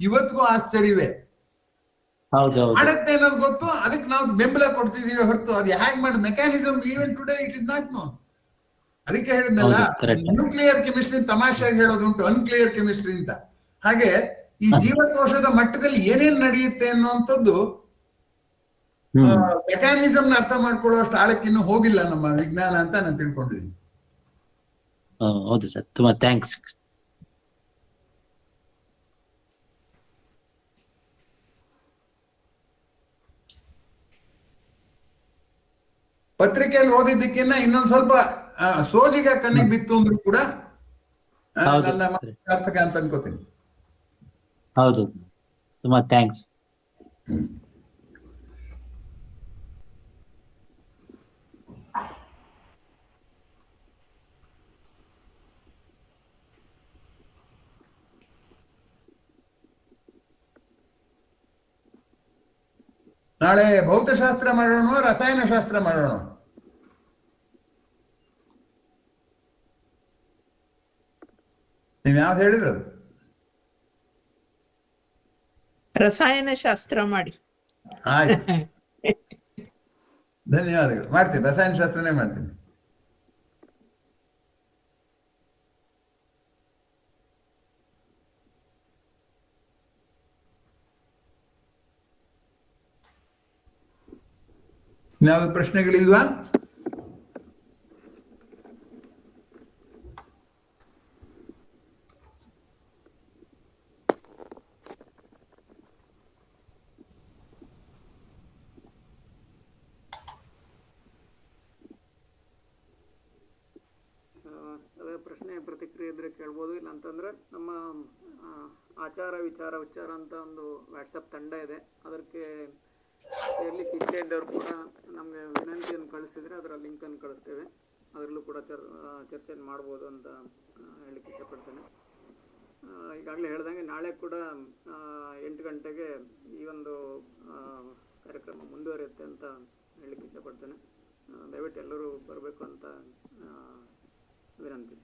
ಇವತ್ತಿಗೂ ಆಶ್ಚರ್ಯವೇ. ಮಾಡುತ್ತೆ ಅನ್ನೋದು ಗೊತ್ತು, ಅದಕ್ಕೆ ನಾವು ಬೆಂಬಲ ಕೊಡ್ತಿದೀವಿ ಹೊರತು ಅದು ಹೇಗೆ ಮಾಡಿ mechanism even today it is not non. ಅದಕ್ಕೆ ಹೇಳಿದ್ನಲ್ಲ, ನ್ಯೂಕ್ಲಿಯರ್ ಕೆಮಿಸ್ಟ್ರಿ ತಮಾಷೆಯಾಗಿ ಹೇಳೋದುಂಟು, ಅನ್ಕ್ಲಿಯರ್ ಕೆಮಿಸ್ಟ್ರಿ ಅಂತ. ಹಾಗೆ ಈ ಜೀವಕೋಶದ ಮಟ್ಟದಲ್ಲಿ ಏನೇನ್ ನಡೆಯುತ್ತೆ ಅನ್ನುವಂಥದ್ದು ಮೆಕ್ಯಾನಿಸಮ್ ನ ಅರ್ಥ ಮಾಡ್ಕೊಳ್ಳುವಷ್ಟು ಆಳಕ್ಕೆ ಇನ್ನೂ ಹೋಗಿಲ್ಲ ನಮ್ಮ ವಿಜ್ಞಾನ ಅಂತ ನಾನು ತಿಳ್ಕೊಂಡಿದ್ದೀನಿ. ಹೌದು ಸರ್, ತುಂಬಾ ಥ್ಯಾಂಕ್ಸ್. ಪತ್ರಿಕೆಯಲ್ಲಿ ಓದಿದ್ದಕ್ಕಿಂತ ಇನ್ನೊಂದ್ ಸ್ವಲ್ಪ ಸೋಜಿಗ ಕಣ್ಣಿಗೆ ಬಿತ್ತು ಅಂದ್ರೂ ಕೂಡ ನನ್ನ ಸಾರ್ಥಕ ಅಂತ ಅನ್ಕೋತೀನಿ. ಹೌದು, ತುಂಬಾ ಥ್ಯಾಂಕ್ಸ್. ನಾಳೆ ಭೌತಶಾಸ್ತ್ರ ಮಾಡೋಣ, ರಸಾಯನಶಾಸ್ತ್ರ ಮಾಡೋಣ? ನೀವ್ ಯಾವ್ದು ಹೇಳಿರೋದು? ರಸಾಯನಶಾಸ್ತ್ರ ಮಾಡಿ. ಆಯ್ತು, ಧನ್ಯವಾದಗಳು. ಮಾಡ್ತೀನಿ, ರಸಾಯನಶಾಸ್ತ್ರನೇ ಮಾಡ್ತೀನಿ. ಯಾವ್ದು ಪ್ರಶ್ನೆಗಳಿಲ್ವಾ? ಅದೇ ಪ್ರಶ್ನೆ ಪ್ರತಿಕ್ರಿಯೆ ಇದ್ರೆ ಕೇಳ್ಬೋದು. ಇಲ್ಲ ಅಂತಂದ್ರೆ ನಮ್ಮ ಆಚಾರ ವಿಚಾರ ಉಚ್ಚಾರ ಅಂತ ಒಂದು ವಾಟ್ಸಪ್ ತಂಡ ಇದೆ, ಅದಕ್ಕೆ ಸೇರ್ಲಿಕ್ಕೆ ಇಚ್ಛೆ ಇದ್ದವರು ಕೂಡ ನಮಗೆ ವಿನಂತಿಯನ್ನು ಕಳಿಸಿದರೆ ಅದರ ಲಿಂಕನ್ನು ಕಳಿಸ್ತೇವೆ. ಅದರಲ್ಲೂ ಕೂಡ ಚರ್ಚೆಯನ್ನು ಮಾಡ್ಬೋದು ಅಂತ ಹೇಳಲಿಕ್ಕೆ ಇಷ್ಟಪಡ್ತೇನೆ. ಈಗಾಗಲೇ ಹೇಳ್ದಂಗೆ ನಾಳೆ ಕೂಡ 8 ಗಂಟೆಗೆ ಈ ಒಂದು ಕಾರ್ಯಕ್ರಮ ಮುಂದುವರಿಯುತ್ತೆ ಅಂತ ಹೇಳಲಿಕ್ಕೆ ಇಷ್ಟಪಡ್ತೇನೆ. ದಯವಿಟ್ಟು ಎಲ್ಲರೂ ಬರಬೇಕು ಅಂತ ವಿನಂತಿ.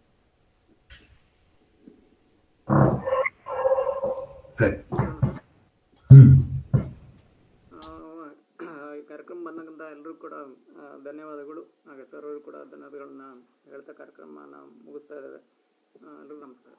ಈ ಕಾರ್ಯಕ್ರಮ ಬಂದಂತ ಎಲ್ಲರೂ ಕೂಡ ಧನ್ಯವಾದಗಳು. ಹಾಗೆ ಸರ್ ಅವರು ಕೂಡ ಧನ್ಯವಾದಗಳನ್ನ ಹೇಳ್ತಾ ಕಾರ್ಯಕ್ರಮನ ಮುಗಿಸ್ತಾ ಇದ್ದೇವೆ. ಎಲ್ಲರಿಗೂ ನಮಸ್ಕಾರ.